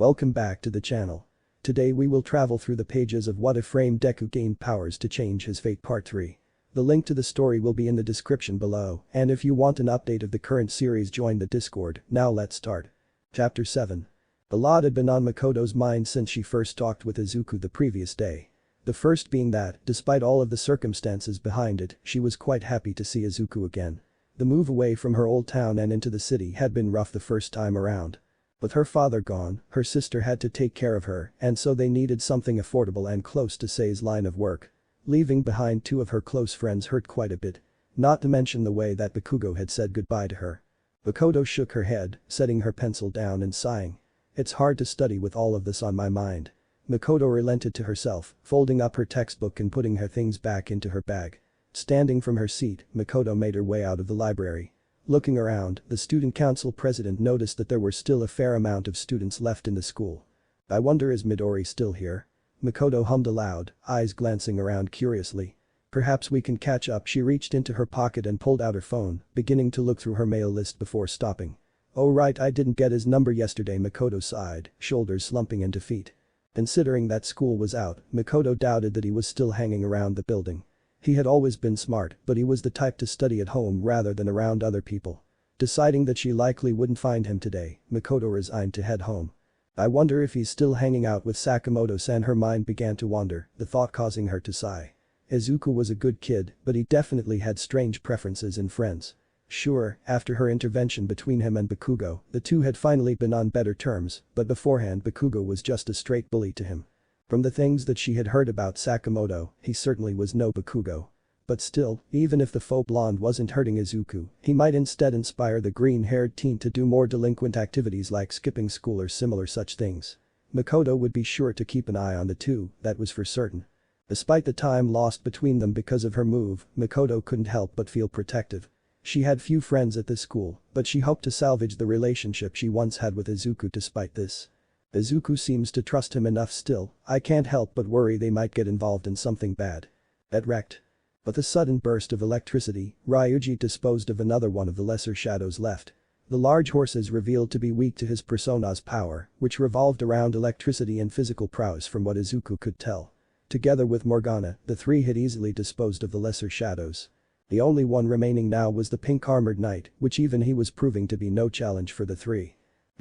Welcome back to the channel. Today we will travel through the pages of What If Frame Deku Gained Powers to Change His Fate Part 3. The link to the story will be in the description below, and if you want an update of the current series, join the Discord. Now let's start. Chapter 7. A lot had been on Makoto's mind since she first talked with Izuku the previous day. The first being that, despite all of the circumstances behind it, she was quite happy to see Izuku again. The move away from her old town and into the city had been rough the first time around. With her father gone, her sister had to take care of her, and so they needed something affordable and close to Sei's line of work. Leaving behind two of her close friends hurt quite a bit. Not to mention the way that Bakugo had said goodbye to her. Makoto shook her head, setting her pencil down and sighing. It's hard to study with all of this on my mind. Makoto relented to herself, folding up her textbook and putting her things back into her bag. Standing from her seat, Makoto made her way out of the library. Looking around, the student council president noticed that there were still a fair amount of students left in the school. I wonder, is Midori still here? Makoto hummed aloud, eyes glancing around curiously. Perhaps we can catch up. She reached into her pocket and pulled out her phone, beginning to look through her mail list before stopping. Oh right, I didn't get his number yesterday. Makoto sighed, shoulders slumping into feet. Considering that school was out, Makoto doubted that he was still hanging around the building. He had always been smart, but he was the type to study at home rather than around other people. Deciding that she likely wouldn't find him today, Makoto resigned to head home. I wonder if he's still hanging out with Sakamoto-san. Her mind began to wander, the thought causing her to sigh. Izuku was a good kid, but he definitely had strange preferences in friends. Sure, after her intervention between him and Bakugo, the two had finally been on better terms, but beforehand Bakugo was just a straight bully to him. From the things that she had heard about Sakamoto, he certainly was no Bakugo. But still, even if the faux blonde wasn't hurting Izuku, he might instead inspire the green-haired teen to do more delinquent activities like skipping school or similar such things. Makoto would be sure to keep an eye on the two, that was for certain. Despite the time lost between them because of her move, Makoto couldn't help but feel protective. She had few friends at this school, but she hoped to salvage the relationship she once had with Izuku despite this. Izuku seems to trust him enough still. I can't help but worry they might get involved in something bad. That wrecked. With a sudden burst of electricity, Ryuji disposed of another one of the lesser shadows left. The large horses revealed to be weak to his persona's power, which revolved around electricity and physical prowess from what Izuku could tell. Together with Morgana, the three had easily disposed of the lesser shadows. The only one remaining now was the pink-armored knight, which even he was proving to be no challenge for the three.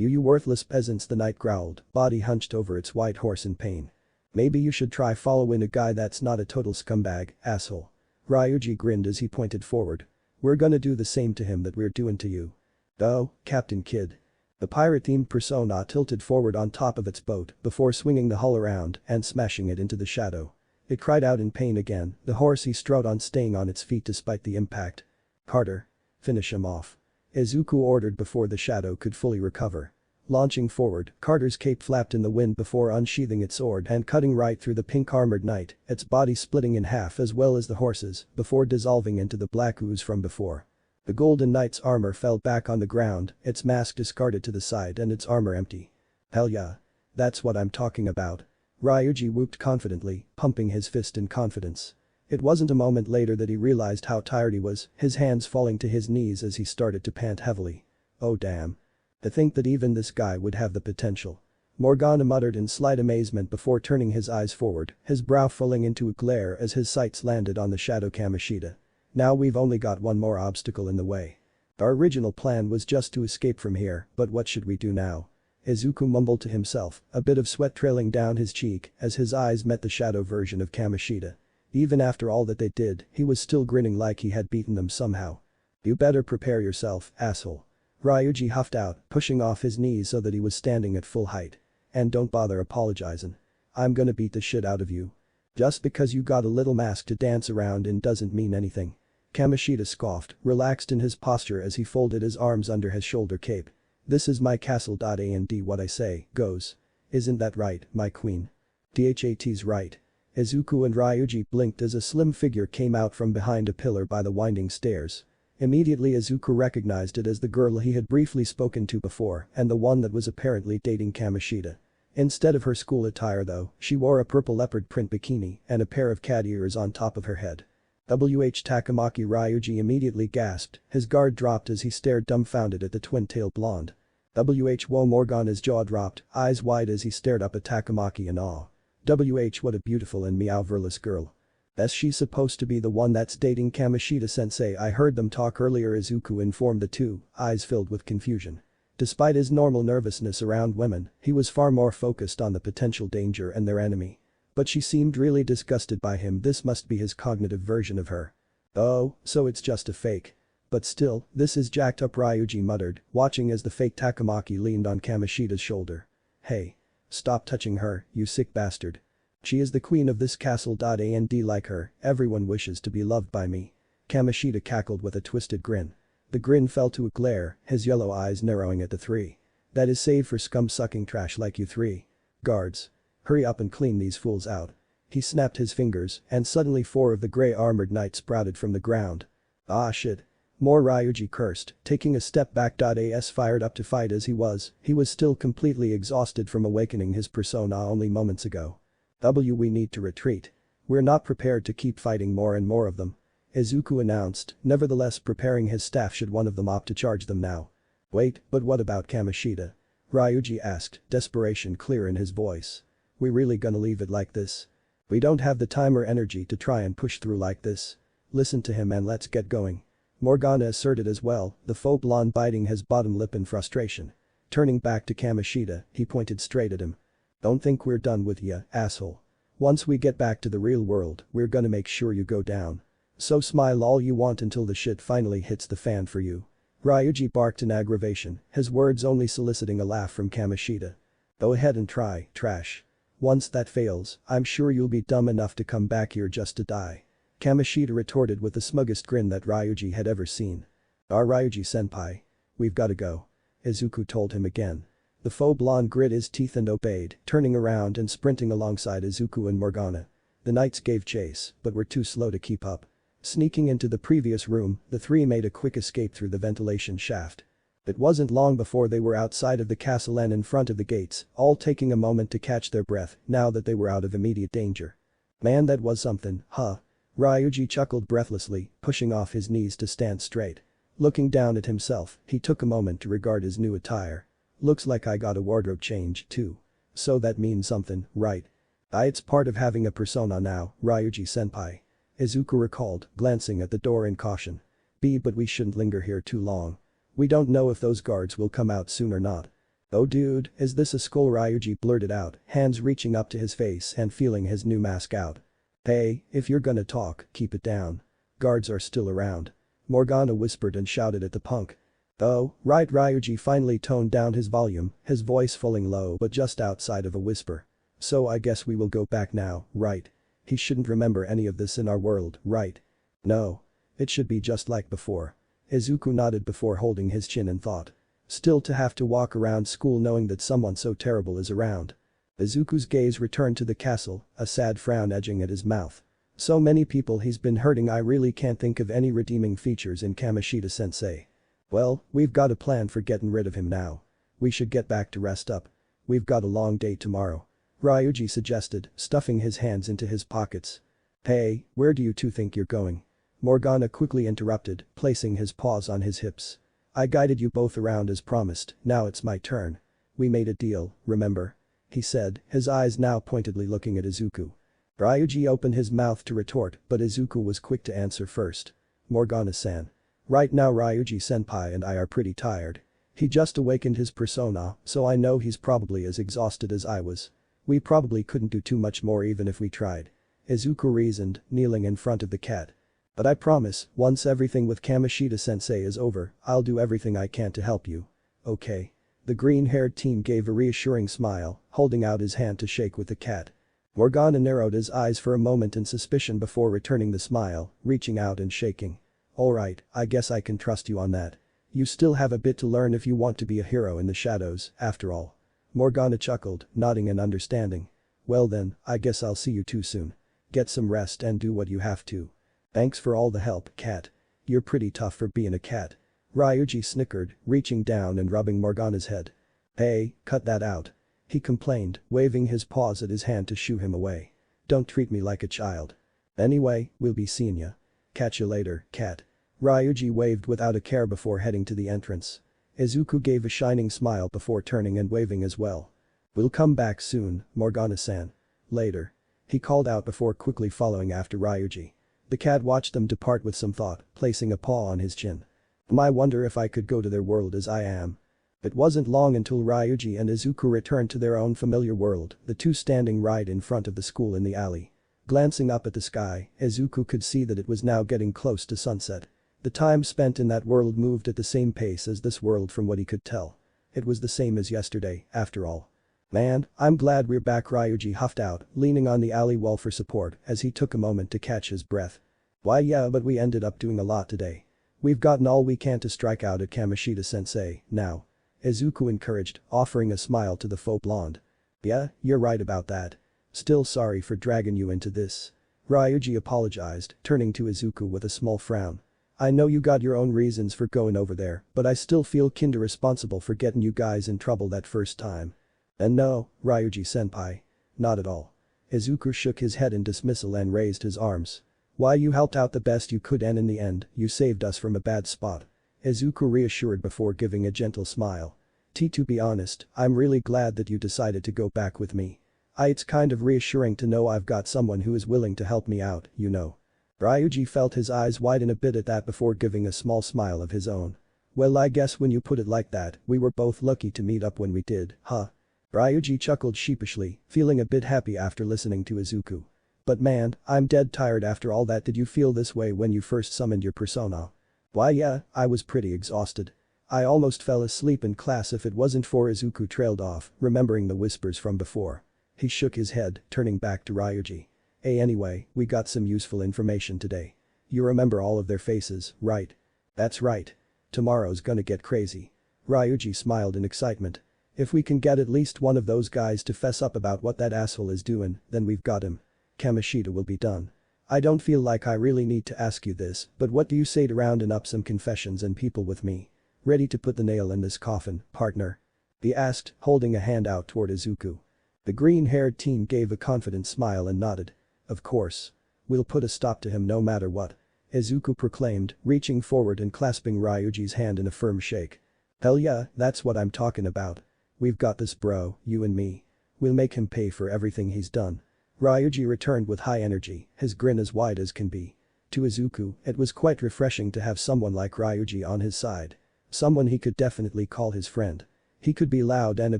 You worthless peasants, the knight growled, body hunched over its white horse in pain. Maybe you should try following a guy that's not a total scumbag, asshole. Ryuji grinned as he pointed forward. We're gonna do the same to him that we're doing to you. Oh, Captain Kidd. The pirate-themed persona tilted forward on top of its boat before swinging the hull around and smashing it into the shadow. It cried out in pain again, the horse he strode on staying on its feet despite the impact. Carter. Finish him off. Izuku ordered before the shadow could fully recover. Launching forward, Carter's cape flapped in the wind before unsheathing its sword and cutting right through the pink-armored knight, its body splitting in half as well as the horse's, before dissolving into the black ooze from before. The golden knight's armor fell back on the ground, its mask discarded to the side and its armor empty. Hell yeah. That's what I'm talking about. Ryuji whooped confidently, pumping his fist in confidence. It wasn't a moment later that he realized how tired he was, his hands falling to his knees as he started to pant heavily. Oh damn. To think that even this guy would have the potential. Morgana muttered in slight amazement before turning his eyes forward, his brow falling into a glare as his sights landed on the shadow Kamoshida. Now we've only got one more obstacle in the way. Our original plan was just to escape from here, but what should we do now? Izuku mumbled to himself, a bit of sweat trailing down his cheek as his eyes met the shadow version of Kamoshida. Even after all that they did, he was still grinning like he had beaten them somehow. You better prepare yourself, asshole. Ryuji huffed out, pushing off his knees so that he was standing at full height. And don't bother apologizing. I'm gonna beat the shit out of you. Just because you got a little mask to dance around in doesn't mean anything. Kamoshida scoffed, relaxed in his posture as he folded his arms under his shoulder cape. This is my castle. And what I say goes. Isn't that right, my queen? Dhat's right. Izuku and Ryuji blinked as a slim figure came out from behind a pillar by the winding stairs. Immediately Izuku recognized it as the girl he had briefly spoken to before and the one that was apparently dating Kamoshida. Instead of her school attire though, she wore a purple leopard print bikini and a pair of cat ears on top of her head. Takamaki. Ryuji immediately gasped, his guard dropped as he stared dumbfounded at the twin-tailed blonde. Who Morgana's jaw dropped, eyes wide as he stared up at Takamaki in awe. What a beautiful and meow-verless girl. Is she supposed to be the one that's dating Kamoshida-sensei? I heard them talk earlier, Izuku informed the two, eyes filled with confusion. Despite his normal nervousness around women, he was far more focused on the potential danger and their enemy. But she seemed really disgusted by him. This must be his cognitive version of her. Oh, so it's just a fake. But still, this is jacked up, Ryuji muttered, watching as the fake Takamaki leaned on Kamoshida's shoulder. Hey. Stop touching her, you sick bastard. She is the queen of this castle. And like her, everyone wishes to be loved by me. Kamoshida cackled with a twisted grin. The grin fell to a glare, his yellow eyes narrowing at the three. That is save for scum-sucking trash like you three. Guards. Hurry up and clean these fools out. He snapped his fingers, and suddenly 4 of the grey armored knights sprouted from the ground. Ah shit. More, Ryuji cursed, taking a step back. As fired up to fight as he was still completely exhausted from awakening his persona only moments ago. We need to retreat. We're not prepared to keep fighting more and more of them. Izuku announced, nevertheless preparing his staff should one of them opt to charge them now. Wait, but what about Kamoshida? Ryuji asked, desperation clear in his voice. We really gonna leave it like this? We don't have the time or energy to try and push through like this. Listen to him and let's get going. Morgana asserted as well, the faux blonde biting his bottom lip in frustration. Turning back to Kamoshida, he pointed straight at him. Don't think we're done with ya, asshole. Once we get back to the real world, we're gonna make sure you go down. So smile all you want until the shit finally hits the fan for you. Ryuji barked in aggravation, his words only soliciting a laugh from Kamoshida. Go ahead and try, trash. Once that fails, I'm sure you'll be dumb enough to come back here just to die. Kamoshida retorted with the smuggest grin that Ryuji had ever seen. Ryuji-senpai. We've gotta go. Izuku told him again. The faux blonde grit his teeth and obeyed, turning around and sprinting alongside Izuku and Morgana. The knights gave chase, but were too slow to keep up. Sneaking into the previous room, the three made a quick escape through the ventilation shaft. It wasn't long before they were outside of the castle and in front of the gates, all taking a moment to catch their breath now that they were out of immediate danger. Man, that was something, huh? Ryuji chuckled breathlessly, pushing off his knees to stand straight. Looking down at himself, he took a moment to regard his new attire. Looks like I got a wardrobe change, too. So that means something, right? It's part of having a persona now, Ryuji-senpai. Izuku recalled, glancing at the door in caution. But we shouldn't linger here too long. We don't know if those guards will come out soon or not. Oh dude, is this a skull? Ryuji blurted out, hands reaching up to his face and feeling his new mask out. Hey, if you're gonna talk, keep it down. Guards are still around. Morgana whispered and shouted at the punk. Oh, right. Ryuji finally toned down his volume, his voice falling low but just outside of a whisper. So I guess we will go back now, right? He shouldn't remember any of this in our world, right? No. It should be just like before. Izuku nodded before holding his chin in thought. Still to have to walk around school knowing that someone so terrible is around. Izuku's gaze returned to the castle, a sad frown edging at his mouth. So many people he's been hurting. I really can't think of any redeeming features in Kamoshida-sensei. Well, we've got a plan for getting rid of him now. We should get back to rest up. We've got a long day tomorrow. Ryuji suggested, stuffing his hands into his pockets. Hey, where do you two think you're going? Morgana quickly interrupted, placing his paws on his hips. I guided you both around as promised, now it's my turn. We made a deal, remember? He said, his eyes now pointedly looking at Izuku. Ryuji opened his mouth to retort, but Izuku was quick to answer first. Morgana-san. Right now Ryuji-senpai and I are pretty tired. He just awakened his persona, so I know he's probably as exhausted as I was. We probably couldn't do too much more even if we tried. Izuku reasoned, kneeling in front of the cat. But I promise, once everything with Kamoshida-sensei is over, I'll do everything I can to help you. Okay. The green-haired teen gave a reassuring smile, holding out his hand to shake with the cat. Morgana narrowed his eyes for a moment in suspicion before returning the smile, reaching out and shaking. Alright, I guess I can trust you on that. You still have a bit to learn if you want to be a hero in the shadows, after all. Morgana chuckled, nodding in understanding. Well then, I guess I'll see you too soon. Get some rest and do what you have to. Thanks for all the help, cat. You're pretty tough for being a cat. Ryuji snickered, reaching down and rubbing Morgana's head. Hey, cut that out. He complained, waving his paws at his hand to shoo him away. Don't treat me like a child. Anyway, we'll be seeing ya. Catch you later, cat. Ryuji waved without a care before heading to the entrance. Izuku gave a shining smile before turning and waving as well. "We'll come back soon, Morgana-san." Later. He called out before quickly following after Ryuji. The cat watched them depart with some thought, placing a paw on his chin. "I wonder if I could go to their world as I am." It wasn't long until Ryuji and Izuku returned to their own familiar world, the two standing right in front of the school in the alley. Glancing up at the sky, Izuku could see that it was now getting close to sunset. The time spent in that world moved at the same pace as this world from what he could tell. It was the same as yesterday, after all. "Man, I'm glad we're back," Ryuji huffed out, leaning on the alley wall for support as he took a moment to catch his breath. "Why yeah, but we ended up doing a lot today. We've gotten all we can to strike out at Kamoshida-sensei, now." Izuku encouraged, offering a smile to the faux blonde. "Yeah, you're right about that. Still sorry for dragging you into this." Ryuji apologized, turning to Izuku with a small frown. "I know you got your own reasons for going over there, but I still feel kinda responsible for getting you guys in trouble that first time." "And no, Ryuji-senpai. Not at all." Izuku shook his head in dismissal and raised his arms. "Why, you helped out the best you could and in the end, you saved us from a bad spot." Izuku reassured before giving a gentle smile. To be honest, I'm really glad that you decided to go back with me. It's kind of reassuring to know I've got someone who is willing to help me out, you know." Ryuji felt his eyes widen a bit at that before giving a small smile of his own. "Well, I guess when you put it like that, we were both lucky to meet up when we did, huh?" Ryuji chuckled sheepishly, feeling a bit happy after listening to Izuku. "But man, I'm dead tired after all that. Did you feel this way when you first summoned your persona?" "Why yeah, I was pretty exhausted. I almost fell asleep in class if it wasn't for." Izuku trailed off, remembering the whispers from before. He shook his head, turning back to Ryuji. Anyway, we got some useful information today. You remember all of their faces, right?" "That's right. Tomorrow's gonna get crazy." Ryuji smiled in excitement. "If we can get at least one of those guys to fess up about what that asshole is doing, then we've got him. Kamoshida will be done. I don't feel like I really need to ask you this, but what do you say to rounding up some confessions and people with me? Ready to put the nail in this coffin, partner?" he asked, holding a hand out toward Izuku. The green-haired teen gave a confident smile and nodded. "Of course. We'll put a stop to him no matter what," Izuku proclaimed, reaching forward and clasping Ryuji's hand in a firm shake. "Hell yeah, that's what I'm talking about. We've got this bro, you and me. We'll make him pay for everything he's done." Ryuji returned with high energy, his grin as wide as can be. To Izuku, it was quite refreshing to have someone like Ryuji on his side. Someone he could definitely call his friend. He could be loud and a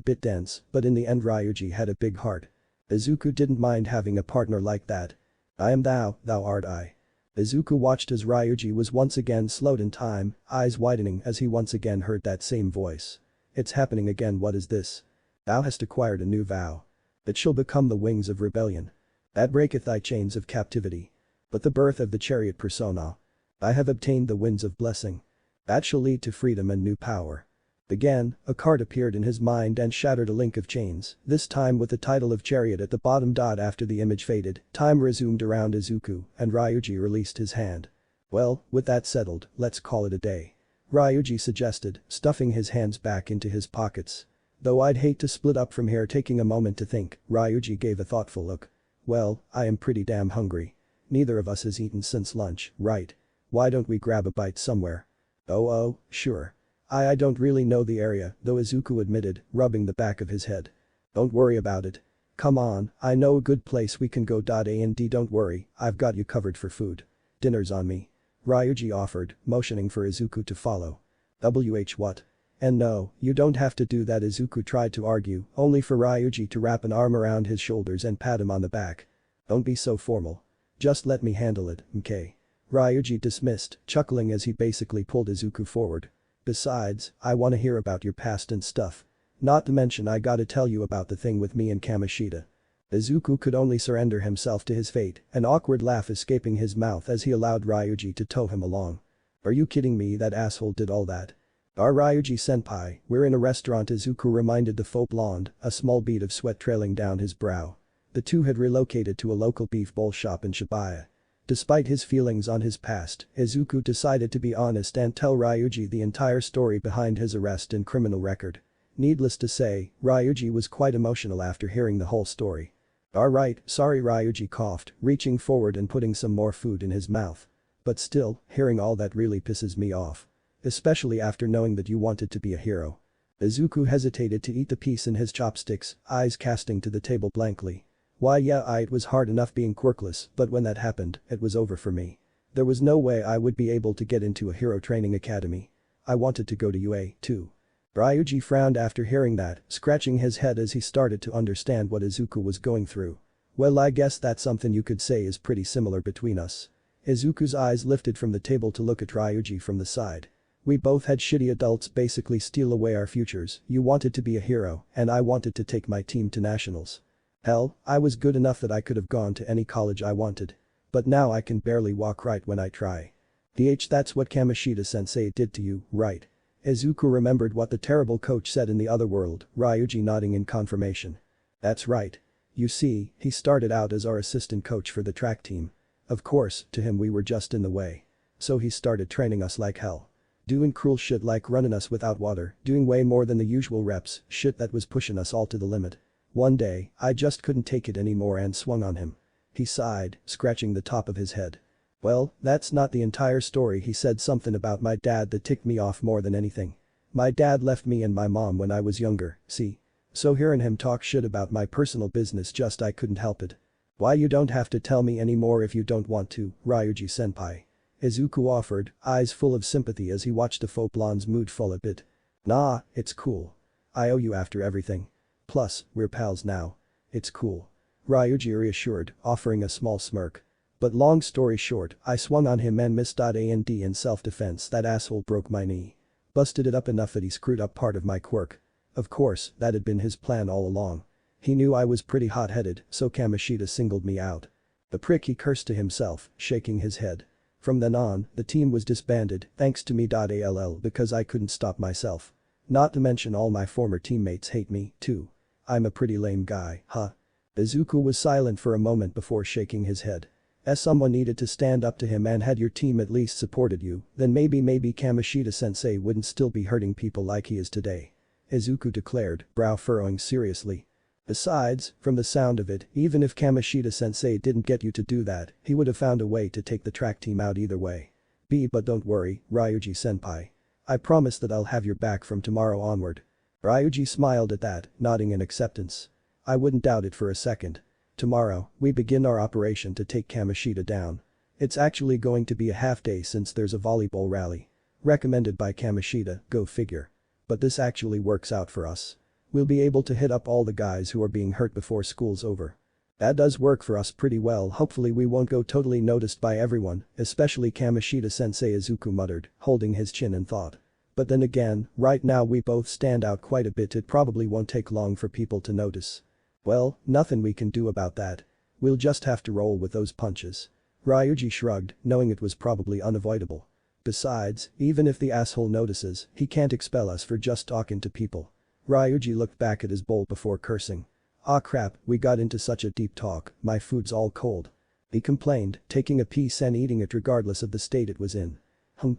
bit dense, but in the end Ryuji had a big heart. Izuku didn't mind having a partner like that. "I am thou, thou art I." Izuku watched as Ryuji was once again slowed in time, eyes widening as he once again heard that same voice. "It's happening again. What is this? Thou hast acquired a new vow. It shall become the wings of rebellion. That breaketh thy chains of captivity. But the birth of the chariot persona. I have obtained the winds of blessing. That shall lead to freedom and new power." Again, a card appeared in his mind and shattered a link of chains, this time with the title of chariot at the bottom. After the image faded, time resumed around Izuku and Ryuji released his hand. "Well, with that settled, let's call it a day," Ryuji suggested, stuffing his hands back into his pockets. "Though I'd hate to split up from here." Taking a moment to think, Ryuji gave a thoughtful look. "Well, I am pretty damn hungry. Neither of us has eaten since lunch, right? Why don't we grab a bite somewhere?" Oh, sure. I don't really know the area," though Izuku admitted, rubbing the back of his head. "Don't worry about it. Come on, I know a good place we can go. And don't worry, I've got you covered for food. Dinner's on me," Ryuji offered, motioning for Izuku to follow. What? And no, you don't have to do that." Izuku tried to argue, only for Ryuji to wrap an arm around his shoulders and pat him on the back. "Don't be so formal. Just let me handle it, okay?" Ryuji dismissed, chuckling as he basically pulled Izuku forward. "Besides, I wanna hear about your past and stuff. Not to mention I gotta tell you about the thing with me and Kamoshida." Izuku could only surrender himself to his fate, an awkward laugh escaping his mouth as he allowed Ryuji to tow him along. "Are you kidding me? That asshole did all that?" "Our Ryuji-senpai, we're in a restaurant," Izuku reminded the faux blonde, a small bead of sweat trailing down his brow. The two had relocated to a local beef bowl shop in Shibuya. Despite his feelings on his past, Izuku decided to be honest and tell Ryuji the entire story behind his arrest and criminal record. Needless to say, Ryuji was quite emotional after hearing the whole story. "Alright, sorry," Ryuji coughed, reaching forward and putting some more food in his mouth. "But still, hearing all that really pisses me off." Especially after knowing that you wanted to be a hero. Izuku hesitated to eat the piece in his chopsticks, eyes casting to the table blankly. Why yeah, it was hard enough being quirkless, but when that happened, it was over for me. There was no way I would be able to get into a hero training academy. I wanted to go to UA, too. Ryuji frowned after hearing that, scratching his head as he started to understand what Izuku was going through. Well, I guess that's something you could say is pretty similar between us. Izuku's eyes lifted from the table to look at Ryuji from the side. We both had shitty adults basically steal away our futures. You wanted to be a hero, and I wanted to take my team to nationals. Hell, I was good enough that I could have gone to any college I wanted. But now I can barely walk right when I try. That's what Kamoshida-sensei did to you, right? Izuku remembered what the terrible coach said in the other world, Ryuji nodding in confirmation. That's right. You see, he started out as our assistant coach for the track team. Of course, to him we were just in the way. So he started training us like hell. Doing cruel shit like running us without water, doing way more than the usual reps, shit that was pushing us all to the limit. One day, I just couldn't take it anymore and swung on him. He sighed, scratching the top of his head. Well, that's not the entire story. He said something about my dad that ticked me off more than anything. My dad left me and my mom when I was younger, see? So hearing him talk shit about my personal business I couldn't help it. Why you don't have to tell me anymore if you don't want to, Ryuji-senpai. Izuku offered, eyes full of sympathy as he watched the faux blonde's mood fall a bit. Nah, it's cool. I owe you after everything. Plus, we're pals now. It's cool. Ryuji reassured, offering a small smirk. But long story short, I swung on him and missed. And in self-defense that asshole broke my knee. Busted it up enough that he screwed up part of my quirk. Of course, that had been his plan all along. He knew I was pretty hot-headed, so Kamoshida singled me out. The prick, he cursed to himself, shaking his head. From then on, the team was disbanded, thanks to me. All because I couldn't stop myself. Not to mention all my former teammates hate me, too. I'm a pretty lame guy, huh? Izuku was silent for a moment before shaking his head. As someone needed to stand up to him, and had your team at least supported you, then maybe Kamoshida-sensei wouldn't still be hurting people like he is today. Izuku declared, brow furrowing seriously. Besides, from the sound of it, even if Kamoshida-sensei didn't get you to do that, he would have found a way to take the track team out either way. But don't worry, Ryuji-senpai. I promise that I'll have your back from tomorrow onward. Ryuji smiled at that, nodding in acceptance. I wouldn't doubt it for a second. Tomorrow, we begin our operation to take Kamoshida down. It's actually going to be a half day since there's a volleyball rally. Recommended by Kamoshida, go figure. But this actually works out for us. We'll be able to hit up all the guys who are being hurt before school's over. That does work for us pretty well. Hopefully we won't go totally noticed by everyone, especially Kamoshida-sensei, Izuku muttered, holding his chin in thought. But then again, right now we both stand out quite a bit. It probably won't take long for people to notice. Well, nothing we can do about that. We'll just have to roll with those punches. Ryuji shrugged, knowing it was probably unavoidable. Besides, even if the asshole notices, he can't expel us for just talking to people. Ryuji looked back at his bowl before cursing. Ah crap, we got into such a deep talk, my food's all cold. He complained, taking a piece and eating it regardless of the state it was in.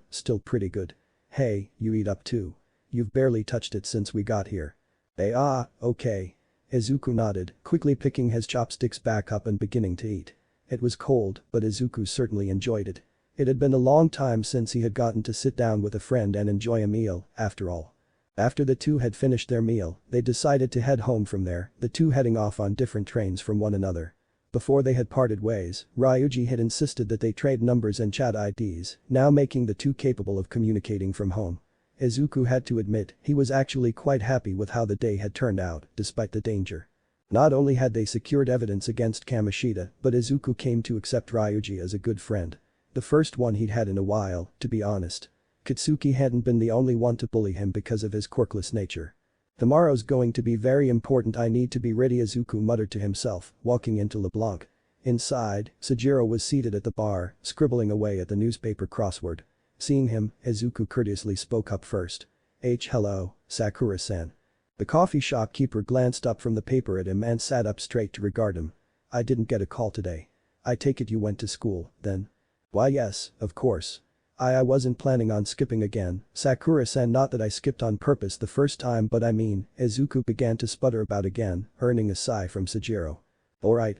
Still pretty good. Hey, you eat up too. You've barely touched it since we got here. Okay. Izuku nodded, quickly picking his chopsticks back up and beginning to eat. It was cold, but Izuku certainly enjoyed it. It had been a long time since he had gotten to sit down with a friend and enjoy a meal, after all. After the two had finished their meal, they decided to head home from there, the two heading off on different trains from one another. Before they had parted ways, Ryuji had insisted that they trade numbers and chat IDs, now making the two capable of communicating from home. Izuku had to admit he was actually quite happy with how the day had turned out, despite the danger. Not only had they secured evidence against Kamoshida, but Izuku came to accept Ryuji as a good friend. The first one he'd had in a while, to be honest. Katsuki hadn't been the only one to bully him because of his quirkless nature. Tomorrow's going to be very important. I need to be ready, Izuku muttered to himself, walking into LeBlanc. Inside, Sojiro was seated at the bar, scribbling away at the newspaper crossword. Seeing him, Izuku courteously spoke up first. Hello, Sakura-san. The coffee shop keeper glanced up from the paper at him and sat up straight to regard him. I didn't get a call today. I take it you went to school, then? Why yes, of course. I wasn't planning on skipping again, Sakura-san. Not that I skipped on purpose the first time, but I mean, Izuku began to sputter about again, earning a sigh from Sojiro. Alright.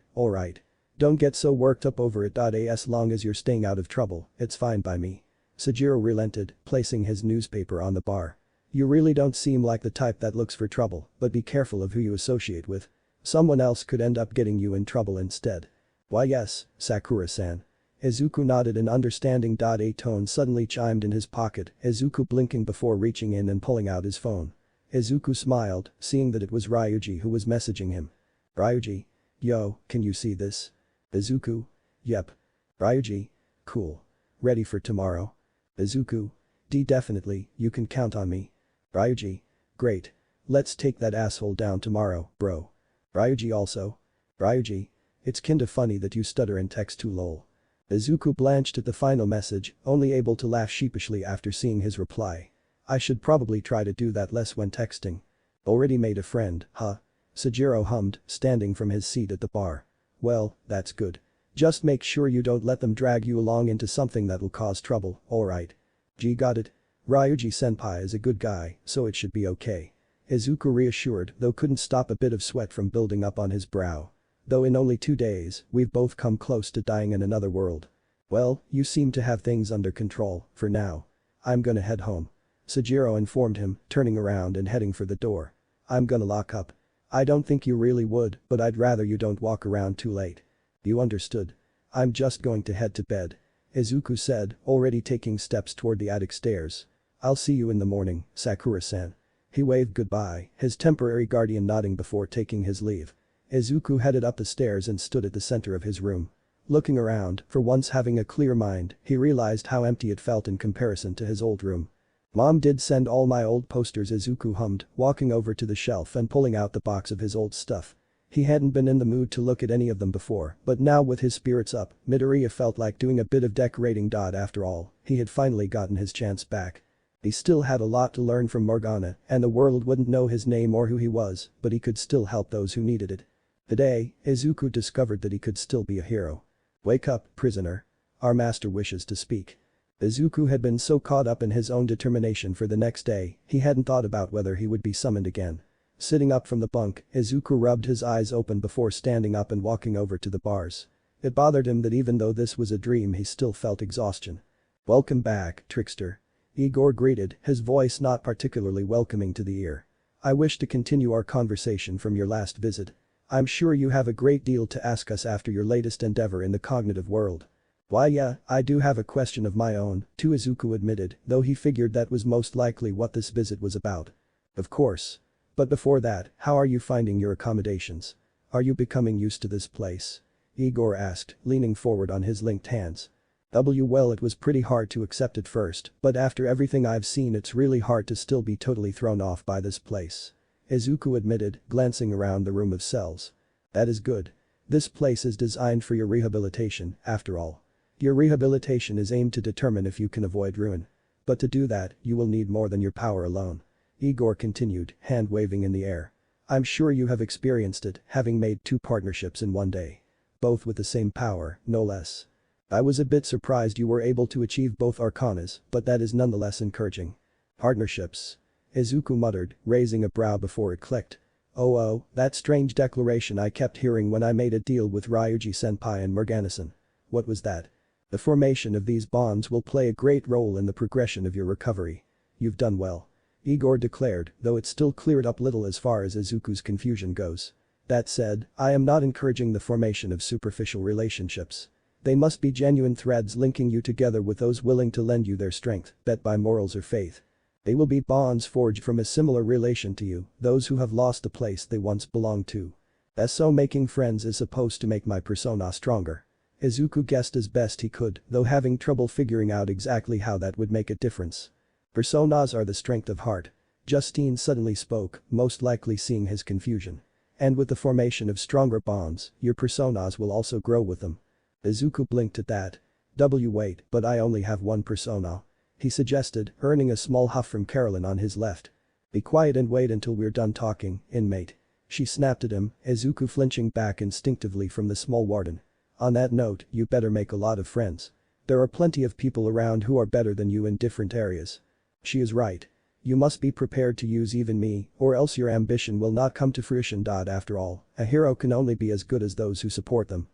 Don't get so worked up over it. As long as you're staying out of trouble, it's fine by me. Sojiro relented, placing his newspaper on the bar. You really don't seem like the type that looks for trouble, but be careful of who you associate with. Someone else could end up getting you in trouble instead. Why yes, Sakura-san. Izuku nodded in understanding. A tone suddenly chimed in his pocket, Izuku blinking before reaching in and pulling out his phone. Izuku smiled, seeing that it was Ryuji who was messaging him. Ryuji? Yo, can you see this? Izuku? Yep. Ryuji? Cool. Ready for tomorrow? Izuku? Definitely, you can count on me. Ryuji? Great. Let's take that asshole down tomorrow, bro. Ryuji also? Ryuji? It's kinda funny that you stutter and text too lol. Izuku blanched at the final message, only able to laugh sheepishly after seeing his reply. I should probably try to do that less when texting. Already made a friend, huh? Sojiro hummed, standing from his seat at the bar. Well, that's good. Just make sure you don't let them drag you along into something that'll cause trouble, alright? Got it. Ryuji-senpai is a good guy, so it should be okay. Izuku reassured, though couldn't stop a bit of sweat from building up on his brow. Though in only 2 days, we've both come close to dying in another world. Well, you seem to have things under control, for now. I'm gonna head home. Sojiro informed him, turning around and heading for the door. I'm gonna lock up. I don't think you really would, but I'd rather you don't walk around too late. You understood. I'm just going to head to bed. Izuku said, already taking steps toward the attic stairs. I'll see you in the morning, Sakura-san. He waved goodbye, his temporary guardian nodding before taking his leave. Izuku headed up the stairs and stood at the center of his room. Looking around, for once having a clear mind, he realized how empty it felt in comparison to his old room. Mom did send all my old posters, Izuku hummed, walking over to the shelf and pulling out the box of his old stuff. He hadn't been in the mood to look at any of them before, but now with his spirits up, Midoriya felt like doing a bit of decorating. After all, he had finally gotten his chance back. He still had a lot to learn from Morgana, and the world wouldn't know his name or who he was, but he could still help those who needed it. Today, Izuku discovered that he could still be a hero. Wake up, prisoner. Our master wishes to speak. Izuku had been so caught up in his own determination for the next day, he hadn't thought about whether he would be summoned again. Sitting up from the bunk, Izuku rubbed his eyes open before standing up and walking over to the bars. It bothered him that even though this was a dream, he still felt exhaustion. Welcome back, trickster. Igor greeted, his voice not particularly welcoming to the ear. I wish to continue our conversation from your last visit. I'm sure you have a great deal to ask us after your latest endeavor in the cognitive world. Why yeah, I do have a question of my own, too, Izuku admitted, though he figured that was most likely what this visit was about. Of course. But before that, how are you finding your accommodations? Are you becoming used to this place? Igor asked, leaning forward on his linked hands. Well, it was pretty hard to accept at first, but after everything I've seen it's really hard to still be totally thrown off by this place. Izuku admitted, glancing around the room of cells. That is good. This place is designed for your rehabilitation, after all. Your rehabilitation is aimed to determine if you can avoid ruin. But to do that, you will need more than your power alone. Igor continued, hand waving in the air. I'm sure you have experienced it, having made 2 partnerships in one day. Both with the same power, no less. I was a bit surprised you were able to achieve both arcanas, but that is nonetheless encouraging. Partnerships. Izuku muttered, raising a brow before it clicked. Oh, that strange declaration I kept hearing when I made a deal with Ryuji-senpai and Morgana-san. What was that? The formation of these bonds will play a great role in the progression of your recovery. You've done well. Igor declared, though it still cleared up little as far as Izuku's confusion goes. That said, I am not encouraging the formation of superficial relationships. They must be genuine threads linking you together with those willing to lend you their strength, bet by morals or faith. They will be bonds forged from a similar relation to you, those who have lost the place they once belonged to. As so making friends is supposed to make my persona stronger. Izuku guessed as best he could, though having trouble figuring out exactly how that would make a difference. Personas are the strength of heart. Justine suddenly spoke, most likely seeing his confusion. And with the formation of stronger bonds, your personas will also grow with them. Izuku blinked at that. Wait, but I only have one persona. He suggested, earning a small huff from Carolyn on his left. Be quiet and wait until we're done talking, inmate. She snapped at him, Izuku flinching back instinctively from the small warden. On that note, you better make a lot of friends. There are plenty of people around who are better than you in different areas. She is right. You must be prepared to use even me, or else your ambition will not come to fruition. After all, a hero can only be as good as those who support them.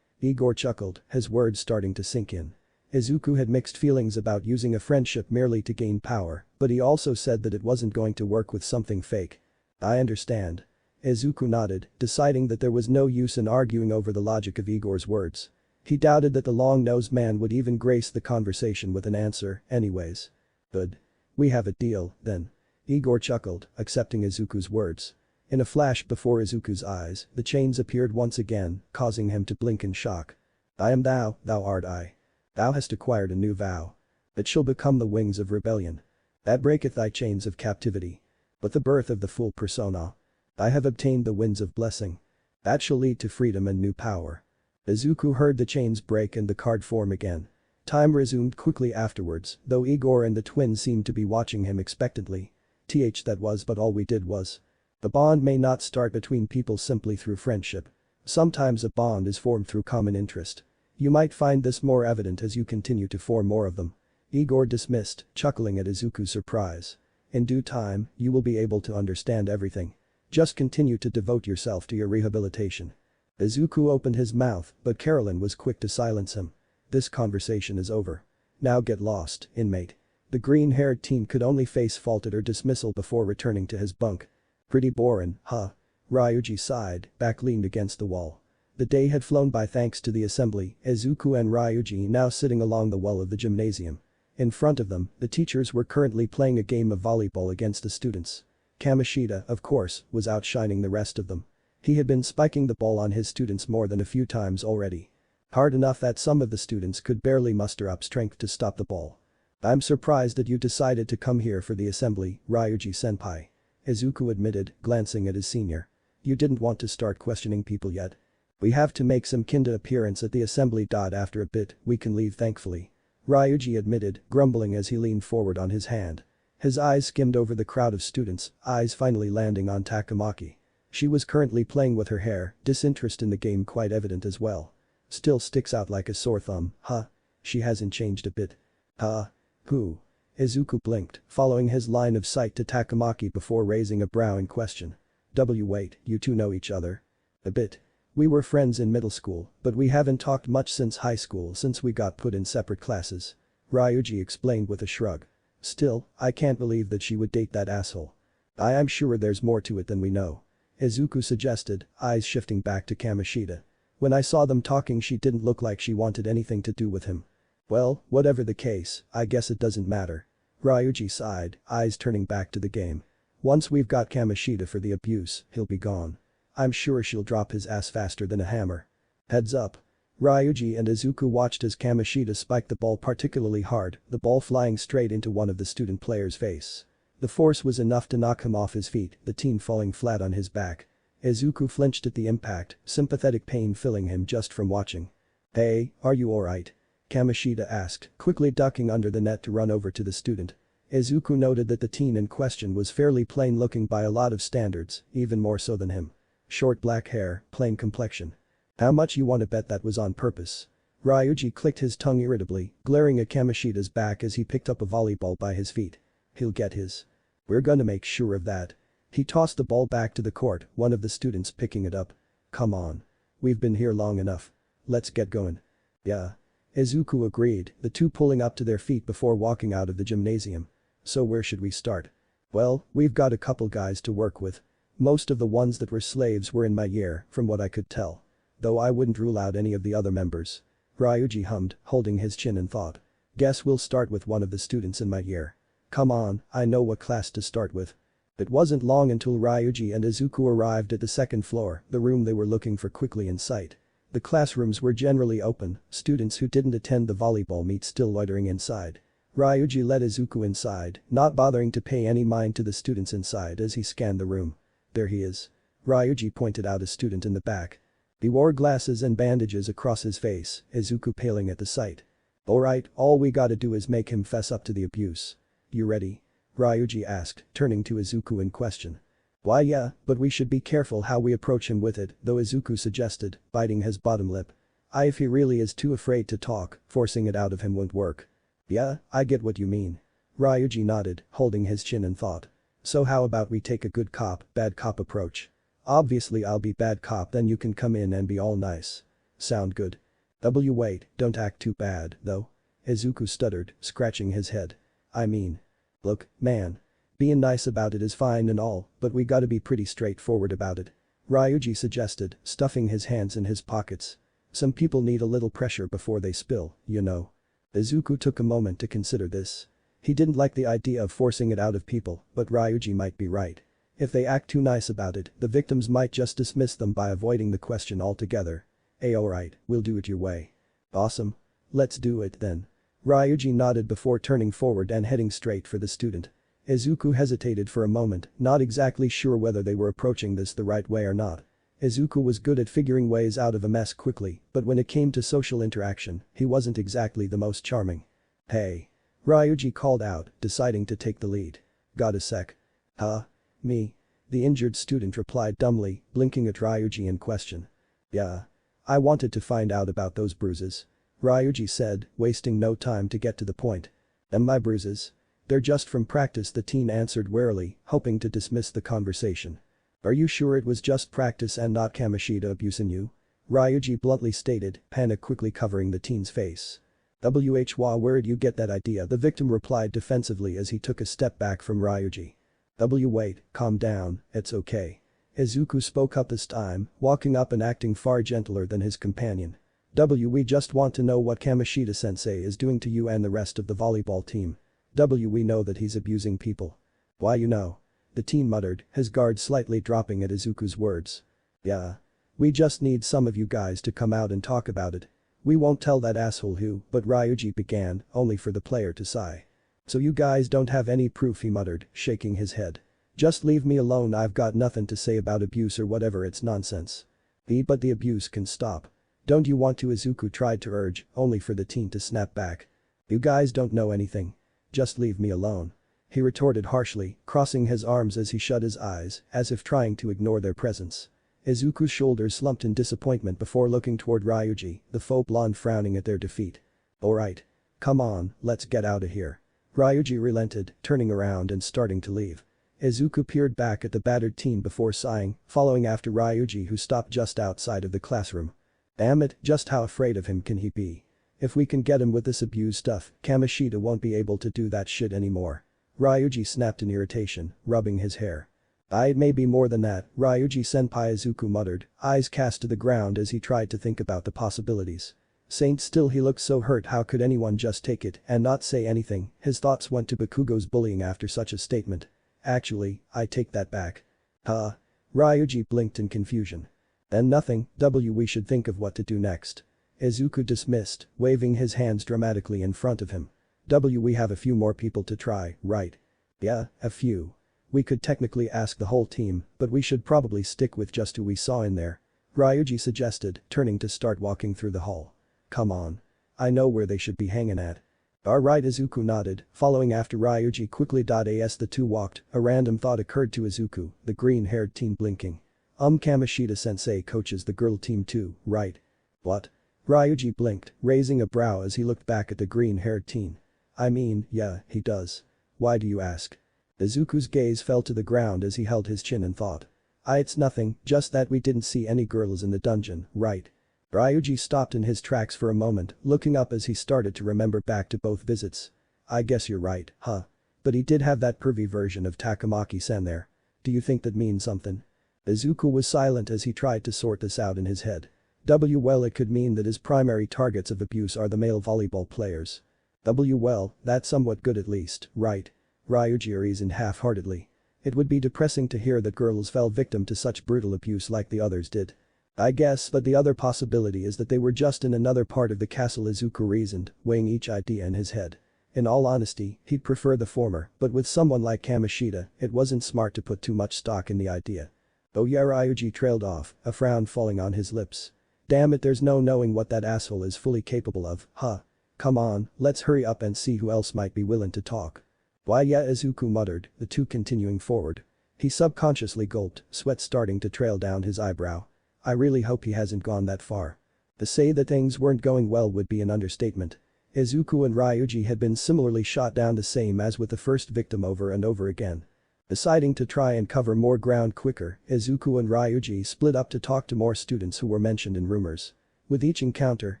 Igor chuckled, his words starting to sink in. Izuku had mixed feelings about using a friendship merely to gain power, but he also said that it wasn't going to work with something fake. I understand. Izuku nodded, deciding that there was no use in arguing over the logic of Igor's words. He doubted that the long-nosed man would even grace the conversation with an answer, anyways. Good. We have a deal, then. Igor chuckled, accepting Izuku's words. In a flash before Izuku's eyes, the chains appeared once again, causing him to blink in shock. I am thou, thou art I. Thou hast acquired a new vow. It shall become the wings of rebellion. That breaketh thy chains of captivity. But the birth of the full persona. I have obtained the winds of blessing. That shall lead to freedom and new power. Izuku heard the chains break and the card form again. Time resumed quickly afterwards, though Igor and the twins seemed to be watching him expectantly. That was but all we did was. The bond may not start between people simply through friendship. Sometimes a bond is formed through common interest. You might find this more evident as you continue to form more of them. Igor dismissed, chuckling at Izuku's surprise. In due time, you will be able to understand everything. Just continue to devote yourself to your rehabilitation. Izuku opened his mouth, but Carolyn was quick to silence him. This conversation is over. Now get lost, inmate. The green-haired teen could only face faulted or dismissal before returning to his bunk. Pretty boring, huh? Ryuji sighed, back leaned against the wall. The day had flown by thanks to the assembly, Izuku and Ryuji now sitting along the wall of the gymnasium. In front of them, the teachers were currently playing a game of volleyball against the students. Kamoshida, of course, was outshining the rest of them. He had been spiking the ball on his students more than a few times already. Hard enough that some of the students could barely muster up strength to stop the ball. I'm surprised that you decided to come here for the assembly, Ryuji-senpai. Izuku admitted, glancing at his senior. You didn't want to start questioning people yet. We have to make some kinda appearance at the assembly. After a bit, we can leave thankfully. Ryuji admitted, grumbling as he leaned forward on his hand. His eyes skimmed over the crowd of students, eyes finally landing on Takamaki. She was currently playing with her hair, disinterest in the game quite evident as well. Still sticks out like a sore thumb, huh? She hasn't changed a bit. Huh? Who? Izuku blinked, following his line of sight to Takamaki before raising a brow in question. Wait, you two know each other? A bit. We were friends in middle school, but we haven't talked much since high school since we got put in separate classes. Ryuji explained with a shrug. Still, I can't believe that she would date that asshole. I am sure there's more to it than we know. Izuku suggested, eyes shifting back to Kamoshida. When I saw them talking she didn't look like she wanted anything to do with him. Well, whatever the case, I guess it doesn't matter. Ryuji sighed, eyes turning back to the game. Once we've got Kamoshida for the abuse, he'll be gone. I'm sure she'll drop his ass faster than a hammer. Heads up. Ryuji and Izuku watched as Kamoshida spiked the ball particularly hard, the ball flying straight into one of the student player's face. The force was enough to knock him off his feet, the teen falling flat on his back. Izuku flinched at the impact, sympathetic pain filling him just from watching. Hey, are you alright? Kamoshida asked, quickly ducking under the net to run over to the student. Izuku noted that the teen in question was fairly plain looking by a lot of standards, even more so than him. Short black hair, plain complexion. How much you want to bet that was on purpose? Ryuji clicked his tongue irritably, glaring at Kamoshida's back as he picked up a volleyball by his feet. He'll get his. We're gonna make sure of that. He tossed the ball back to the court, one of the students picking it up. Come on. We've been here long enough. Let's get going. Yeah. Izuku agreed, the two pulling up to their feet before walking out of the gymnasium. So where should we start? Well, we've got a couple guys to work with. Most of the ones that were slaves were in my year, from what I could tell. Though I wouldn't rule out any of the other members. Ryuji hummed, holding his chin in thought. Guess we'll start with one of the students in my year. Come on, I know what class to start with. It wasn't long until Ryuji and Izuku arrived at the second floor, the room they were looking for quickly in sight. The classrooms were generally open, students who didn't attend the volleyball meet still loitering inside. Ryuji led Izuku inside, not bothering to pay any mind to the students inside as he scanned the room. There he is. Ryuji pointed out a student in the back. He wore glasses and bandages across his face, Izuku paling at the sight. Alright, all we gotta do is make him fess up to the abuse. You ready? Ryuji asked, turning to Izuku in question. Why yeah, but we should be careful how we approach him with it, though Izuku suggested, biting his bottom lip. If he really is too afraid to talk, forcing it out of him won't work. Yeah, I get what you mean. Ryuji nodded, holding his chin in thought. So how about we take a good cop, bad cop approach? Obviously I'll be bad cop then you can come in and be all nice. Sound good? Wait, don't act too bad, though. Izuku stuttered, scratching his head. I mean. Look, man. Being nice about it is fine and all, but we gotta be pretty straightforward about it. Ryuji suggested, stuffing his hands in his pockets. Some people need a little pressure before they spill, you know. Izuku took a moment to consider this. He didn't like the idea of forcing it out of people, but Ryuji might be right. If they act too nice about it, the victims might just dismiss them by avoiding the question altogether. Alright, we'll do it your way. Awesome. Let's do it then. Ryuji nodded before turning forward and heading straight for the student. Izuku hesitated for a moment, not exactly sure whether they were approaching this the right way or not. Izuku was good at figuring ways out of a mess quickly, but when it came to social interaction, he wasn't exactly the most charming. Hey. Ryuji called out, deciding to take the lead. Got a sec? Huh? Me? The injured student replied dumbly, blinking at Ryuji in question. Yeah. I wanted to find out about those bruises. Ryuji said, wasting no time to get to the point. And my bruises? They're just from practice, the teen answered warily, hoping to dismiss the conversation. Are you sure it was just practice and not Kamoshida abusing you? Ryuji bluntly stated, panic quickly covering the teen's face. Where'd you get that idea? The victim replied defensively as he took a step back from Ryuji. Wait, calm down, it's okay. Izuku spoke up this time, walking up and acting far gentler than his companion. We just want to know what Kamoshida-sensei is doing to you and the rest of the volleyball team. We know that he's abusing people. Why you know? The teen muttered, his guard slightly dropping at Izuku's words. Yeah. We just need some of you guys to come out and talk about it. We won't tell that asshole who, but Ryuji began, only for the player to sigh. So you guys don't have any proof, he muttered, shaking his head. Just leave me alone, I've got nothing to say about abuse or whatever, it's nonsense. But the abuse can stop. Don't you want to? Izuku tried to urge, only for the teen to snap back. You guys don't know anything. Just leave me alone. He retorted harshly, crossing his arms as he shut his eyes, as if trying to ignore their presence. Izuku's shoulders slumped in disappointment before looking toward Ryuji, the faux blonde frowning at their defeat. Alright. Come on, let's get out of here. Ryuji relented, turning around and starting to leave. Izuku peered back at the battered teen before sighing, following after Ryuji, who stopped just outside of the classroom. Damn it, just how afraid of him can he be? If we can get him with this abuse stuff, Kamoshida won't be able to do that shit anymore. Ryuji snapped in irritation, rubbing his hair. It may be more than that, Ryuji-senpai, Izuku muttered, eyes cast to the ground as he tried to think about the possibilities. Saint still, he looked so hurt. How could anyone just take it and not say anything? His thoughts went to Bakugo's bullying after such a statement. Actually, I take that back. Huh? Ryuji blinked in confusion. Then nothing, we should think of what to do next. Izuku dismissed, waving his hands dramatically in front of him. We have a few more people to try, right? Yeah, a few. We could technically ask the whole team, but we should probably stick with just who we saw in there. Ryuji suggested, turning to start walking through the hall. Come on. I know where they should be hanging at. Alright, Izuku nodded, following after Ryuji quickly. As the two walked, a random thought occurred to Izuku, the green-haired teen blinking. Kamoshida-sensei coaches the girl team too, right? What? Ryuji blinked, raising a brow as he looked back at the green-haired teen. I mean, yeah, he does. Why do you ask? Izuku's gaze fell to the ground as he held his chin and thought. It's nothing, just that we didn't see any girls in the dungeon, right? Ryuji stopped in his tracks for a moment, looking up as he started to remember back to both visits. I guess you're right, huh? But he did have that pervy version of Takamaki-san there. Do you think that means something? Izuku was silent as he tried to sort this out in his head. Well, it could mean that his primary targets of abuse are the male volleyball players. Well, that's somewhat good at least, right? Ryuji reasoned half-heartedly. It would be depressing to hear that girls fell victim to such brutal abuse like the others did. I guess, but the other possibility is that they were just in another part of the castle, Izuku reasoned, weighing each idea in his head. In all honesty, he'd prefer the former, but with someone like Kamoshida, it wasn't smart to put too much stock in the idea. Oh yeah, Ryuji trailed off, a frown falling on his lips. Damn it, there's no knowing what that asshole is fully capable of, huh? Come on, let's hurry up and see who else might be willing to talk. Why yeah, Izuku muttered, the two continuing forward. He subconsciously gulped, sweat starting to trail down his eyebrow. I really hope he hasn't gone that far. To say that things weren't going well would be an understatement. Izuku and Ryuji had been similarly shot down, the same as with the first victim, over and over again. Deciding to try and cover more ground quicker, Izuku and Ryuji split up to talk to more students who were mentioned in rumors. With each encounter,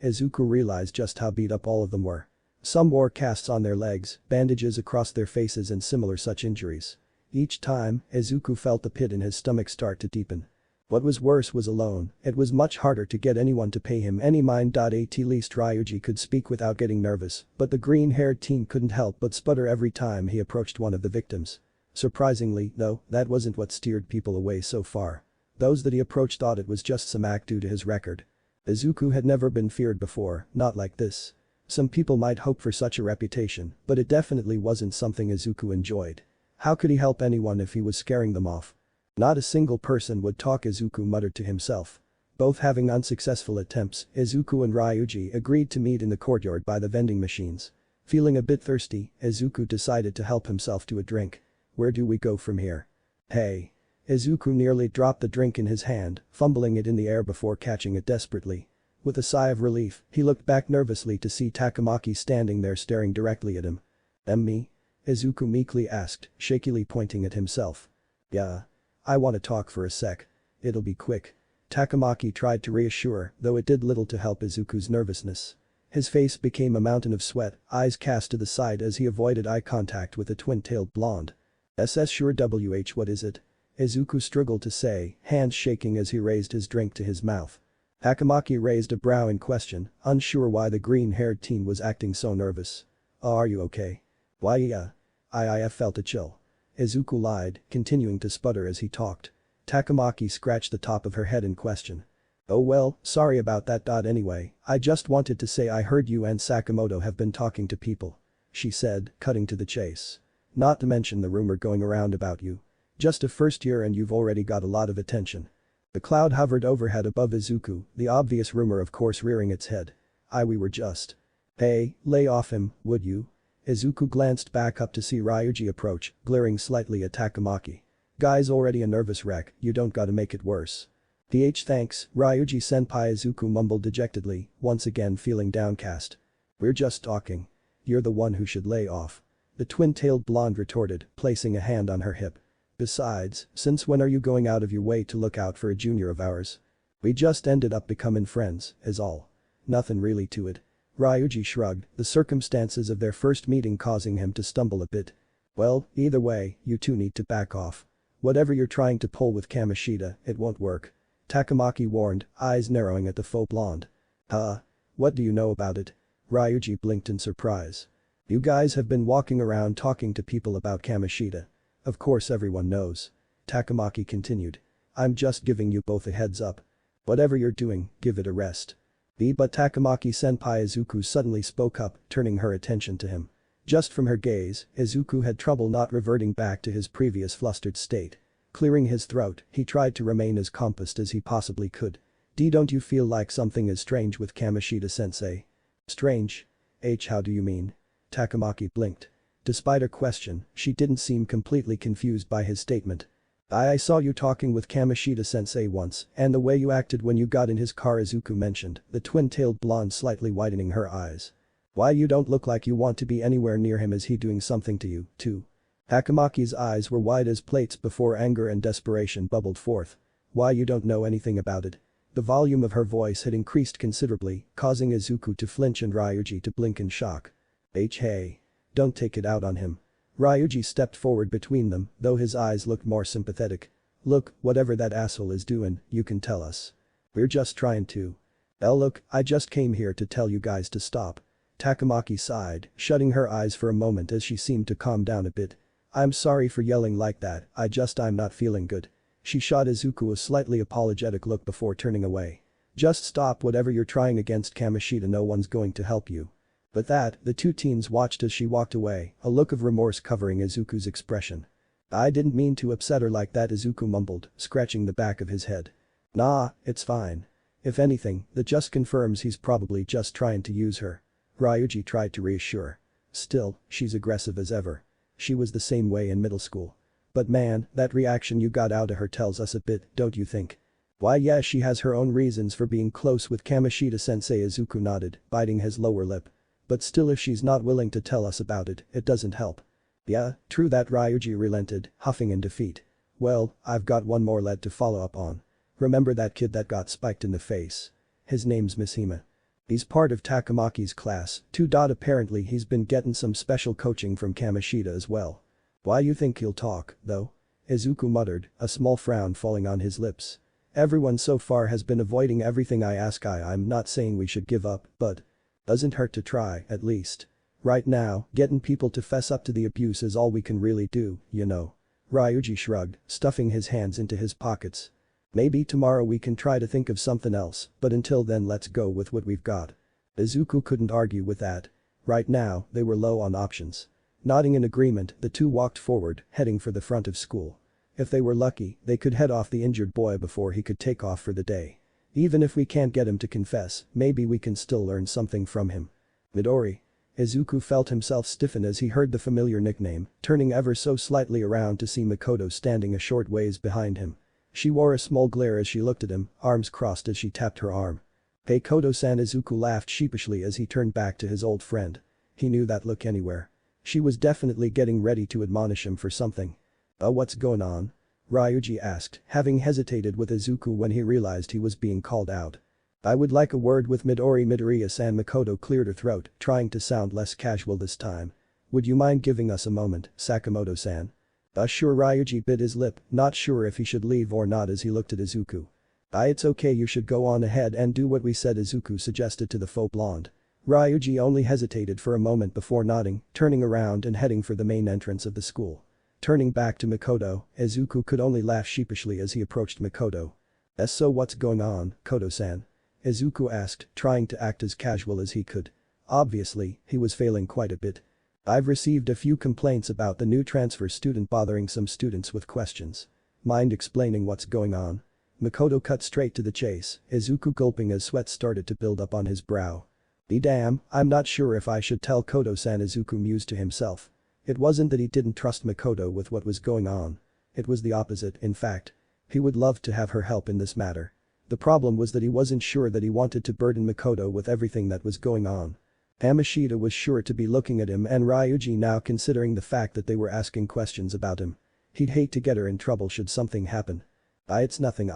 Izuku realized just how beat up all of them were. Some wore casts on their legs, bandages across their faces and similar such injuries. Each time, Izuku felt the pit in his stomach start to deepen. What was worse was alone, it was much harder to get anyone to pay him any mind. At least Ryuji could speak without getting nervous, but the green-haired teen couldn't help but sputter every time he approached one of the victims. Surprisingly, though, that wasn't what steered people away so far. Those that he approached thought it was just some act due to his record. Izuku had never been feared before, not like this. Some people might hope for such a reputation, but it definitely wasn't something Izuku enjoyed. How could he help anyone if he was scaring them off? Not a single person would talk, Izuku muttered to himself. Both having unsuccessful attempts, Izuku and Ryuji agreed to meet in the courtyard by the vending machines. Feeling a bit thirsty, Izuku decided to help himself to a drink. Where do we go from here? Hey. Izuku nearly dropped the drink in his hand, fumbling it in the air before catching it desperately. With a sigh of relief, he looked back nervously to see Takamaki standing there staring directly at him. Me? Izuku meekly asked, shakily pointing at himself. Yeah. I want to talk for a sec. It'll be quick. Takamaki tried to reassure, though it did little to help Izuku's nervousness. His face became a mountain of sweat, eyes cast to the side as he avoided eye contact with the twin-tailed blonde. Sure what is it? Izuku struggled to say, hands shaking as he raised his drink to his mouth. Takamaki raised a brow in question, unsure why the green-haired teen was acting so nervous. Are you okay? Why yeah. I felt a chill. Izuku lied, continuing to sputter as he talked. Takamaki scratched the top of her head in question. Oh well, sorry about that. Anyway, I just wanted to say I heard you and Sakamoto have been talking to people. She said, cutting to the chase. Not to mention the rumor going around about you. Just a first year and you've already got a lot of attention. The cloud hovered overhead above Izuku, the obvious rumor of course rearing its head. We were just. Hey, lay off him, would you? Izuku glanced back up to see Ryuji approach, glaring slightly at Takamaki. Guy's already a nervous wreck, you don't gotta make it worse. Thanks, Ryuji-senpai, Izuku mumbled dejectedly, once again feeling downcast. We're just talking. You're the one who should lay off. The twin-tailed blonde retorted, placing a hand on her hip. Besides, since when are you going out of your way to look out for a junior of ours? We just ended up becoming friends, is all. Nothing really to it. Ryuji shrugged, the circumstances of their first meeting causing him to stumble a bit. Well, either way, you two need to back off. Whatever you're trying to pull with Kamoshida, it won't work. Takamaki warned, eyes narrowing at the faux blonde. What do you know about it? Ryuji blinked in surprise. You guys have been walking around talking to people about Kamoshida. Of course everyone knows. Takamaki continued. I'm just giving you both a heads up. Whatever you're doing, give it a rest. But Takamaki-senpai, Izuku suddenly spoke up, turning her attention to him. Just from her gaze, Izuku had trouble not reverting back to his previous flustered state. Clearing his throat, he tried to remain as composed as he possibly could. Don't you feel like something is strange with Kamoshida-sensei? Strange? How do you mean? Takamaki blinked. Despite her question, she didn't seem completely confused by his statement. I saw you talking with Kamoshida-sensei once, and the way you acted when you got in his car, Izuku mentioned, the twin-tailed blonde slightly widening her eyes. Why you don't look like you want to be anywhere near him. Is he doing something to you, too? Takamaki's eyes were wide as plates before anger and desperation bubbled forth. Why you don't know anything about it? The volume of her voice had increased considerably, causing Izuku to flinch and Ryuji to blink in shock. Hey. Don't take it out on him. Ryuji stepped forward between them, though his eyes looked more sympathetic. Look, whatever that asshole is doing, you can tell us. We're just trying to. Look, I just came here to tell you guys to stop. Takamaki sighed, shutting her eyes for a moment as she seemed to calm down a bit. I'm sorry for yelling like that, I'm not feeling good. She shot Izuku a slightly apologetic look before turning away. Just stop whatever you're trying against Kamoshida, no one's going to help you. But the two teens watched as she walked away, a look of remorse covering Izuku's expression. I didn't mean to upset her like that, Izuku mumbled, scratching the back of his head. Nah, it's fine. If anything, that just confirms he's probably just trying to use her. Ryuji tried to reassure. Still, she's aggressive as ever. She was the same way in middle school. But man, that reaction you got out of her tells us a bit, don't you think? Why yeah, she has her own reasons for being close with Kamoshida-sensei, Izuku nodded, biting his lower lip. But still, if she's not willing to tell us about it, it doesn't help. Yeah, true that, Ryuji relented, huffing in defeat. Well, I've got one more lead to follow up on. Remember that kid that got spiked in the face? His name's Mishima. He's part of Takamaki's class, too. Apparently he's been getting some special coaching from Kamoshida as well. Why you think he'll talk, though? Izuku muttered, a small frown falling on his lips. Everyone so far has been avoiding everything I ask. I'm not saying we should give up, but doesn't hurt to try, at least. Right now, getting people to fess up to the abuse is all we can really do, you know. Ryuji shrugged, stuffing his hands into his pockets. Maybe tomorrow we can try to think of something else, but until then let's go with what we've got. Izuku couldn't argue with that. Right now, they were low on options. Nodding in agreement, the two walked forward, heading for the front of school. If they were lucky, they could head off the injured boy before he could take off for the day. Even if we can't get him to confess, maybe we can still learn something from him. Midori. Izuku felt himself stiffen as he heard the familiar nickname, turning ever so slightly around to see Makoto standing a short ways behind him. She wore a small glare as she looked at him, arms crossed as she tapped her arm. "Hey Koto-san." Izuku laughed sheepishly as he turned back to his old friend. He knew that look anywhere. She was definitely getting ready to admonish him for something. What's going on?" Ryuji asked, having hesitated with Izuku when he realized he was being called out. "I would like a word with Midori." Midoriya-san. Makoto cleared her throat, trying to sound less casual this time. "Would you mind giving us a moment, Sakamoto-san?" Sure." Ryuji bit his lip, not sure if he should leave or not as he looked at Izuku. It's okay, you should go on ahead and do what we said," Izuku suggested to the faux blonde. Ryuji only hesitated for a moment before nodding, turning around and heading for the main entrance of the school. Turning back to Makoto, Izuku could only laugh sheepishly as he approached Makoto. "So what's going on, Koto-san?" Izuku asked, trying to act as casual as he could. Obviously, he was failing quite a bit. "I've received a few complaints about the new transfer student bothering some students with questions. Mind explaining what's going on?" Makoto cut straight to the chase, Izuku gulping as sweat started to build up on his brow. "Be damn, I'm not sure if I should tell Koto-san." Izuku mused to himself. It wasn't that he didn't trust Makoto with what was going on. It was the opposite, in fact. He would love to have her help in this matter. The problem was that he wasn't sure that he wanted to burden Makoto with everything that was going on. Kamoshida was sure to be looking at him and Ryuji now considering the fact that they were asking questions about him. He'd hate to get her in trouble should something happen. It's nothing.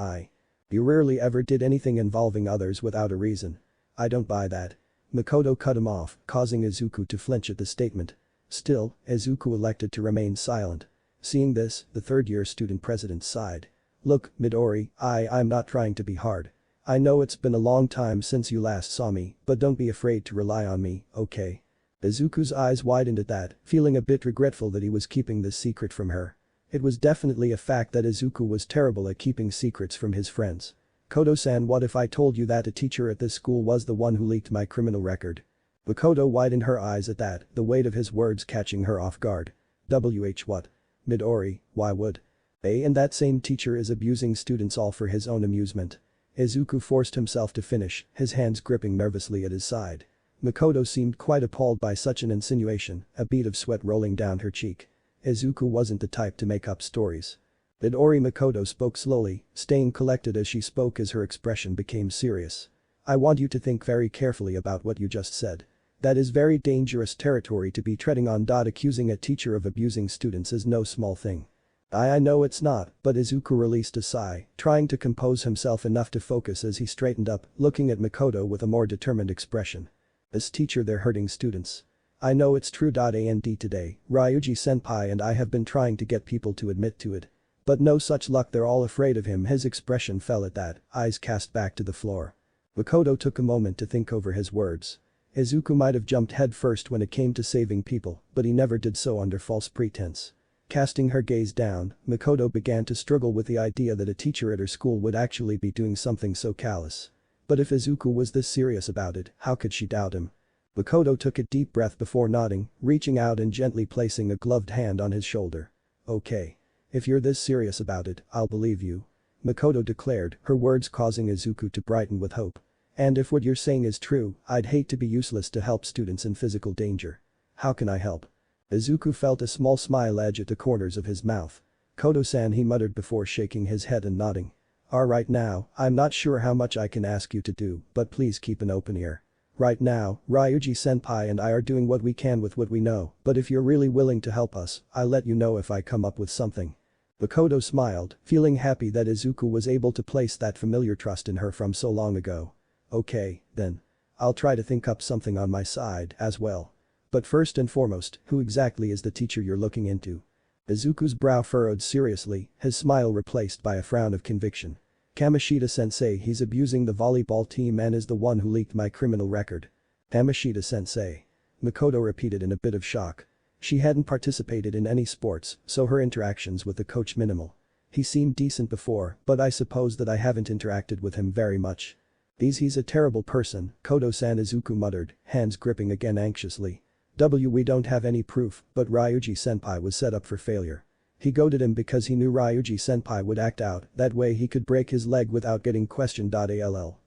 You rarely ever did anything involving others without a reason. I don't buy that." Makoto cut him off, causing Izuku to flinch at the statement. Still, Izuku elected to remain silent. Seeing this, the third-year student president sighed. "Look, Midori, I'm not trying to be hard. I know it's been a long time since you last saw me, but don't be afraid to rely on me, okay?" Izuku's eyes widened at that, feeling a bit regretful that he was keeping this secret from her. It was definitely a fact that Izuku was terrible at keeping secrets from his friends. "Koto-san, what if I told you that a teacher at this school was the one who leaked my criminal record?" Makoto widened her eyes at that, the weight of his words catching her off guard. What? Midori, why would? And that same teacher is abusing students all for his own amusement. Izuku forced himself to finish, his hands gripping nervously at his side. Makoto seemed quite appalled by such an insinuation, a bead of sweat rolling down her cheek. Izuku wasn't the type to make up stories. Midori. Makoto spoke slowly, staying collected as she spoke as her expression became serious. "I want you to think very carefully about what you just said. That is very dangerous territory to be treading on. Accusing a teacher of abusing students is no small thing." I know it's not," but Izuku released a sigh, trying to compose himself enough to focus as he straightened up, looking at Makoto with a more determined expression. "This teacher, they're hurting students. I know it's true. And today, Ryuji-senpai and I have been trying to get people to admit to it. But no such luck, they're all afraid of him." His expression fell at that, eyes cast back to the floor. Makoto took a moment to think over his words. Izuku might have jumped head first when it came to saving people, but he never did so under false pretense. Casting her gaze down, Makoto began to struggle with the idea that a teacher at her school would actually be doing something so callous. But if Izuku was this serious about it, how could she doubt him? Makoto took a deep breath before nodding, reaching out and gently placing a gloved hand on his shoulder. "Okay. If you're this serious about it, I'll believe you," Makoto declared, her words causing Izuku to brighten with hope. "And if what you're saying is true, I'd hate to be useless to help students in physical danger. How can I help?" Izuku felt a small smile edge at the corners of his mouth. "Koto-san," he muttered before shaking his head and nodding. "Alright, now, I'm not sure how much I can ask you to do, but please keep an open ear. Right now, Ryuji-senpai and I are doing what we can with what we know, but if you're really willing to help us, I'll let you know if I come up with something." Makoto smiled, feeling happy that Izuku was able to place that familiar trust in her from so long ago. "Okay, then. I'll try to think up something on my side as well. But first and foremost, who exactly is the teacher you're looking into? Izuku's brow furrowed seriously, his smile replaced by a frown of conviction. Kamoshida-sensei, he's abusing the volleyball team and is the one who leaked my criminal record. Kamoshida-sensei. Makoto repeated in a bit of shock. She hadn't participated in any sports, so her interactions with the coach minimal. He seemed decent before, but I suppose that I haven't interacted with him very much. He's a terrible person, Kodo-san, Izuku muttered, hands gripping again anxiously. We don't have any proof, but Ryuji-senpai was set up for failure. He goaded him because he knew Ryuji-senpai would act out, that way he could break his leg without getting questioned.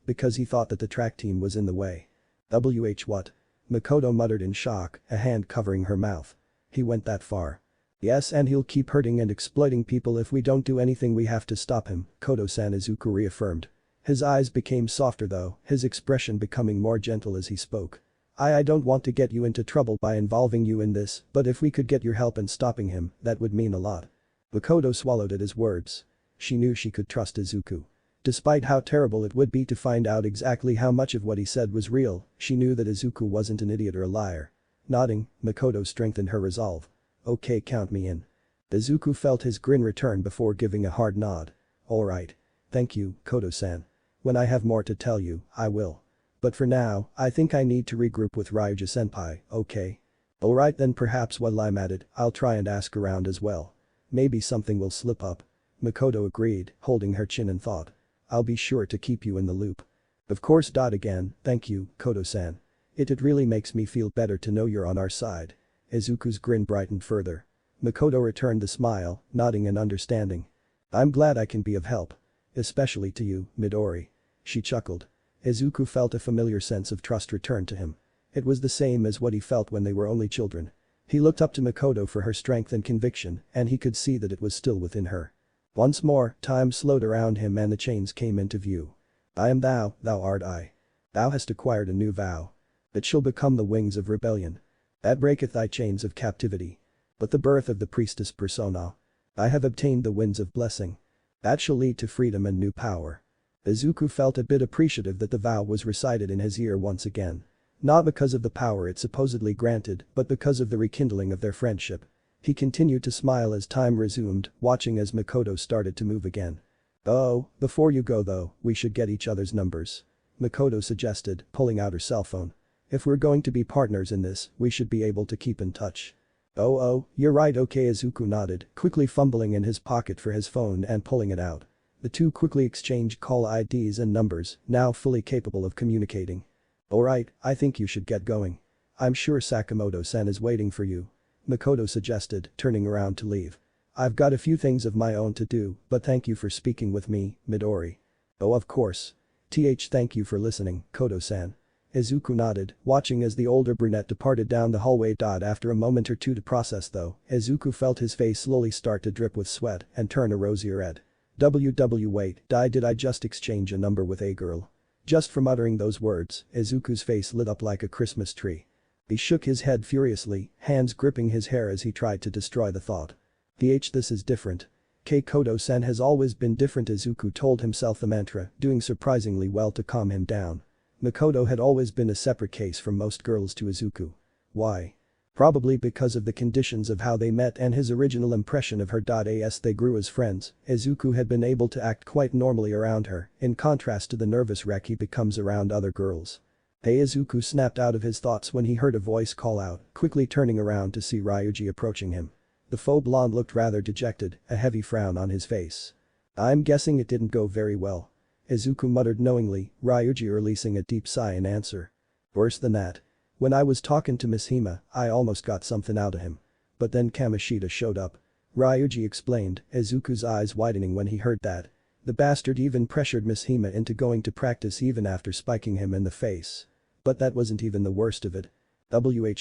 Because he thought that the track team was in the way. What? Makoto muttered in shock, a hand covering her mouth. He went that far. Yes, and he'll keep hurting and exploiting people if we don't do anything. We have to stop him, Kodo-san, Izuku reaffirmed. His eyes became softer though, his expression becoming more gentle as he spoke. I don't want to get you into trouble by involving you in this, but if we could get your help in stopping him, that would mean a lot. Makoto swallowed at his words. She knew she could trust Izuku. Despite how terrible it would be to find out exactly how much of what he said was real, she knew that Izuku wasn't an idiot or a liar. Nodding, Makoto strengthened her resolve. Okay, count me in. Izuku felt his grin return before giving a hard nod. Alright. Thank you, Kodo-san. When I have more to tell you, I will. But for now, I think I need to regroup with Ryuji-senpai, okay? Alright then, perhaps while I'm at it, I'll try and ask around as well. Maybe something will slip up. Makoto agreed, holding her chin in thought. I'll be sure to keep you in the loop. Of course. Again, thank you, Kodo-san. It really makes me feel better to know you're on our side. Izuku's grin brightened further. Makoto returned the smile, nodding in understanding. I'm glad I can be of help. Especially to you, Midori. She chuckled. Izuku felt a familiar sense of trust return to him. It was the same as what he felt when they were only children. He looked up to Makoto for her strength and conviction, and he could see that it was still within her. Once more, time slowed around him and the chains came into view. I am thou art I. Thou hast acquired a new vow. It shall become the wings of rebellion. That breaketh thy chains of captivity. But the birth of the priestess persona. I have obtained the winds of blessing. That shall lead to freedom and new power. Izuku felt a bit appreciative that the vow was recited in his ear once again. Not because of the power it supposedly granted, but because of the rekindling of their friendship. He continued to smile as time resumed, watching as Makoto started to move again. Oh, before you go though, we should get each other's numbers. Makoto suggested, pulling out her cell phone. If we're going to be partners in this, we should be able to keep in touch. Oh, you're right, okay, Izuku nodded, quickly fumbling in his pocket for his phone and pulling it out. The two quickly exchanged call IDs and numbers, now fully capable of communicating. Alright, I think you should get going. I'm sure Sakamoto-san is waiting for you. Makoto suggested, turning around to leave. I've got a few things of my own to do, but thank you for speaking with me, Midori. Oh, of course. Thank you for listening, Kodo-san. Izuku nodded, watching as the older brunette departed down the hallway. After a moment or two to process though, Izuku felt his face slowly start to drip with sweat and turn a rosier red. Wait, did I just exchange a number with a girl? Just from uttering those words, Izuku's face lit up like a Christmas tree. He shook his head furiously, hands gripping his hair as he tried to destroy the thought. This is different. Kodo-san has always been different, Izuku told himself the mantra, doing surprisingly well to calm him down. Makoto had always been a separate case from most girls to Izuku. Why? Probably because of the conditions of how they met and his original impression of her. As they grew as friends, Izuku had been able to act quite normally around her, in contrast to the nervous wreck he becomes around other girls. Hey, Izuku snapped out of his thoughts when he heard a voice call out, quickly turning around to see Ryuji approaching him. The faux blonde looked rather dejected, a heavy frown on his face. I'm guessing it didn't go very well. Izuku muttered knowingly, Ryuji releasing a deep sigh in answer. Worse than that. When I was talking to Miss Hima, I almost got something out of him. But then Kamoshida showed up. Ryuji explained, Izuku's eyes widening when he heard that. The bastard even pressured Miss Hima into going to practice even after spiking him in the face. But that wasn't even the worst of it.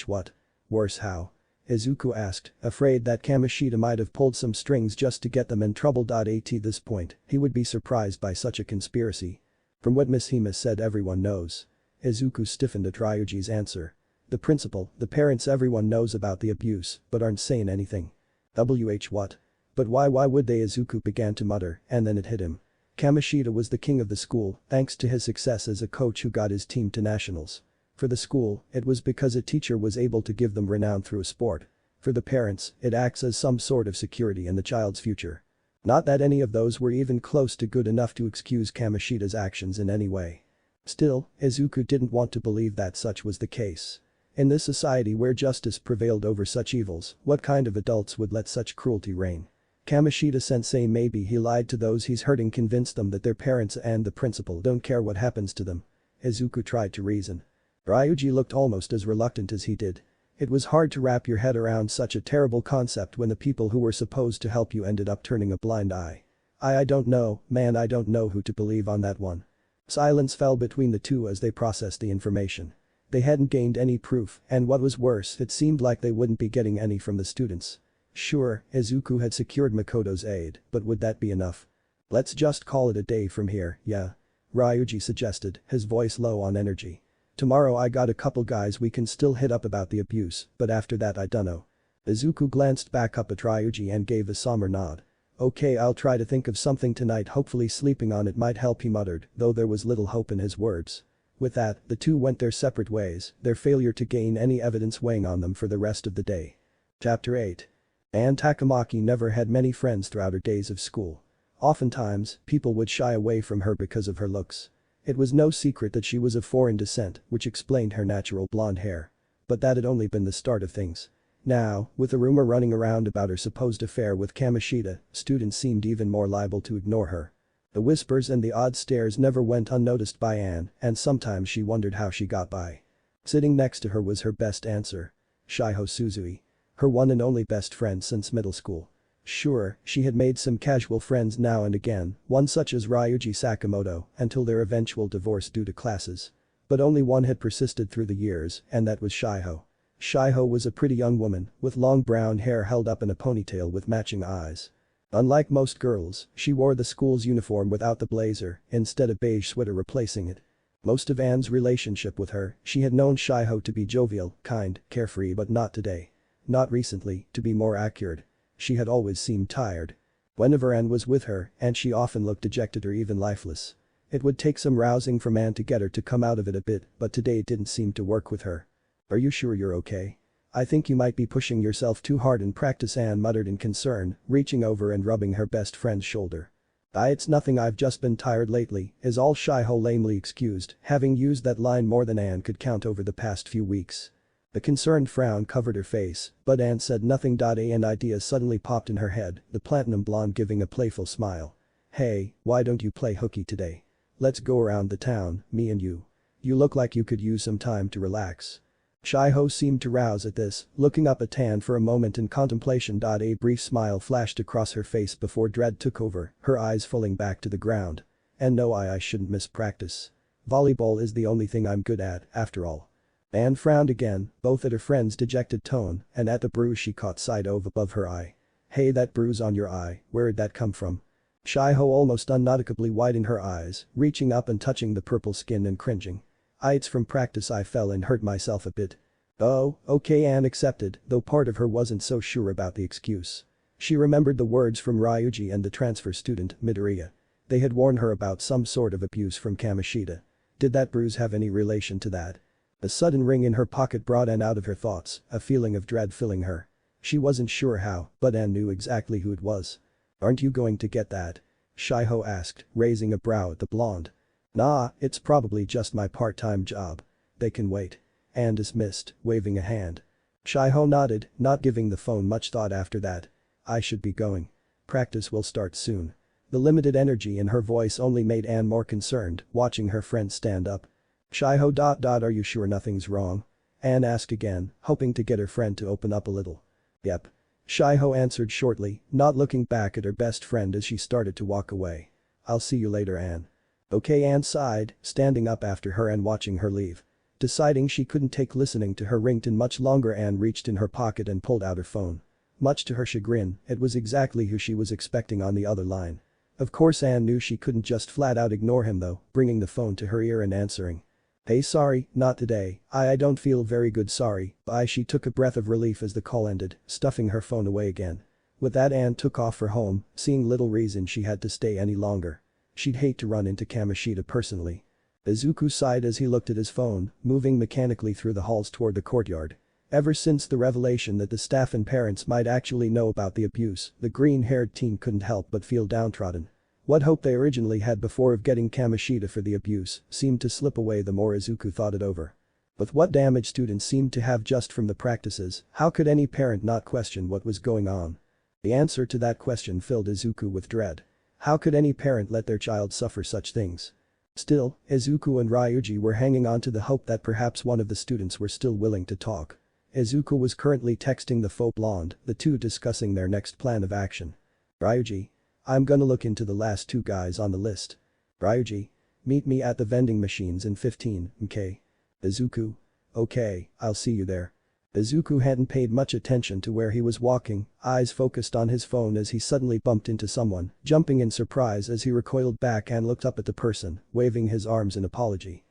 What? Worse how? Izuku asked, afraid that Kamoshida might have pulled some strings just to get them in trouble. At this point, he would be surprised by such a conspiracy. From what Miss Hima said, everyone knows. Izuku stiffened at Ryuji's answer. The principal, the parents, everyone knows about the abuse, but aren't saying anything. What? But why would they? Izuku began to mutter, and then it hit him. Kamoshida was the king of the school thanks to his success as a coach who got his team to nationals. For the school, it was because a teacher was able to give them renown through a sport. For the parents, it acts as some sort of security in the child's future. Not that any of those were even close to good enough to excuse Kamoshida's actions in any way. Still, Izuku didn't want to believe that such was the case. In this society where justice prevailed over such evils, what kind of adults would let such cruelty reign? Kamoshida-sensei, maybe he lied to those he's hurting, convinced them that their parents and the principal don't care what happens to them. Izuku tried to reason. Ryuji looked almost as reluctant as he did. It was hard to wrap your head around such a terrible concept when the people who were supposed to help you ended up turning a blind eye. I don't know, man, I don't know who to believe on that one. Silence fell between the two as they processed the information. They hadn't gained any proof, and what was worse, it seemed like they wouldn't be getting any from the students. Sure, Izuku had secured Makoto's aid, but would that be enough? Let's just call it a day from here, yeah? Ryuji suggested, his voice low on energy. Tomorrow I got a couple guys we can still hit up about the abuse, but after that I dunno. Izuku glanced back up at Ryuji and gave a somber nod. Okay, I'll try to think of something tonight, hopefully sleeping on it might help, he muttered, though there was little hope in his words. With that, the two went their separate ways, their failure to gain any evidence weighing on them for the rest of the day. Chapter 8. Anne Takamaki never had many friends throughout her days of school. Oftentimes, people would shy away from her because of her looks. It was no secret that she was of foreign descent, which explained her natural blonde hair. But that had only been the start of things. Now, with a rumor running around about her supposed affair with Kamoshida, students seemed even more liable to ignore her. The whispers and the odd stares never went unnoticed by Anne, and sometimes she wondered how she got by. Sitting next to her was her best answer. Shiho Suzui. Her one and only best friend since middle school. Sure, she had made some casual friends now and again, one such as Ryuji Sakamoto, until their eventual divorce due to classes. But only one had persisted through the years, and that was Shiho. Shiho was a pretty young woman, with long brown hair held up in a ponytail with matching eyes. Unlike most girls, she wore the school's uniform without the blazer, instead a beige sweater replacing it. Most of Anne's relationship with her, she had known Shiho to be jovial, kind, carefree, but not today. Not recently, to be more accurate. She had always seemed tired. Whenever Anne was with her, and she often looked dejected or even lifeless. It would take some rousing from Anne to get her to come out of it a bit, but today it didn't seem to work with her. Are you sure you're okay? I think you might be pushing yourself too hard in practice, Anne muttered in concern, reaching over and rubbing her best friend's shoulder. It's nothing, I've just been tired lately, is all Shiho lamely excused, having used that line more than Anne could count over the past few weeks. The concerned frown covered her face, but Anne said nothing. An idea suddenly popped in her head, the platinum blonde giving a playful smile. Hey, why don't you play hooky today? Let's go around the town, me and you. You look like you could use some time to relax. Shiho seemed to rouse at this, looking up at Anne for a moment in contemplation. A brief smile flashed across her face before dread took over, her eyes falling back to the ground. And no, I shouldn't miss practice. Volleyball is the only thing I'm good at, after all. Anne frowned again, both at her friend's dejected tone and at the bruise she caught sight of above her eye. Hey, that bruise on your eye, where'd that come from? Shiho almost unnoticeably widened her eyes, reaching up and touching the purple skin and cringing. It's from practice, I fell and hurt myself a bit. Oh, okay, Anne accepted, though part of her wasn't so sure about the excuse. She remembered the words from Ryuji and the transfer student, Midoriya. They had warned her about some sort of abuse from Kamoshida. Did that bruise have any relation to that? A sudden ring in her pocket brought Anne out of her thoughts, a feeling of dread filling her. She wasn't sure how, but Anne knew exactly who it was. Aren't you going to get that? Shiho asked, raising a brow at the blonde. Nah, it's probably just my part-time job. They can wait. Anne dismissed, waving a hand. Shiho nodded, not giving the phone much thought after that. I should be going. Practice will start soon. The limited energy in her voice only made Anne more concerned, watching her friend stand up. Shiho. Are you sure nothing's wrong? Anne asked again, hoping to get her friend to open up a little. Yep. Shiho answered shortly, not looking back at her best friend as she started to walk away. I'll see you later, Anne. Okay, Anne sighed, standing up after her and watching her leave. Deciding she couldn't take listening to her ringtone much longer, Anne reached in her pocket and pulled out her phone. Much to her chagrin, it was exactly who she was expecting on the other line. Of course Anne knew she couldn't just flat out ignore him though, bringing the phone to her ear and answering. Hey, sorry, not today, I don't feel very good, sorry. She took a breath of relief as the call ended, stuffing her phone away again. With that, Anne took off for home, seeing little reason she had to stay any longer. She'd hate to run into Kamoshida personally. Izuku sighed as he looked at his phone, moving mechanically through the halls toward the courtyard. Ever since the revelation that the staff and parents might actually know about the abuse, the green-haired teen couldn't help but feel downtrodden. What hope they originally had before of getting Kamoshida for the abuse seemed to slip away the more Izuku thought it over. With what damage students seemed to have just from the practices, how could any parent not question what was going on? The answer to that question filled Izuku with dread. How could any parent let their child suffer such things? Still, Izuku and Ryuji were hanging on to the hope that perhaps one of the students were still willing to talk. Izuku was currently texting the faux blonde, the two discussing their next plan of action. Ryuji. I'm gonna look into the last two guys on the list. Ryuji. Meet me at the vending machines in 15, okay? Izuku. Okay, I'll see you there. Izuku hadn't paid much attention to where he was walking, eyes focused on his phone as he suddenly bumped into someone, jumping in surprise as he recoiled back and looked up at the person, waving his arms in apology.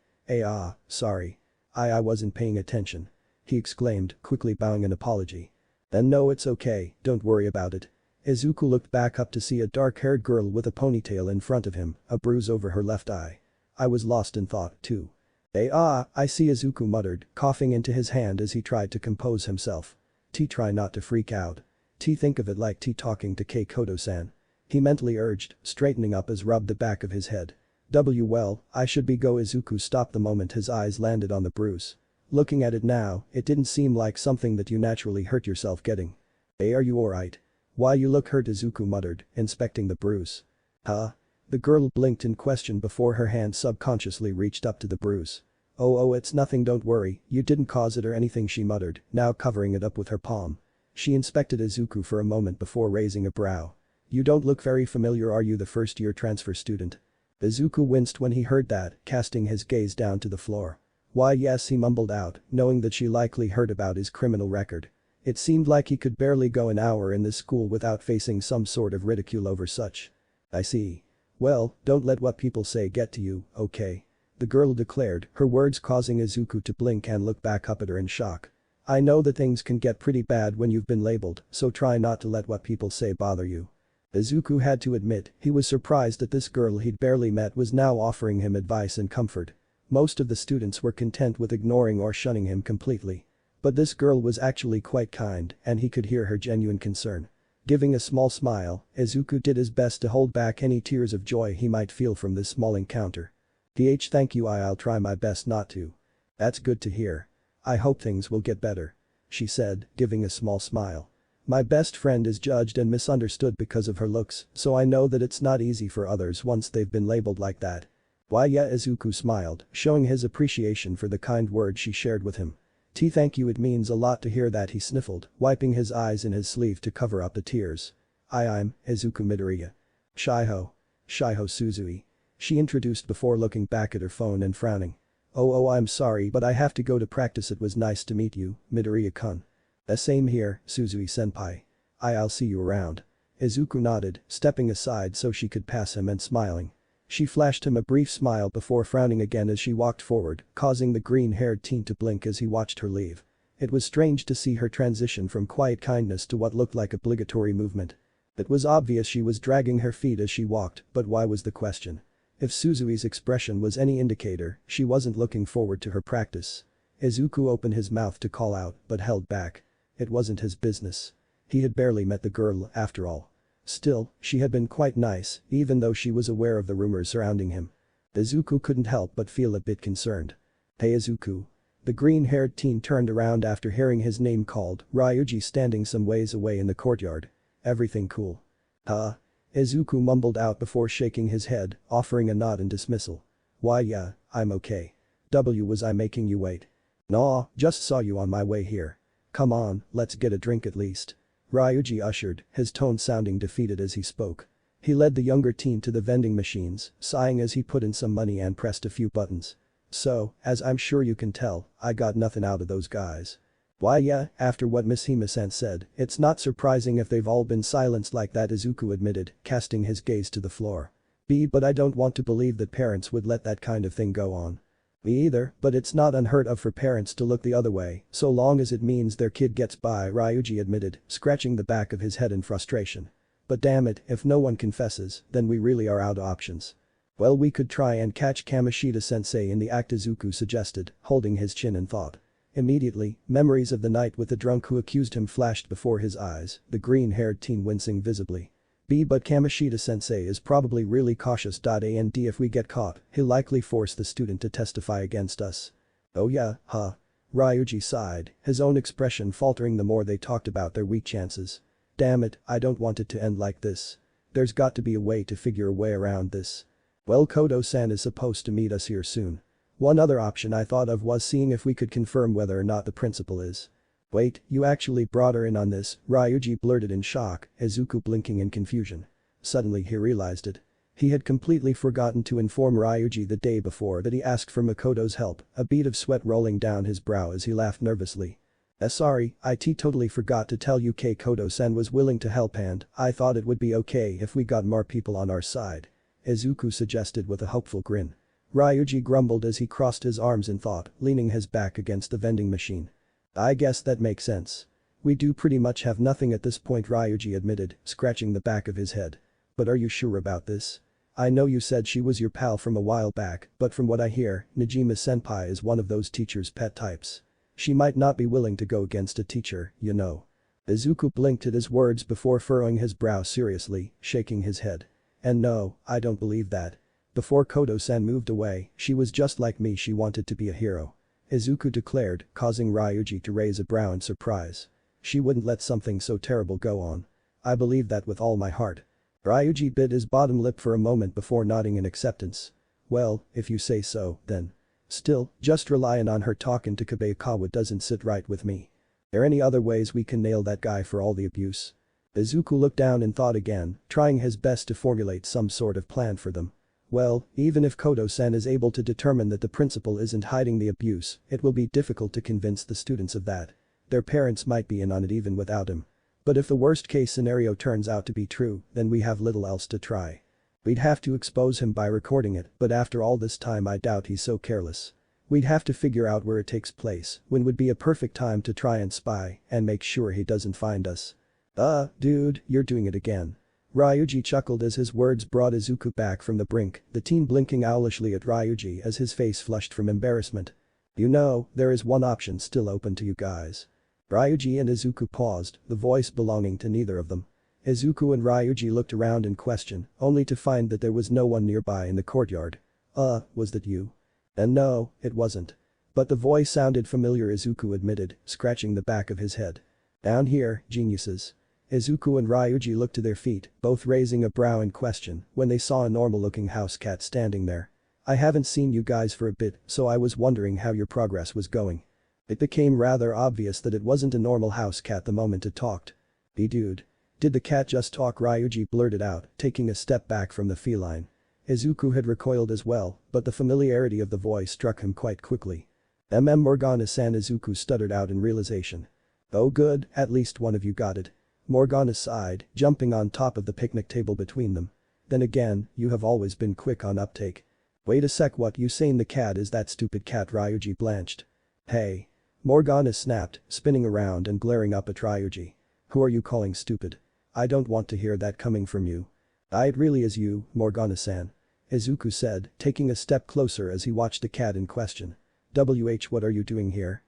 Sorry. I wasn't paying attention. He exclaimed, quickly bowing an apology. Then no, it's okay, don't worry about it. Izuku looked back up to see a dark-haired girl with a ponytail in front of him, a bruise over her left eye. I was lost in thought, too. I see, Izuku muttered, coughing into his hand as he tried to compose himself. Try not to freak out. Think of it like talking to Keikoto-san. He mentally urged, straightening up as rubbed the back of his head. Well, I should be go. Izuku stopped the moment his eyes landed on the bruise. Looking at it now, it didn't seem like something that you naturally hurt yourself getting. Are you alright? Why you look hurt, Izuku muttered, inspecting the bruise. Huh? The girl blinked in question before her hand subconsciously reached up to the bruise. Oh, it's nothing, don't worry, you didn't cause it or anything, she muttered, now covering it up with her palm. She inspected Izuku for a moment before raising a brow. You don't look very familiar, are you the first-year transfer student? Izuku winced when he heard that, casting his gaze down to the floor. Why yes, he mumbled out, knowing that she likely heard about his criminal record. It seemed like he could barely go an hour in this school without facing some sort of ridicule over such. I see. Well, don't let what people say get to you, okay? The girl declared, her words causing Izuku to blink and look back up at her in shock. I know that things can get pretty bad when you've been labeled, so try not to let what people say bother you. Izuku had to admit, he was surprised that this girl he'd barely met was now offering him advice and comfort. Most of the students were content with ignoring or shunning him completely. But this girl was actually quite kind, and he could hear her genuine concern. Giving a small smile, Izuku did his best to hold back any tears of joy he might feel from this small encounter. Thank you, I'll try my best not to. That's good to hear. I hope things will get better. She said, giving a small smile. My best friend is judged and misunderstood because of her looks, so I know that it's not easy for others once they've been labeled like that. Why yeah, Izuku smiled, showing his appreciation for the kind words she shared with him. Thank you, it means a lot to hear that, he sniffled, wiping his eyes in his sleeve to cover up the tears. I'm Izuku Midoriya. Shiho Suzui. She introduced before looking back at her phone and frowning. Oh, I'm sorry, but I have to go to practice. It was nice to meet you, Midoriya-kun. The same here, Suzui-senpai. I'll see you around. Izuku nodded, stepping aside so she could pass him and smiling. She flashed him a brief smile before frowning again as she walked forward, causing the green-haired teen to blink as he watched her leave. It was strange to see her transition from quiet kindness to what looked like obligatory movement. It was obvious she was dragging her feet as she walked, but why was the question? If Suzui's expression was any indicator, she wasn't looking forward to her practice. Izuku opened his mouth to call out, but held back. It wasn't his business. He had barely met the girl, after all. Still, she had been quite nice, even though she was aware of the rumors surrounding him. Izuku couldn't help but feel a bit concerned. Hey Izuku. The green-haired teen turned around after hearing his name called, Ryuji standing some ways away in the courtyard. Everything cool? Huh? Izuku mumbled out before shaking his head, offering a nod in dismissal. Why yeah, I'm okay. Was I making you wait? Nah, just saw you on my way here. Come on, let's get a drink at least. Ryuji ushered, his tone sounding defeated as he spoke. He led the younger teen to the vending machines, sighing as he put in some money and pressed a few buttons. So, as I'm sure you can tell, I got nothing out of those guys. Why yeah, after what Miss Hime-san said, it's not surprising if they've all been silenced like that, Izuku admitted, casting his gaze to the floor. But I don't want to believe that parents would let that kind of thing go on. Me either, but it's not unheard of for parents to look the other way, so long as it means their kid gets by, Ryuji admitted, scratching the back of his head in frustration. But damn it, if no one confesses, then we really are out of options. Well, we could try and catch Kamoshida-sensei in the act, Izuku suggested, holding his chin in thought. Immediately, memories of the night with the drunk who accused him flashed before his eyes, the green-haired teen wincing visibly. But Kamoshida-sensei is probably really cautious. And if we get caught, he'll likely force the student to testify against us. Oh yeah, huh? Ryuji sighed, his own expression faltering the more they talked about their weak chances. Damn it, I don't want it to end like this. There's got to be a way to figure a way around this. Well, Kodo-san is supposed to meet us here soon. One other option I thought of was seeing if we could confirm whether or not the principal is. Wait, you actually brought her in on this? Ryuji blurted in shock, Izuku blinking in confusion. Suddenly he realized it. He had completely forgotten to inform Ryuji the day before that he asked for Makoto's help, a bead of sweat rolling down his brow as he laughed nervously. Sorry, I totally forgot to tell you Kodo-san was willing to help and I thought it would be okay if we got more people on our side. Izuku suggested with a hopeful grin. Ryuji grumbled as he crossed his arms in thought, leaning his back against the vending machine. I guess that makes sense. We do pretty much have nothing at this point, Ryuji admitted, scratching the back of his head. But are you sure about this? I know you said she was your pal from a while back, but from what I hear, Najima-senpai is one of those teacher's pet types. She might not be willing to go against a teacher, you know. Izuku blinked at his words before furrowing his brow seriously, shaking his head. And no, I don't believe that. Before Kodo-san moved away, she was just like me, she wanted to be a hero. Izuku declared, causing Ryuji to raise a brow in surprise. She wouldn't let something so terrible go on. I believe that with all my heart. Ryuji bit his bottom lip for a moment before nodding in acceptance. Well, if you say so, then. Still, just relying on her talking to Kabekawa doesn't sit right with me. Are any other ways we can nail that guy for all the abuse? Izuku looked down in thought again, trying his best to formulate some sort of plan for them. Well, even if Kodo-san is able to determine that the principal isn't hiding the abuse, it will be difficult to convince the students of that. Their parents might be in on it even without him. But if the worst case scenario turns out to be true, then we have little else to try. We'd have to expose him by recording it, but after all this time I doubt he's so careless. We'd have to figure out where it takes place, when would be a perfect time to try and spy, and make sure he doesn't find us. Dude, you're doing it again. Ryuji chuckled as his words brought Izuku back from the brink, the teen blinking owlishly at Ryuji as his face flushed from embarrassment. You know, there is one option still open to you guys. Ryuji and Izuku paused, the voice belonging to neither of them. Izuku and Ryuji looked around in question, only to find that there was no one nearby in the courtyard. Was that you? And no, it wasn't. But the voice sounded familiar, Izuku admitted, scratching the back of his head. Down here, geniuses. Izuku and Ryuji looked to their feet, both raising a brow in question, when they saw a normal-looking house cat standing there. I haven't seen you guys for a bit, so I was wondering how your progress was going. It became rather obvious that it wasn't a normal house cat the moment it talked. Dude. Did the cat just talk? Ryuji blurted out, taking a step back from the feline. Izuku had recoiled as well, but the familiarity of the voice struck him quite quickly. Morgana-san, Izuku stuttered out in realization. Oh good, at least one of you got it. Morgana sighed, jumping on top of the picnic table between them. Then again, you have always been quick on uptake. Wait a sec, what you saying the cat is that stupid cat? Ryuji blanched. Hey. Morgana snapped, spinning around and glaring up at Ryuji. Who are you calling stupid? I don't want to hear that coming from you. It really is you, Morgana-san. Izuku said, taking a step closer as he watched the cat in question. What are you doing here?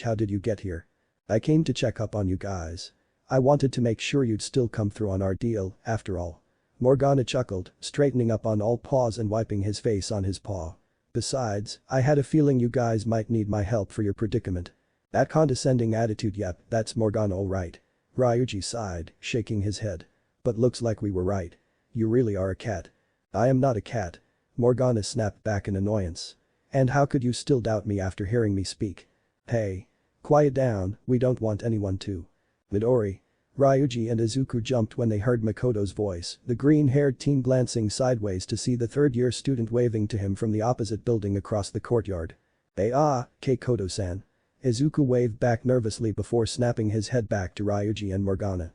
How did you get here? I came to check up on you guys. I wanted to make sure you'd still come through on our deal, after all. Morgana chuckled, straightening up on all paws and wiping his face on his paw. Besides, I had a feeling you guys might need my help for your predicament. That condescending attitude, yep, that's Morgana alright. Ryuji sighed, shaking his head. But looks like we were right. You really are a cat. I am not a cat. Morgana snapped back in annoyance. And how could you still doubt me after hearing me speak? Hey. Quiet down, we don't want anyone to. Midori. Ryuji and Izuku jumped when they heard Makoto's voice, the green-haired teen glancing sideways to see the third-year student waving to him from the opposite building across the courtyard. Kodo-san. Izuku waved back nervously before snapping his head back to Ryuji and Morgana.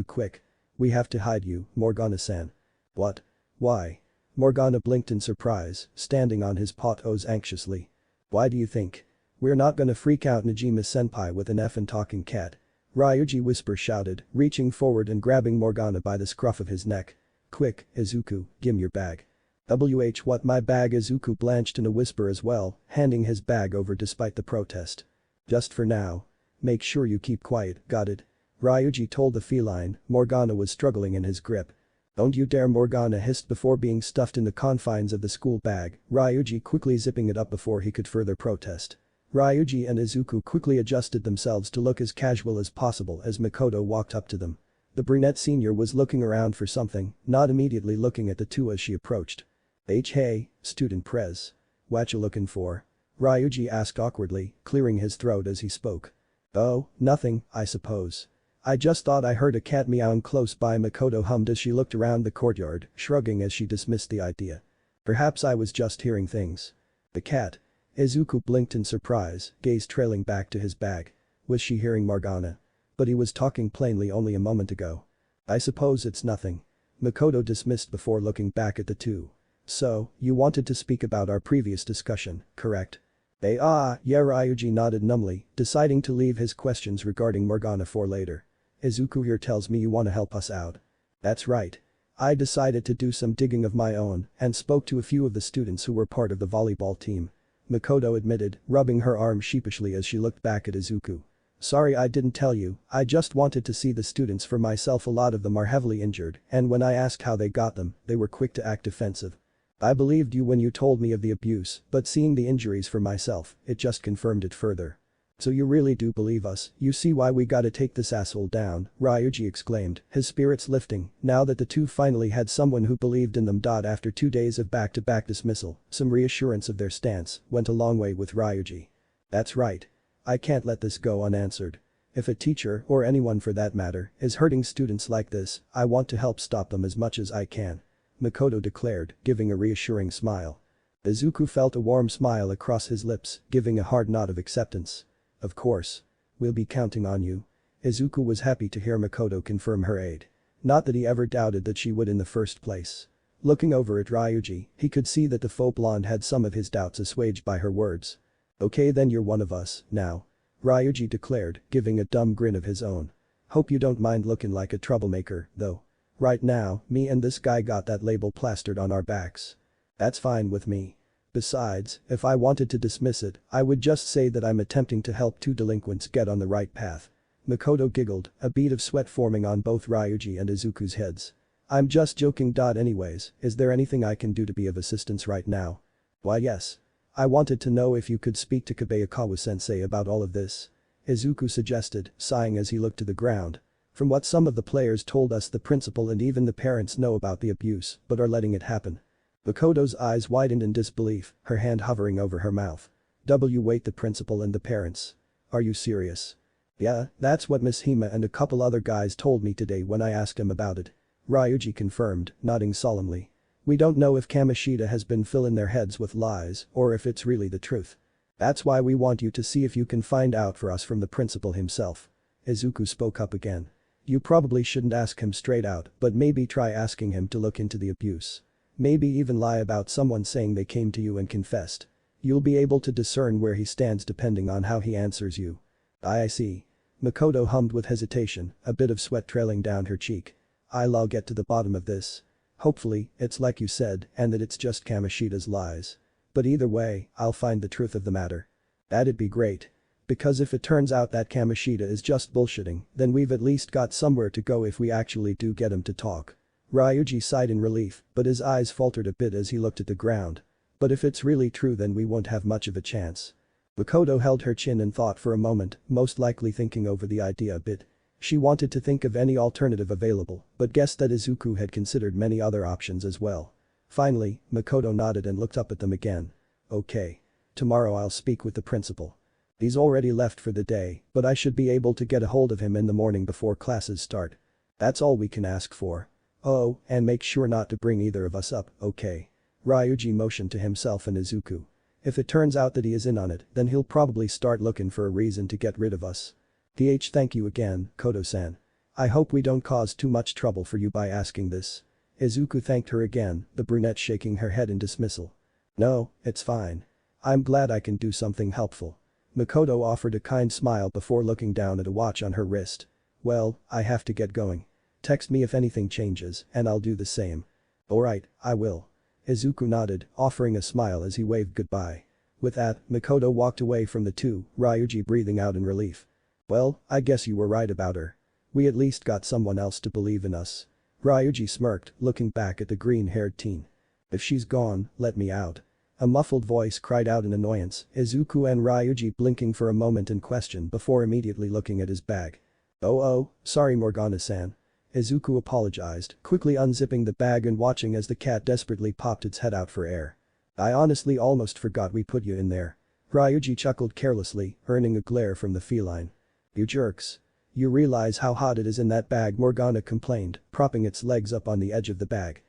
Quick. We have to hide you, Morgana-san. What? Why? Morgana blinked in surprise, standing on his paws anxiously. Why do you think? We're not gonna freak out Najima-senpai with an effing talking cat. Ryuji whisper shouted, reaching forward and grabbing Morgana by the scruff of his neck. Quick, Izuku, gimme your bag. What my bag? Izuku blanched in a whisper as well, handing his bag over despite the protest. Just for now. Make sure you keep quiet, got it? Ryuji told the feline. Morgana was struggling in his grip. Don't you dare, Morgana hissed before being stuffed in the confines of the school bag, Ryuji quickly zipping it up before he could further protest. Ryuji and Izuku quickly adjusted themselves to look as casual as possible as Makoto walked up to them. The brunette senior was looking around for something, not immediately looking at the two as she approached. Hey, student Prez. Whatcha looking for? Ryuji asked awkwardly, clearing his throat as he spoke. Oh, nothing, I suppose. I just thought I heard a cat meowing close by, Makoto hummed as she looked around the courtyard, shrugging as she dismissed the idea. Perhaps I was just hearing things. The cat. Izuku blinked in surprise, gaze trailing back to his bag. Was she hearing Morgana? But he was talking plainly only a moment ago. I suppose it's nothing. Makoto dismissed before looking back at the two. So, you wanted to speak about our previous discussion, correct? Yeah, Ryuji nodded numbly, deciding to leave his questions regarding Morgana for later. Izuku here tells me you want to help us out. That's right. I decided to do some digging of my own and spoke to a few of the students who were part of the volleyball team. Makoto admitted, rubbing her arm sheepishly as she looked back at Izuku. Sorry I didn't tell you, I just wanted to see the students for myself. A lot of them are heavily injured, and when I asked how they got them, they were quick to act defensive. I believed you when you told me of the abuse, but seeing the injuries for myself, it just confirmed it further. So you really do believe us, you see why we gotta take this asshole down, Ryuji exclaimed, his spirits lifting, now that the two finally had someone who believed in them. After 2 days of back-to-back dismissal, some reassurance of their stance went a long way with Ryuji. That's right. I can't let this go unanswered. If a teacher, or anyone for that matter, is hurting students like this, I want to help stop them as much as I can. Makoto declared, giving a reassuring smile. Izuku felt a warm smile across his lips, giving a hard nod of acceptance. Of course. We'll be counting on you. Izuku was happy to hear Makoto confirm her aid. Not that he ever doubted that she would in the first place. Looking over at Ryuji, he could see that the faux blonde had some of his doubts assuaged by her words. Okay, then you're one of us, now. Ryuji declared, giving a dumb grin of his own. Hope you don't mind looking like a troublemaker, though. Right now, me and this guy got that label plastered on our backs. That's fine with me. Besides, if I wanted to dismiss it, I would just say that I'm attempting to help two delinquents get on the right path. Makoto giggled, a bead of sweat forming on both Ryuji and Izuku's heads. I'm just joking. Anyways, is there anything I can do to be of assistance right now? Why yes. I wanted to know if you could speak to Kabayakawa-sensei about all of this. Izuku suggested, sighing as he looked to the ground. From what some of the players told us, the principal and even the parents know about the abuse but are letting it happen. Makoto's eyes widened in disbelief, her hand hovering over her mouth. Wait, the principal and the parents? Are you serious? Yeah, that's what Miss Hima and a couple other guys told me today when I asked him about it. Ryuji confirmed, nodding solemnly. We don't know if Kamoshida has been filling their heads with lies or if it's really the truth. That's why we want you to see if you can find out for us from the principal himself. Izuku spoke up again. You probably shouldn't ask him straight out, but maybe try asking him to look into the abuse. Maybe even lie about someone saying they came to you and confessed. You'll be able to discern where he stands depending on how he answers you. I see. Makoto hummed with hesitation, a bit of sweat trailing down her cheek. I'll get to the bottom of this. Hopefully, it's like you said and that it's just Kamoshida's lies. But either way, I'll find the truth of the matter. That'd be great. Because if it turns out that Kamoshida is just bullshitting, then we've at least got somewhere to go if we actually do get him to talk. Ryuji sighed in relief, but his eyes faltered a bit as he looked at the ground. But if it's really true, then we won't have much of a chance. Makoto held her chin and thought for a moment, most likely thinking over the idea a bit. She wanted to think of any alternative available, but guessed that Izuku had considered many other options as well. Finally, Makoto nodded and looked up at them again. Okay. Tomorrow I'll speak with the principal. He's already left for the day, but I should be able to get a hold of him in the morning before classes start. That's all we can ask for. Oh, and make sure not to bring either of us up, okay? Ryuji motioned to himself and Izuku. If it turns out that he is in on it, then he'll probably start looking for a reason to get rid of us. Thank you again, Koto-san. I hope we don't cause too much trouble for you by asking this. Izuku thanked her again, the brunette shaking her head in dismissal. No, it's fine. I'm glad I can do something helpful. Makoto offered a kind smile before looking down at a watch on her wrist. Well, I have to get going. Text me if anything changes, and I'll do the same. Alright, I will. Izuku nodded, offering a smile as he waved goodbye. With that, Makoto walked away from the two, Ryuji breathing out in relief. Well, I guess you were right about her. We at least got someone else to believe in us. Ryuji smirked, looking back at the green-haired teen. If she's gone, let me out. A muffled voice cried out in annoyance, Izuku and Ryuji blinking for a moment in question before immediately looking at his bag. Oh, sorry Morgana-san. Izuku apologized, quickly unzipping the bag and watching as the cat desperately popped its head out for air. I honestly almost forgot we put you in there. Ryuji chuckled carelessly, earning a glare from the feline. You jerks. You realize how hot it is in that bag, Morgana complained, propping its legs up on the edge of the bag.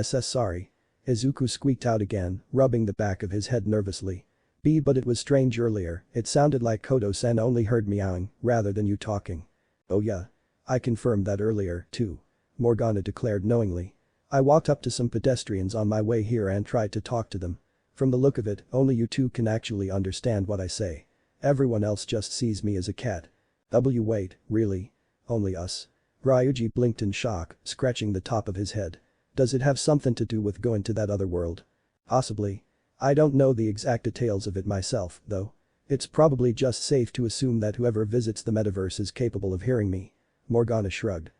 Sorry. Izuku squeaked out again, rubbing the back of his head nervously. But it was strange earlier, it sounded like Kodo-san only heard meowing, rather than you talking. Oh yeah. I confirmed that earlier, too. Morgana declared knowingly. I walked up to some pedestrians on my way here and tried to talk to them. From the look of it, only you two can actually understand what I say. Everyone else just sees me as a cat. Wait, really? Only us? Ryuji blinked in shock, scratching the top of his head. Does it have something to do with going to that other world? Possibly. I don't know the exact details of it myself, though. It's probably just safe to assume that whoever visits the metaverse is capable of hearing me. Morgana shrugged.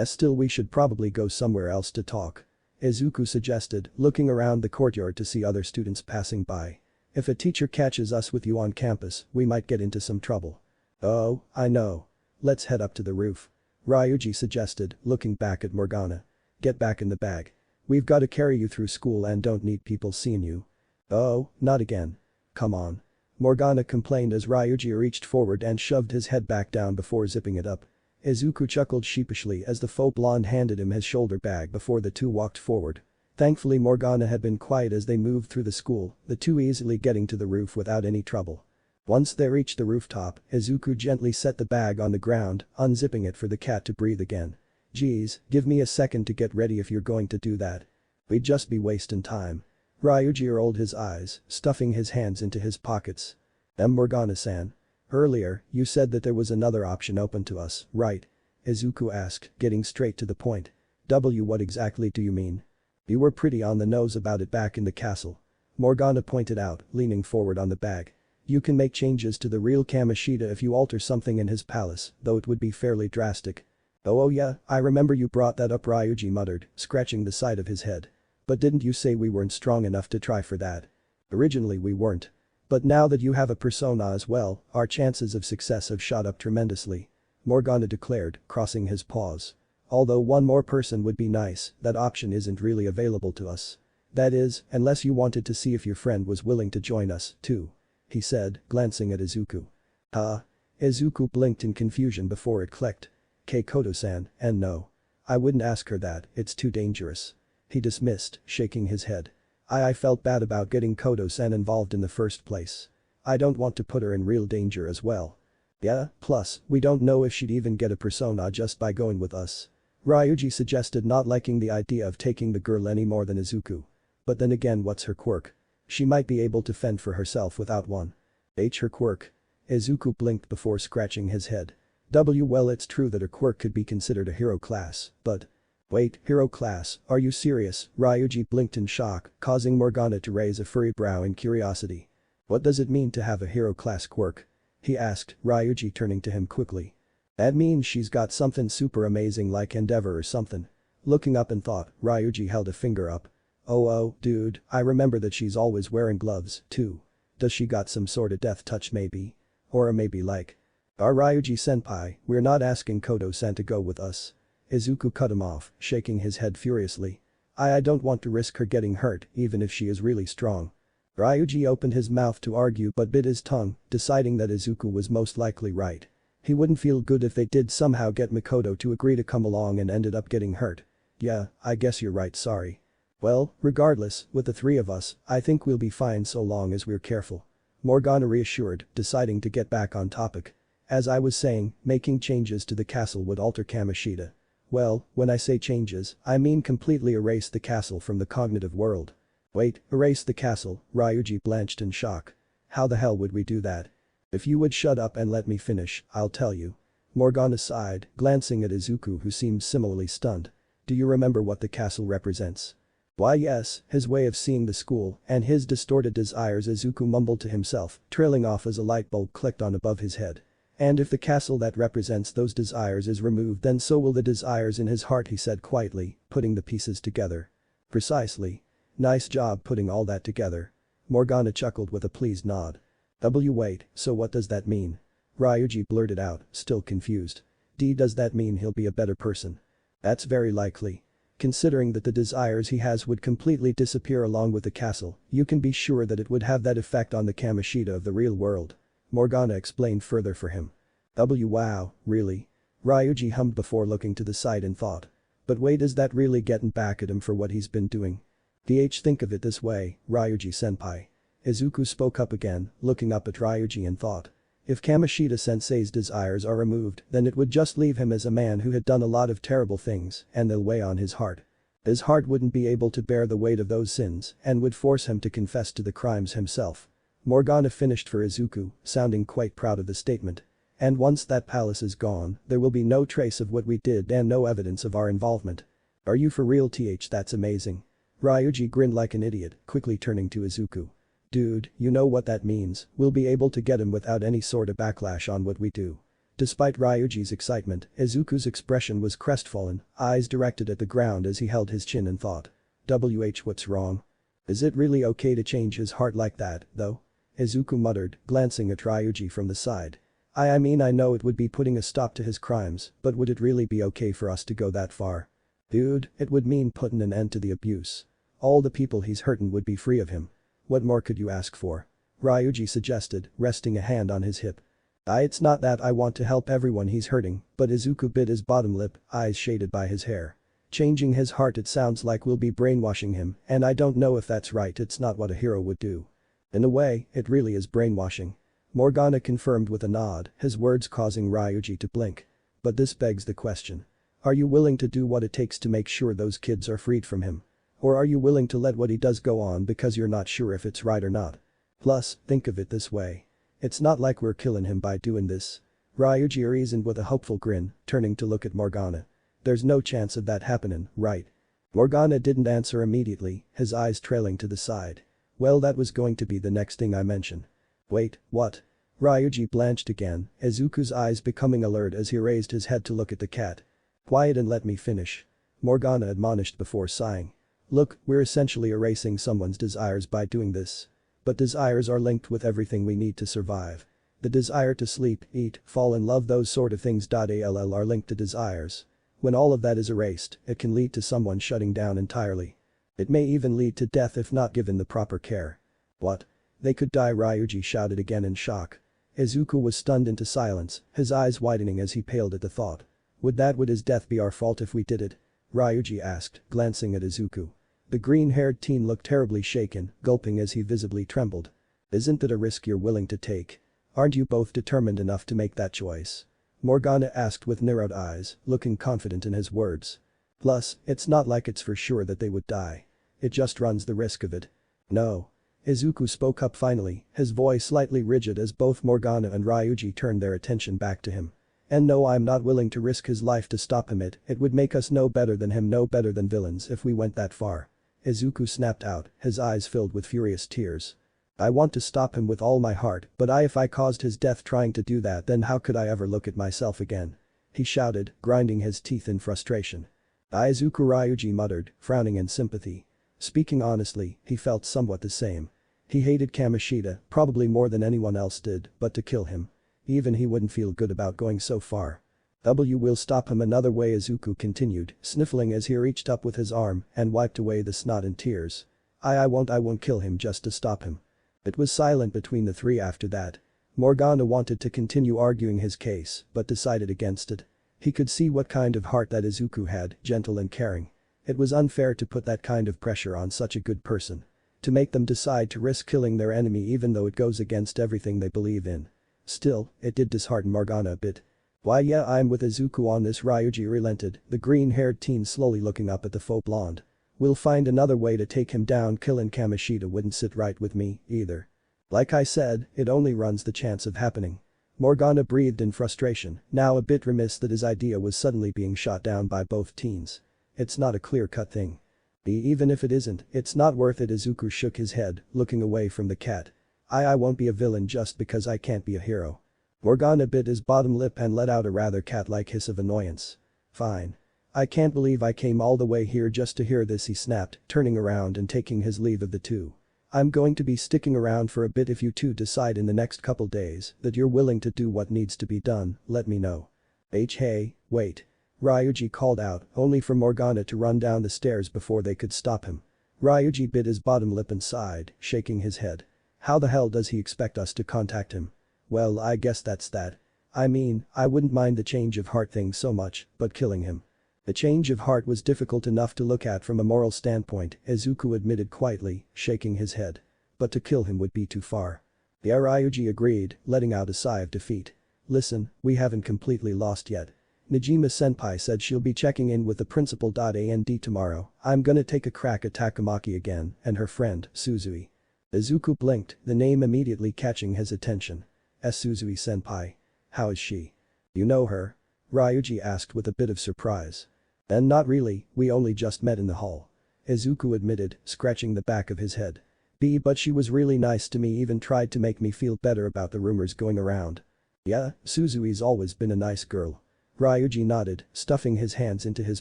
Still we should probably go somewhere else to talk. Izuku suggested, looking around the courtyard to see other students passing by. If a teacher catches us with you on campus, we might get into some trouble. Oh, I know. Let's head up to the roof. Ryuji suggested, looking back at Morgana. Get back in the bag. We've got to carry you through school and don't need people seeing you. Oh, not again. Come on. Morgana complained as Ryuji reached forward and shoved his head back down before zipping it up. Izuku chuckled sheepishly as the faux blonde handed him his shoulder bag before the two walked forward. Thankfully Morgana had been quiet as they moved through the school, the two easily getting to the roof without any trouble. Once they reached the rooftop, Izuku gently set the bag on the ground, unzipping it for the cat to breathe again. Geez, give me a second to get ready if you're going to do that. We'd just be wasting time. Ryuji rolled his eyes, stuffing his hands into his pockets. Morgana-san. Earlier, you said that there was another option open to us, right? Izuku asked, getting straight to the point. What exactly do you mean? You were pretty on the nose about it back in the castle. Morgana pointed out, leaning forward on the bag. You can make changes to the real Kamoshida if you alter something in his palace, though it would be fairly drastic. Oh yeah, I remember you brought that up, Ryuji muttered, scratching the side of his head. But didn't you say we weren't strong enough to try for that? Originally we weren't. But now that you have a persona as well, our chances of success have shot up tremendously. Morgana declared, crossing his paws. Although one more person would be nice, that option isn't really available to us. That is, unless you wanted to see if your friend was willing to join us, too. He said, glancing at Izuku. Huh? Izuku blinked in confusion before it clicked. Kodo-san, and no. I wouldn't ask her that, it's too dangerous. He dismissed, shaking his head. I felt bad about getting Kodo-san involved in the first place. I don't want to put her in real danger as well. Yeah, plus, we don't know if she'd even get a persona just by going with us. Ryuji suggested, not liking the idea of taking the girl any more than Izuku. But then again, what's her quirk? She might be able to fend for herself without one. Her quirk? Izuku blinked before scratching his head. Well, it's true that her quirk could be considered a hero class, but… Wait, hero class, are you serious? Ryuji blinked in shock, causing Morgana to raise a furry brow in curiosity. What does it mean to have a hero class quirk? He asked, Ryuji turning to him quickly. That means she's got something super amazing like Endeavor or something. Looking up in thought, Ryuji held a finger up. Oh, dude, I remember that she's always wearing gloves, too. Does she got some sort of death touch maybe? Or maybe like… Our Ryuji-senpai, we're not asking Kodo-san to go with us. Izuku cut him off, shaking his head furiously. I don't want to risk her getting hurt, even if she is really strong. Ryuji opened his mouth to argue but bit his tongue, deciding that Izuku was most likely right. He wouldn't feel good if they did somehow get Makoto to agree to come along and ended up getting hurt. Yeah, I guess you're right, sorry. Well, regardless, with the three of us, I think we'll be fine so long as we're careful. Morgana reassured, deciding to get back on topic. As I was saying, making changes to the castle would alter Kamoshida. Well, when I say changes, I mean completely erase the castle from the cognitive world. Wait, erase the castle? Ryuji blanched in shock. How the hell would we do that? If you would shut up and let me finish, I'll tell you. Morgana sighed, glancing at Izuku who seemed similarly stunned. Do you remember what the castle represents? Why yes, his way of seeing the school and his distorted desires, Izuku mumbled to himself, trailing off as a light bulb clicked on above his head. And if the castle that represents those desires is removed, then so will the desires in his heart, he said quietly, putting the pieces together. Precisely. Nice job putting all that together. Morgana chuckled with a pleased nod. Wait, so what does that mean? Ryuji blurted out, still confused. Does that mean he'll be a better person? That's very likely. Considering that the desires he has would completely disappear along with the castle, you can be sure that it would have that effect on the Kamoshida of the real world. Morgana explained further for him. Wow, really? Ryuji hummed before looking to the side in thought. But wait, is that really getting back at him for what he's been doing? Think of it this way, Ryuji-senpai. Izuku spoke up again, looking up at Ryuji in thought. If Kamoshida-sensei's desires are removed, then it would just leave him as a man who had done a lot of terrible things, and they'll weigh on his heart. His heart wouldn't be able to bear the weight of those sins and would force him to confess to the crimes himself. Morgana finished for Izuku, sounding quite proud of the statement. And once that palace is gone, there will be no trace of what we did and no evidence of our involvement. Are you for real? That's amazing. Ryuji grinned like an idiot, quickly turning to Izuku. Dude, you know what that means, we'll be able to get him without any sort of backlash on what we do. Despite Ryuji's excitement, Izuku's expression was crestfallen, eyes directed at the ground as he held his chin in thought. What's wrong? Is it really okay to change his heart like that, though? Izuku muttered, glancing at Ryuji from the side. I mean, I know it would be putting a stop to his crimes, but would it really be okay for us to go that far? Dude, it would mean putting an end to the abuse. All the people he's hurting would be free of him. What more could you ask for? Ryuji suggested, resting a hand on his hip. It's not that I want to help everyone he's hurting, but Izuku bit his bottom lip, eyes shaded by his hair. Changing his heart, it sounds like we'll be brainwashing him, and I don't know if that's right. It's not what a hero would do. In a way, it really is brainwashing. Morgana confirmed with a nod, his words causing Ryuji to blink. But this begs the question. Are you willing to do what it takes to make sure those kids are freed from him? Or are you willing to let what he does go on because you're not sure if it's right or not? Plus, think of it this way. It's not like we're killing him by doing this. Ryuji reasoned with a hopeful grin, turning to look at Morgana. There's no chance of that happening, right? Morgana didn't answer immediately, his eyes trailing to the side. Well, that was going to be the next thing I mention. Wait, what? Ryuji blanched again, Izuku's eyes becoming alert as he raised his head to look at the cat. Quiet and let me finish. Morgana admonished before sighing. Look, we're essentially erasing someone's desires by doing this. But desires are linked with everything we need to survive. The desire to sleep, eat, fall in love, those sort of things. All are linked to desires. When all of that is erased, it can lead to someone shutting down entirely. It may even lead to death if not given the proper care. What? They could die, Ryuji shouted again in shock. Izuku was stunned into silence, his eyes widening as he paled at the thought. Would his death be our fault if we did it? Ryuji asked, glancing at Izuku. The green-haired teen looked terribly shaken, gulping as he visibly trembled. Isn't that a risk you're willing to take? Aren't you both determined enough to make that choice? Morgana asked with narrowed eyes, looking confident in his words. Plus, it's not like it's for sure that they would die. It just runs the risk of it. No. Izuku spoke up finally, his voice slightly rigid as both Morgana and Ryuji turned their attention back to him. And no, I'm not willing to risk his life to stop him. It would make us no better than him, no better than villains if we went that far. Izuku snapped out, his eyes filled with furious tears. I want to stop him with all my heart, but if I caused his death trying to do that, then how could I ever look at myself again? He shouted, grinding his teeth in frustration. Izuku, Ryuji muttered, frowning in sympathy. Speaking honestly, he felt somewhat the same. He hated Kamoshida, probably more than anyone else did, but to kill him. Even he wouldn't feel good about going so far. We'll stop him another way, Izuku continued, sniffling as he reached up with his arm and wiped away the snot and tears. I won't kill him just to stop him. It was silent between the three after that. Morgana wanted to continue arguing his case, but decided against it. He could see what kind of heart that Izuku had, gentle and caring. It was unfair to put that kind of pressure on such a good person. To make them decide to risk killing their enemy even though it goes against everything they believe in. Still, it did dishearten Morgana a bit. Why yeah, I'm with Izuku on this, Ryuji relented, the green-haired teen slowly looking up at the faux blonde. We'll find another way to take him down. Killing Kamoshida wouldn't sit right with me, either. Like I said, it only runs the chance of happening. Morgana breathed in frustration, now a bit remiss that his idea was suddenly being shot down by both teens. It's not a clear-cut thing. Even if it isn't, it's not worth it. Izuku shook his head, looking away from the cat. I won't be a villain just because I can't be a hero. Morgana bit his bottom lip and let out a rather cat-like hiss of annoyance. Fine. I can't believe I came all the way here just to hear this, he snapped, turning around and taking his leave of the two. I'm going to be sticking around for a bit. If you two decide in the next couple days that you're willing to do what needs to be done, let me know. Hey, wait. Ryuji called out, only for Morgana to run down the stairs before they could stop him. Ryuji bit his bottom lip and sighed, shaking his head. How the hell does he expect us to contact him? Well, I guess that's that. I mean, I wouldn't mind the change of heart thing so much, but killing him. The change of heart was difficult enough to look at from a moral standpoint, Izuku admitted quietly, shaking his head. But to kill him would be too far. The Ryuji agreed, letting out a sigh of defeat. Listen, we haven't completely lost yet. Najima-senpai said she'll be checking in with the principal. And tomorrow, I'm gonna take a crack at Takamaki again and her friend, Suzui. Izuku blinked, the name immediately catching his attention. Suzui-senpai. How is she? You know her? Ryuji asked with a bit of surprise. And not really, we only just met in the hall. Izuku admitted, scratching the back of his head. But she was really nice to me, even tried to make me feel better about the rumors going around. Yeah, Suzui's always been a nice girl. Ryuji nodded, stuffing his hands into his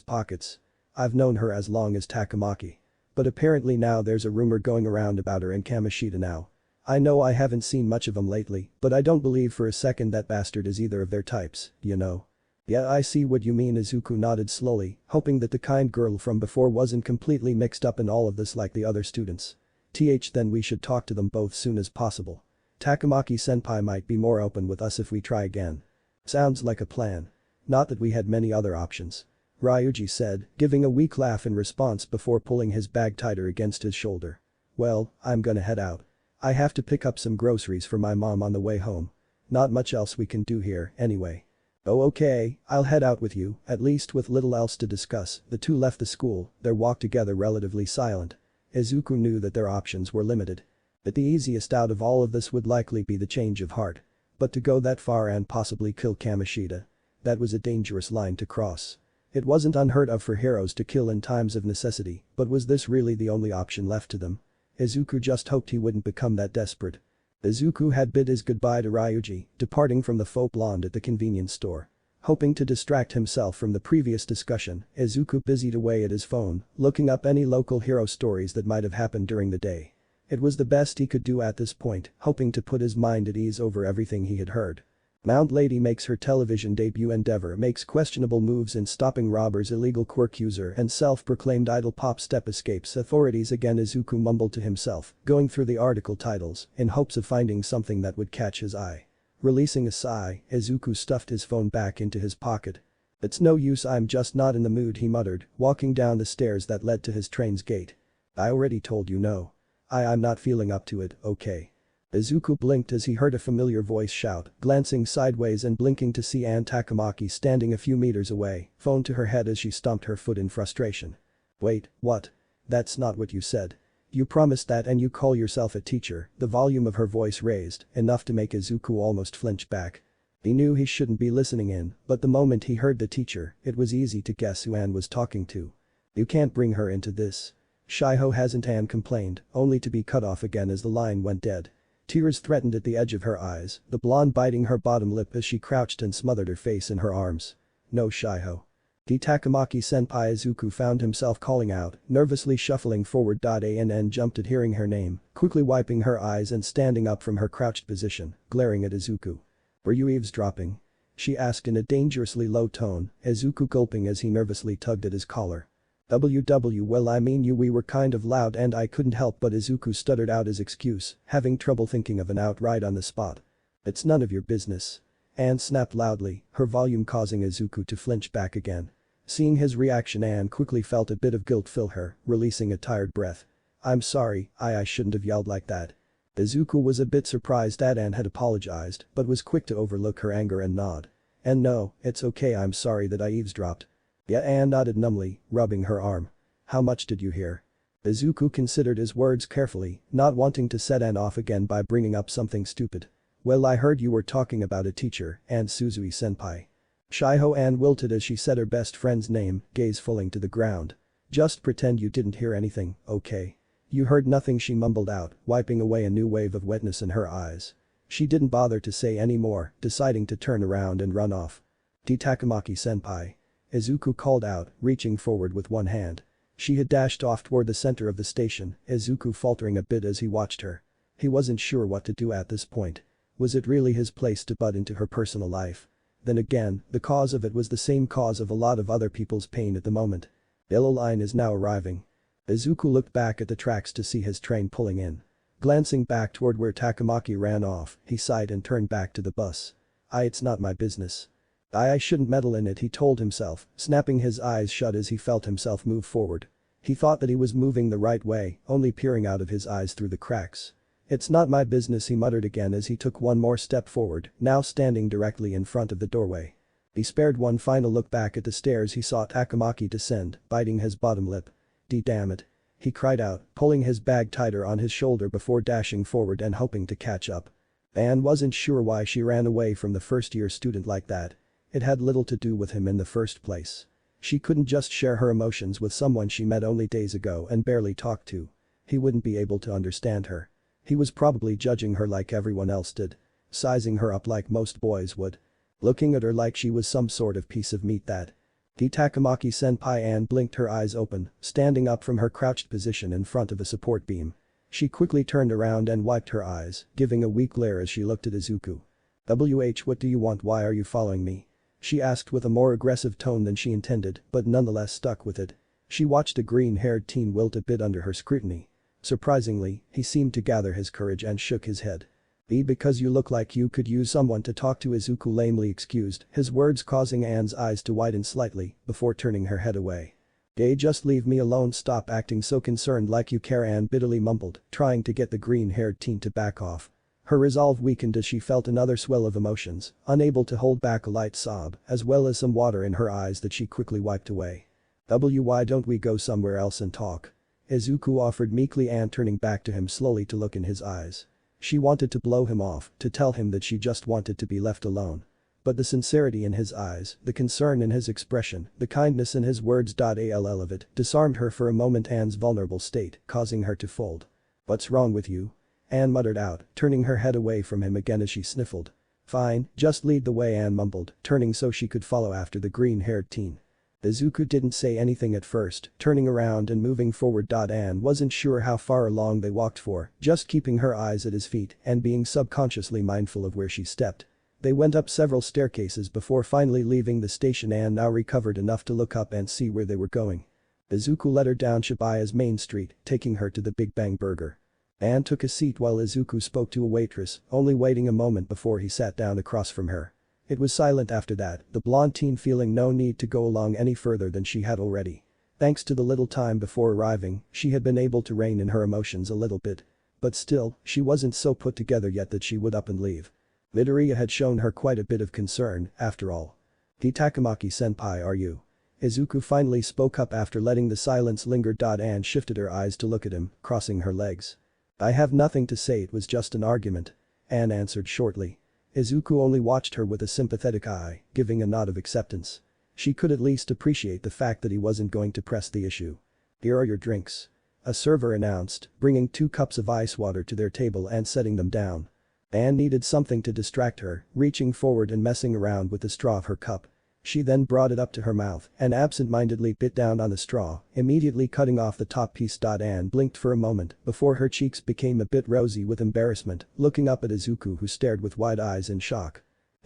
pockets. I've known her as long as Takamaki. But apparently now there's a rumor going around about her and Kamoshida now. I know I haven't seen much of 'em lately, but I don't believe for a second that bastard is either of their types, you know. Yeah, I see what you mean. Izuku nodded slowly, hoping that the kind girl from before wasn't completely mixed up in all of this like the other students. Then we should talk to them both soon as possible. Takamaki-senpai might be more open with us if we try again. Sounds like a plan. Not that we had many other options. Ryuji said, giving a weak laugh in response before pulling his bag tighter against his shoulder. Well, I'm gonna head out. I have to pick up some groceries for my mom on the way home. Not much else we can do here, anyway. Oh okay, I'll head out with you, at least with little else to discuss. The two left the school, their walk together relatively silent. Izuku knew that their options were limited. That the easiest out of all of this would likely be the change of heart. But to go that far and possibly kill Kamoshida. That was a dangerous line to cross. It wasn't unheard of for heroes to kill in times of necessity, but was this really the only option left to them? Izuku just hoped he wouldn't become that desperate. Izuku had bid his goodbye to Ryuji, departing from the faux blonde at the convenience store. Hoping to distract himself from the previous discussion, Izuku busied away at his phone, looking up any local hero stories that might have happened during the day. It was the best he could do at this point, hoping to put his mind at ease over everything he had heard. Mount Lady makes her television debut. Endeavor makes questionable moves in stopping robbers. Illegal quirk user and self-proclaimed idol pop step escapes authorities again. Izuku mumbled to himself, going through the article titles in hopes of finding something that would catch his eye. Releasing a sigh, Izuku stuffed his phone back into his pocket. It's no use, I'm just not in the mood, he muttered, walking down the stairs that led to his train's gate. I already told you no. I'm not feeling up to it, okay. Izuku blinked as he heard a familiar voice shout, glancing sideways and blinking to see Anne Takamaki standing a few meters away, phone to her head as she stomped her foot in frustration. Wait, what? That's not what you said. You promised that and you call yourself a teacher, the volume of her voice raised, enough to make Izuku almost flinch back. He knew he shouldn't be listening in, but the moment he heard the teacher, it was easy to guess who Anne was talking to. You can't bring her into this. Shiho hasn't, Anne complained, only to be cut off again as the line went dead. Tears threatened at the edge of her eyes, the blonde biting her bottom lip as she crouched and smothered her face in her arms. No, Shiho. Takamaki-senpai, Izuku found himself calling out, nervously shuffling forward. Ann jumped at hearing her name, quickly wiping her eyes and standing up from her crouched position, glaring at Izuku. Were you eavesdropping? She asked in a dangerously low tone, Izuku gulping as he nervously tugged at his collar. Well, I mean we were kind of loud and I couldn't help but. Izuku stuttered out his excuse, having trouble thinking of an outright on the spot. It's none of your business. Anne snapped loudly, her volume causing Izuku to flinch back again. Seeing his reaction, Anne quickly felt a bit of guilt fill her, releasing a tired breath. I'm sorry, I shouldn't have yelled like that. Izuku was a bit surprised that Anne had apologized, but was quick to overlook her anger and nod. And no, it's okay, I'm sorry that I eavesdropped. Yeah, Anne nodded numbly, rubbing her arm. How much did you hear? Izuku considered his words carefully, not wanting to set Anne off again by bringing up something stupid. Well, I heard you were talking about a teacher, and Suzui-senpai. Shiho. Anne wilted as she said her best friend's name, gaze falling to the ground. Just pretend you didn't hear anything, okay? You heard nothing, she mumbled out, wiping away a new wave of wetness in her eyes. She didn't bother to say any more, deciding to turn around and run off. Takamaki-senpai. Izuku called out, reaching forward with one hand. She had dashed off toward the center of the station, Izuku faltering a bit as he watched her. He wasn't sure what to do at this point. Was it really his place to butt into her personal life? Then again, the cause of it was the same cause of a lot of other people's pain at the moment. Yellow Line is now arriving. Izuku looked back at the tracks to see his train pulling in. Glancing back toward where Takamaki ran off, he sighed and turned back to the bus. It's not my business. I shouldn't meddle in it, he told himself, snapping his eyes shut as he felt himself move forward. He thought that he was moving the right way, only peering out of his eyes through the cracks. It's not my business, he muttered again as he took one more step forward, now standing directly in front of the doorway. He spared one final look back at the stairs. He saw Takamaki descend, biting his bottom lip. Damn it. He cried out, pulling his bag tighter on his shoulder before dashing forward and hoping to catch up. Anne wasn't sure why she ran away from the first-year student like that. It had little to do with him in the first place. She couldn't just share her emotions with someone she met only days ago and barely talked to. He wouldn't be able to understand her. He was probably judging her like everyone else did. Sizing her up like most boys would. Looking at her like she was some sort of piece of meat that. Takamaki-senpai. Anne blinked, her eyes open, standing up from her crouched position in front of a support beam. She quickly turned around and wiped her eyes, giving a weak glare as she looked at Izuku. What do you want? Why are you following me? She asked with a more aggressive tone than she intended, but nonetheless stuck with it. She watched a green-haired teen wilt a bit under her scrutiny. Surprisingly, he seemed to gather his courage and shook his head. Because you look like you could use someone to talk to, Izuku lamely excused, his words causing Anne's eyes to widen slightly before turning her head away. Just leave me alone, stop acting so concerned like you care, Anne bitterly mumbled, trying to get the green-haired teen to back off. Her resolve weakened as she felt another swell of emotions, unable to hold back a light sob, as well as some water in her eyes that she quickly wiped away. Why don't we go somewhere else and talk? Izuku offered meekly, Anne turning back to him slowly to look in his eyes. She wanted to blow him off, to tell him that she just wanted to be left alone. But the sincerity in his eyes, the concern in his expression, the kindness in his words. All of it disarmed her for a moment. Anne's vulnerable state, causing her to fold. What's wrong with you? Anne muttered out, turning her head away from him again as she sniffled. Fine, just lead the way, Anne mumbled, turning so she could follow after the green-haired teen. Izuku didn't say anything at first, turning around and moving forward. Anne wasn't sure how far along they walked for, just keeping her eyes at his feet and being subconsciously mindful of where she stepped. They went up several staircases before finally leaving the station. Anne now recovered enough to look up and see where they were going. Izuku led her down Shibuya's main street, taking her to the Big Bang Burger. Anne took a seat while Izuku spoke to a waitress, only waiting a moment before he sat down across from her. It was silent after that, the blonde teen feeling no need to go along any further than she had already. Thanks to the little time before arriving, she had been able to rein in her emotions a little bit. But still, she wasn't so put together yet that she would up and leave. Midoriya had shown her quite a bit of concern, after all. Takamaki-senpai, are you? Izuku finally spoke up after letting the silence linger. Anne shifted her eyes to look at him, crossing her legs. I have nothing to say, it was just an argument. Anne answered shortly. Izuku only watched her with a sympathetic eye, giving a nod of acceptance. She could at least appreciate the fact that he wasn't going to press the issue. Here are your drinks. A server announced, bringing 2 cups of ice water to their table and setting them down. Anne needed something to distract her, reaching forward and messing around with the straw of her cup. She then brought it up to her mouth and absent-mindedly bit down on the straw, immediately cutting off the top piece. Anne blinked for a moment before her cheeks became a bit rosy with embarrassment, looking up at Izuku who stared with wide eyes in shock.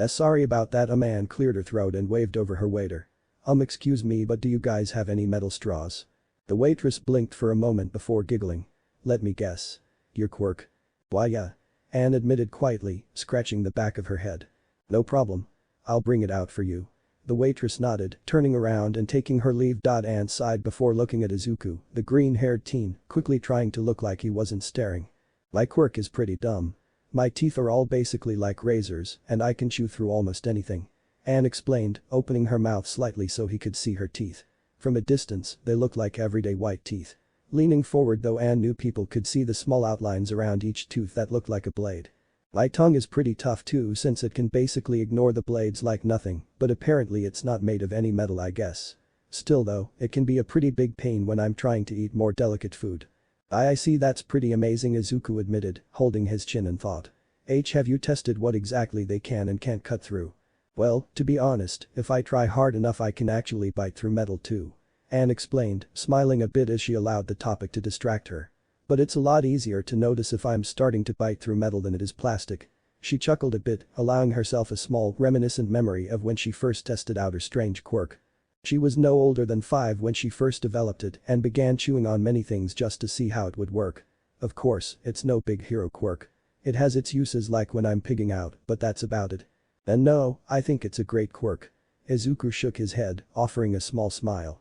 Sorry about that. Anne cleared her throat and waved over her waiter. Excuse me, but do you guys have any metal straws? The waitress blinked for a moment before giggling. Let me guess. Your quirk? Why yeah. Anne admitted quietly, scratching the back of her head. No problem. I'll bring it out for you. The waitress nodded, turning around and taking her leave. Anne sighed before looking at Izuku, the green-haired teen, quickly trying to look like he wasn't staring. My quirk is pretty dumb. My teeth are all basically like razors and I can chew through almost anything. Anne explained, opening her mouth slightly so he could see her teeth. From a distance, they looked like everyday white teeth. Leaning forward though, Anne knew people could see the small outlines around each tooth that looked like a blade. My tongue is pretty tough too since it can basically ignore the blades like nothing, but apparently it's not made of any metal, I guess. Still though, it can be a pretty big pain when I'm trying to eat more delicate food. I see, that's pretty amazing, Izuku admitted, holding his chin in thought. Have you tested what exactly they can and can't cut through? Well, to be honest, if I try hard enough I can actually bite through metal too. Anne explained, smiling a bit as she allowed the topic to distract her. But it's a lot easier to notice if I'm starting to bite through metal than it is plastic. She chuckled a bit, allowing herself a small, reminiscent memory of when she first tested out her strange quirk. She was no older than 5 when she first developed it and began chewing on many things just to see how it would work. Of course, it's no big hero quirk. It has its uses like when I'm pigging out, but that's about it. And no, I think it's a great quirk. Izuku shook his head, offering a small smile.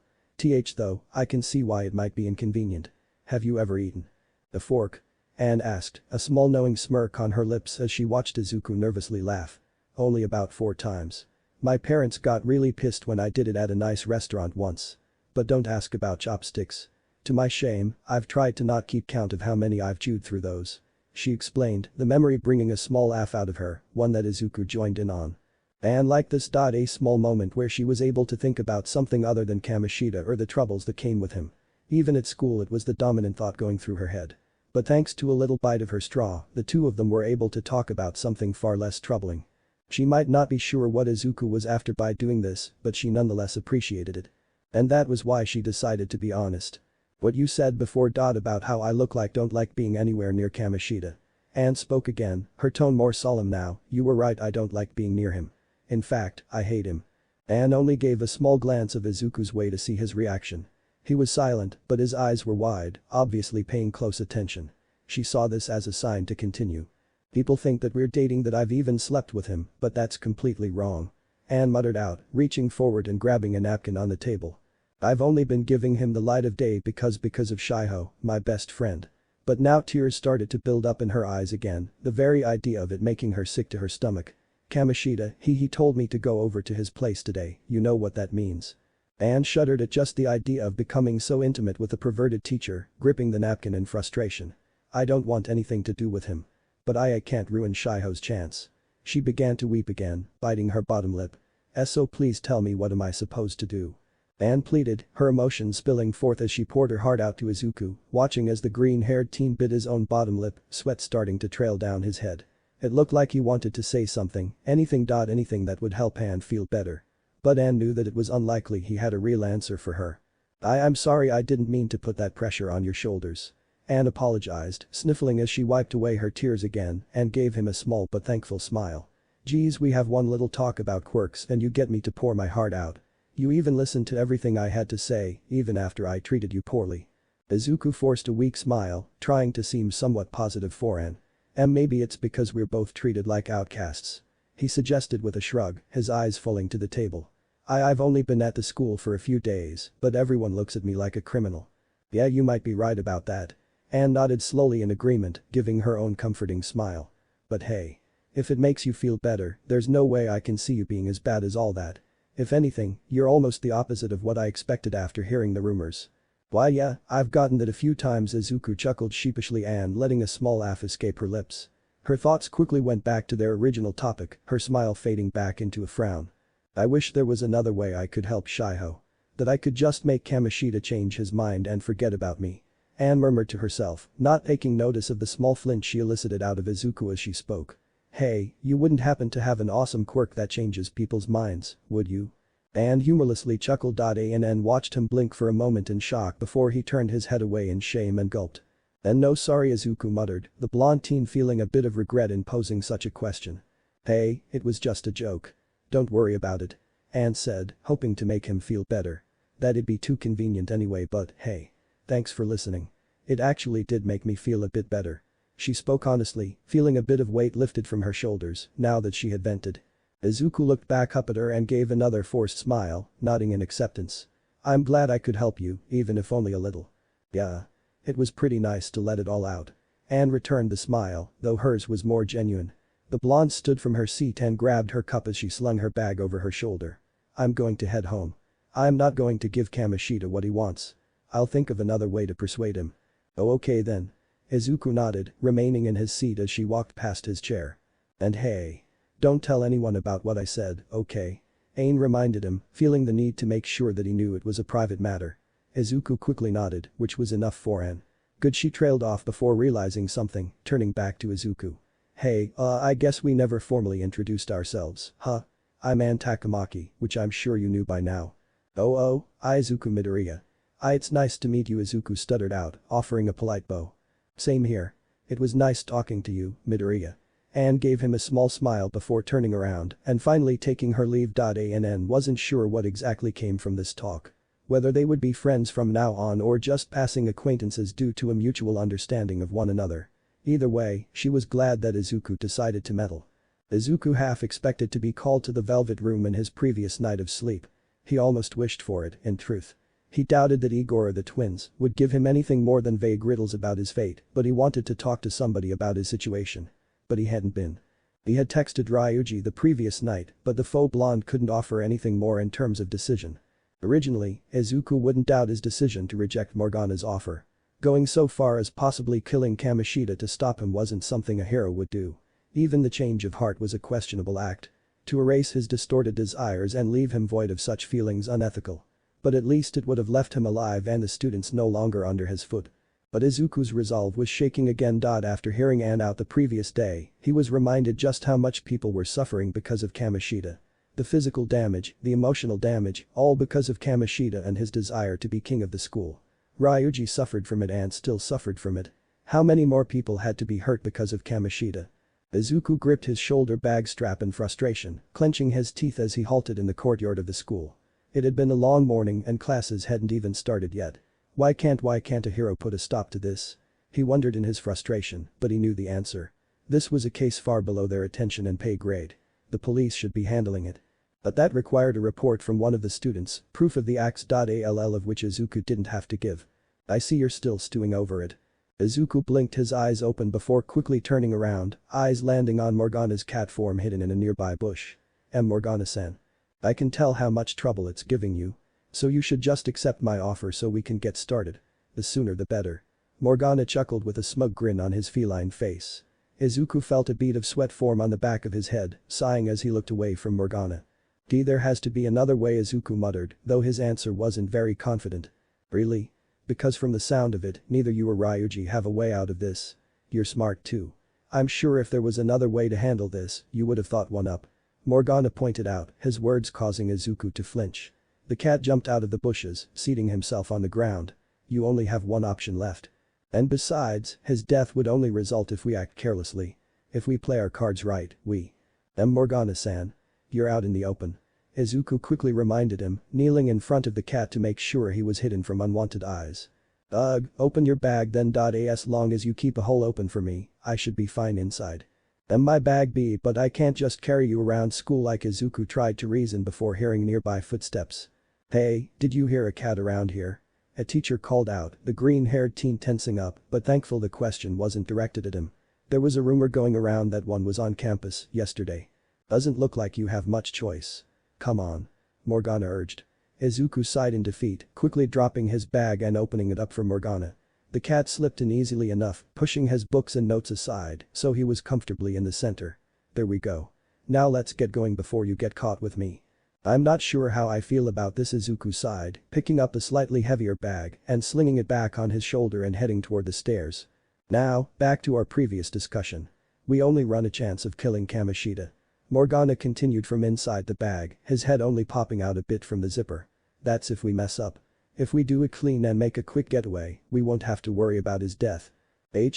Though, I can see why it might be inconvenient. Have you ever eaten a fork? Anne asked, a small knowing smirk on her lips as she watched Izuku nervously laugh. Only about 4 times. My parents got really pissed when I did it at a nice restaurant once. But don't ask about chopsticks. To my shame, I've tried to not keep count of how many I've chewed through those. She explained, the memory bringing a small laugh out of her, one that Izuku joined in on. Anne liked this. A small moment where she was able to think about something other than Kamoshida or the troubles that came with him. Even at school it was the dominant thought going through her head. But thanks to a little bite of her straw, the two of them were able to talk about something far less troubling. She might not be sure what Izuku was after by doing this, but she nonetheless appreciated it. And that was why she decided to be honest. What you said before. About how I don't like being anywhere near Kamoshida. Anne spoke again, her tone more solemn now. You were right, I don't like being near him. In fact, I hate him. Anne only gave a small glance of Izuku's way to see his reaction. He was silent, but his eyes were wide, obviously paying close attention. She saw this as a sign to continue. People think that we're dating, that I've even slept with him, but that's completely wrong. Anne muttered out, reaching forward and grabbing a napkin on the table. I've only been giving him the light of day because of Shiho, my best friend. But now tears started to build up in her eyes again, the very idea of it making her sick to her stomach. Kamoshida, he told me to go over to his place today, you know what that means. Anne shuddered at just the idea of becoming so intimate with a perverted teacher, gripping the napkin in frustration. I don't want anything to do with him. But I can't ruin Shiho's chance. She began to weep again, biting her bottom lip. So please tell me, what am I supposed to do? Anne pleaded, her emotions spilling forth as she poured her heart out to Izuku, watching as the green-haired teen bit his own bottom lip, sweat starting to trail down his head. It looked like he wanted to say something, anything that would help Anne feel better. But Anne knew that it was unlikely he had a real answer for her. I'm sorry, I didn't mean to put that pressure on your shoulders. Anne apologized, sniffling as she wiped away her tears again and gave him a small but thankful smile. Geez, we have one little talk about quirks and you get me to pour my heart out. You even listened to everything I had to say, even after I treated you poorly. Izuku forced a weak smile, trying to seem somewhat positive for Anne. And maybe it's because we're both treated like outcasts. He suggested with a shrug, his eyes falling to the table. I've only been at the school for a few days, but everyone looks at me like a criminal. Yeah, you might be right about that. Anne nodded slowly in agreement, giving her own comforting smile. But hey. If it makes you feel better, there's no way I can see you being as bad as all that. If anything, you're almost the opposite of what I expected after hearing the rumors. Why yeah, I've gotten that a few times. Izuku chuckled sheepishly, Anne letting a small laugh escape her lips. Her thoughts quickly went back to their original topic, her smile fading back into a frown. I wish there was another way I could help Shiho. That I could just make Kamoshida change his mind and forget about me. Anne murmured to herself, not taking notice of the small flinch she elicited out of Izuku as she spoke. Hey, you wouldn't happen to have an awesome quirk that changes people's minds, would you? Anne humorlessly chuckled. Anne watched him blink for a moment in shock before he turned his head away in shame and gulped. And no, sorry, Izuku muttered, the blonde teen feeling a bit of regret in posing such a question. Hey, it was just a joke. Don't worry about it. Anne said, hoping to make him feel better. That'd be too convenient anyway, but hey. Thanks for listening. It actually did make me feel a bit better. She spoke honestly, feeling a bit of weight lifted from her shoulders now that she had vented. Izuku looked back up at her and gave another forced smile, nodding in acceptance. I'm glad I could help you, even if only a little. Yeah. It was pretty nice to let it all out. Anne returned the smile, though hers was more genuine. The blonde stood from her seat and grabbed her cup as she slung her bag over her shoulder. I'm going to head home. I'm not going to give Kamoshida what he wants. I'll think of another way to persuade him. Oh, okay then. Izuku nodded, remaining in his seat as she walked past his chair. And hey. Don't tell anyone about what I said, okay? Ain reminded him, feeling the need to make sure that he knew it was a private matter. Izuku quickly nodded, which was enough for An. Good, she trailed off before realizing something, turning back to Izuku. Hey, I guess we never formally introduced ourselves, huh? I'm An Takamaki, which I'm sure you knew by now. Oh, Izuku Midoriya. It's nice to meet you, Izuku stuttered out, offering a polite bow. Same here. It was nice talking to you, Midoriya. Anne gave him a small smile before turning around and finally taking her leave. Ann wasn't sure what exactly came from this talk. Whether they would be friends from now on or just passing acquaintances due to a mutual understanding of one another. Either way, she was glad that Izuku decided to meddle. Izuku half expected to be called to the Velvet Room in his previous night of sleep. He almost wished for it, in truth. He doubted that Igor or the twins would give him anything more than vague riddles about his fate, but he wanted to talk to somebody about his situation. But he hadn't been. He had texted Ryuji the previous night, but the faux blonde couldn't offer anything more in terms of decision. Originally, Izuku wouldn't doubt his decision to reject Morgana's offer. Going so far as possibly killing Kamoshida to stop him wasn't something a hero would do. Even the change of heart was a questionable act. To erase his distorted desires and leave him void of such feelings unethical. But at least it would have left him alive and the students no longer under his foot. But Izuku's resolve was shaking again. After hearing Ann out the previous day, he was reminded just how much people were suffering because of Kamoshida. The physical damage, the emotional damage, all because of Kamoshida and his desire to be king of the school. Ryuji suffered from it and still suffered from it. How many more people had to be hurt because of Kamoshida? Izuku gripped his shoulder bag strap in frustration, clenching his teeth as he halted in the courtyard of the school. It had been a long morning and classes hadn't even started yet. Why can't a hero put a stop to this? He wondered in his frustration, but he knew the answer. This was a case far below their attention and pay grade. The police should be handling it. But that required a report from one of the students, proof of the acts. All of which Izuku didn't have to give. I see you're still stewing over it. Izuku blinked, his eyes open before quickly turning around, eyes landing on Morgana's cat form hidden in a nearby bush. Morgana-san. I can tell how much trouble it's giving you. So you should just accept my offer so we can get started. The sooner the better. Morgana chuckled with a smug grin on his feline face. Izuku felt a bead of sweat form on the back of his head, sighing as he looked away from Morgana. There has to be another way, Izuku muttered, though his answer wasn't very confident. Really? Because from the sound of it, neither you or Ryuji have a way out of this. You're smart too. I'm sure if there was another way to handle this, you would have thought one up. Morgana pointed out, his words causing Izuku to flinch. The cat jumped out of the bushes, seating himself on the ground. You only have one option left. And besides, his death would only result if we act carelessly. If we play our cards right, we. Morgana-san. You're out in the open. Izuku quickly reminded him, kneeling in front of the cat to make sure he was hidden from unwanted eyes. Ugh, open your bag then. As long as you keep a hole open for me, I should be fine inside. My bag be, but I can't just carry you around school like Izuku tried to reason before hearing nearby footsteps. Hey, did you hear a cat around here? A teacher called out, the green-haired teen tensing up, but thankful the question wasn't directed at him. There was a rumor going around that one was on campus yesterday. Doesn't look like you have much choice. Come on. Morgana urged. Izuku sighed in defeat, quickly dropping his bag and opening it up for Morgana. The cat slipped in easily enough, pushing his books and notes aside, so he was comfortably in the center. There we go. Now let's get going before you get caught with me. I'm not sure how I feel about this, Izuku sighed, picking up a slightly heavier bag and slinging it back on his shoulder and heading toward the stairs. Now, back to our previous discussion. We only run a chance of killing Kamoshida. Morgana continued from inside the bag, his head only popping out a bit from the zipper. That's if we mess up. If we do it clean and make a quick getaway, we won't have to worry about his death.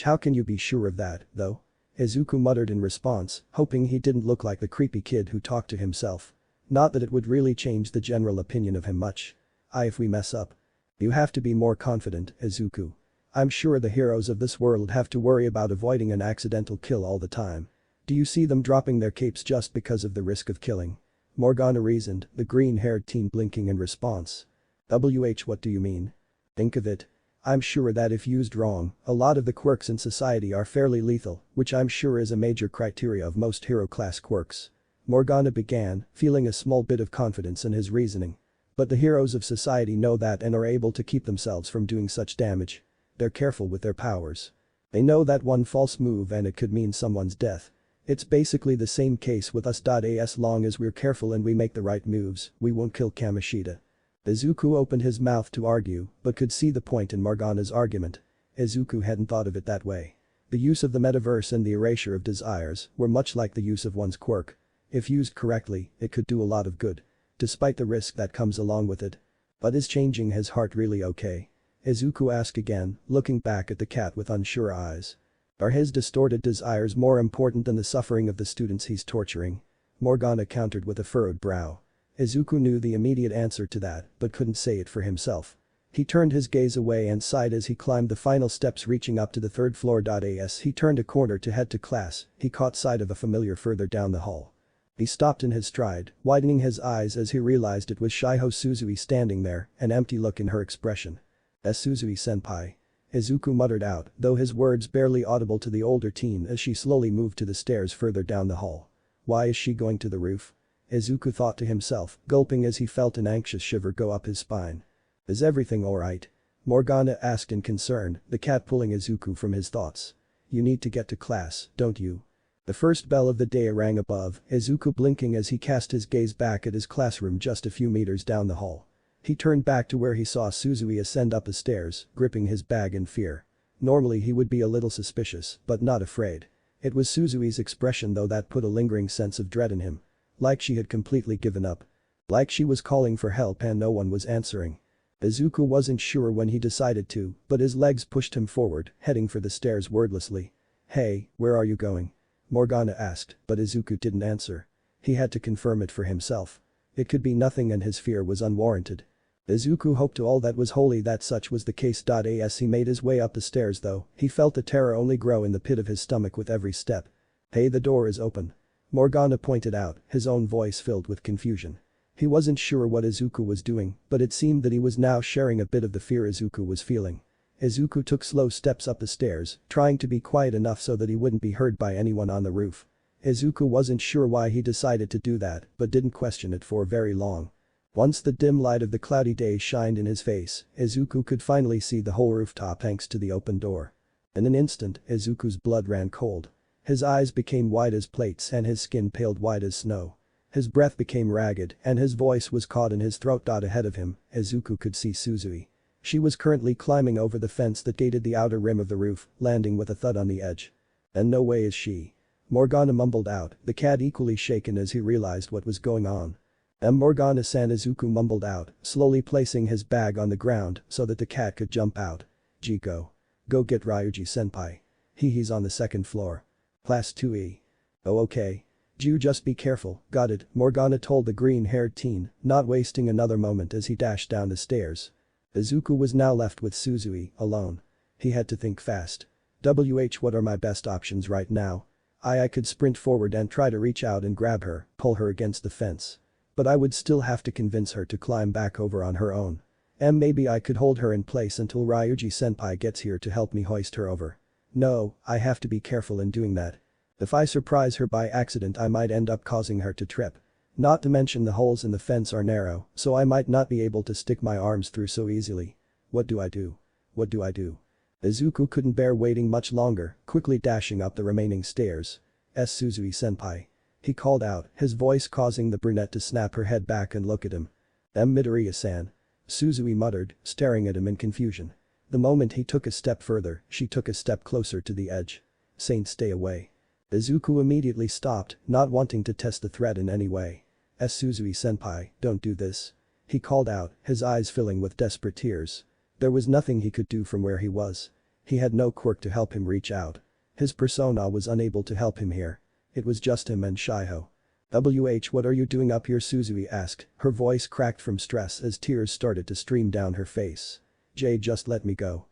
How can you be sure of that, though? Izuku muttered in response, hoping he didn't look like the creepy kid who talked to himself. Not that it would really change the general opinion of him much. If we mess up. You have to be more confident, Izuku. I'm sure the heroes of this world have to worry about avoiding an accidental kill all the time. Do you see them dropping their capes just because of the risk of killing? Morgana reasoned, the green-haired teen blinking in response. What do you mean? Think of it. I'm sure that if used wrong, a lot of the quirks in society are fairly lethal, which I'm sure is a major criteria of most hero-class quirks. Morgana began, feeling a small bit of confidence in his reasoning. But the heroes of society know that and are able to keep themselves from doing such damage. They're careful with their powers. They know that one false move and it could mean someone's death. It's basically the same case with us. As long as we're careful and we make the right moves, we won't kill Kamoshida. Izuku opened his mouth to argue, but could see the point in Morgana's argument. Izuku hadn't thought of it that way. The use of the metaverse and the erasure of desires were much like the use of one's quirk. If used correctly, it could do a lot of good. Despite the risk that comes along with it. But is changing his heart really okay? Izuku asked again, looking back at the cat with unsure eyes. Are his distorted desires more important than the suffering of the students he's torturing? Morgana countered with a furrowed brow. Izuku knew the immediate answer to that, but couldn't say it for himself. He turned his gaze away and sighed as he climbed the final steps reaching up to the third floor. As he turned a corner to head to class, he caught sight of a familiar further down the hall. He stopped in his stride, widening his eyes as he realized it was Shiho Suzui standing there, an empty look in her expression. Suzui-senpai. Izuku muttered out, though his words barely audible to the older teen as she slowly moved to the stairs further down the hall. Why is she going to the roof? Izuku thought to himself, gulping as he felt an anxious shiver go up his spine. Is everything alright? Morgana asked in concern, the cat pulling Izuku from his thoughts. You need to get to class, don't you? The first bell of the day rang above, Izuku blinking as he cast his gaze back at his classroom just a few meters down the hall. He turned back to where he saw Suzui ascend up the stairs, gripping his bag in fear. Normally he would be a little suspicious, but not afraid. It was Suzui's expression though that put a lingering sense of dread in him. Like she had completely given up. Like she was calling for help and no one was answering. Izuku wasn't sure when he decided to, but his legs pushed him forward, heading for the stairs wordlessly. Hey, where are you going? Morgana asked, but Izuku didn't answer. He had to confirm it for himself. It could be nothing and his fear was unwarranted. Izuku hoped to all that was holy that such was the case. As he made his way up the stairs though, he felt the terror only grow in the pit of his stomach with every step. Hey, the door is open. Morgana pointed out, his own voice filled with confusion. He wasn't sure what Izuku was doing, but it seemed that he was now sharing a bit of the fear Izuku was feeling. Izuku took slow steps up the stairs, trying to be quiet enough so that he wouldn't be heard by anyone on the roof. Izuku wasn't sure why he decided to do that, but didn't question it for very long. Once the dim light of the cloudy day shined in his face, Izuku could finally see the whole rooftop thanks to the open door. In an instant, Izuku's blood ran cold. His eyes became white as plates and his skin paled white as snow. His breath became ragged and his voice was caught in his throat. Ahead of him, Izuku could see Suzui. She was currently climbing over the fence that gated the outer rim of the roof, landing with a thud on the edge. And no way is she. Morgana mumbled out, the cat equally shaken as he realized what was going on. Morgana-san, Izuku mumbled out, slowly placing his bag on the ground so that the cat could jump out. Jiko. Go get Ryuji-senpai. He's on the second floor. Class 2E. Oh okay. You just be careful, got it, Morgana told the green-haired teen, not wasting another moment as he dashed down the stairs. Izuku was now left with Suzui, alone. He had to think fast. What are my best options right now? I could sprint forward and try to reach out and grab her, pull her against the fence. But I would still have to convince her to climb back over on her own. Maybe I could hold her in place until Ryuji-senpai gets here to help me hoist her over. No, I have to be careful in doing that. If I surprise her by accident I might end up causing her to trip. Not to mention the holes in the fence are narrow, so I might not be able to stick my arms through so easily. What do I do? What do I do? Izuku couldn't bear waiting much longer, quickly dashing up the remaining stairs. Suzui-senpai. He called out, his voice causing the brunette to snap her head back and look at him. Midoriya-san. Suzui muttered, staring at him in confusion. The moment he took a step further, she took a step closer to the edge. Saint, stay away. Izuku immediately stopped, not wanting to test the threat in any way. Suzui-senpai, don't do this. He called out, his eyes filling with desperate tears. There was nothing he could do from where he was. He had no quirk to help him reach out. His persona was unable to help him here. It was just him and Shiho. What are you doing up here? Suzui asked, her voice cracked from stress as tears started to stream down her face. Just let me go.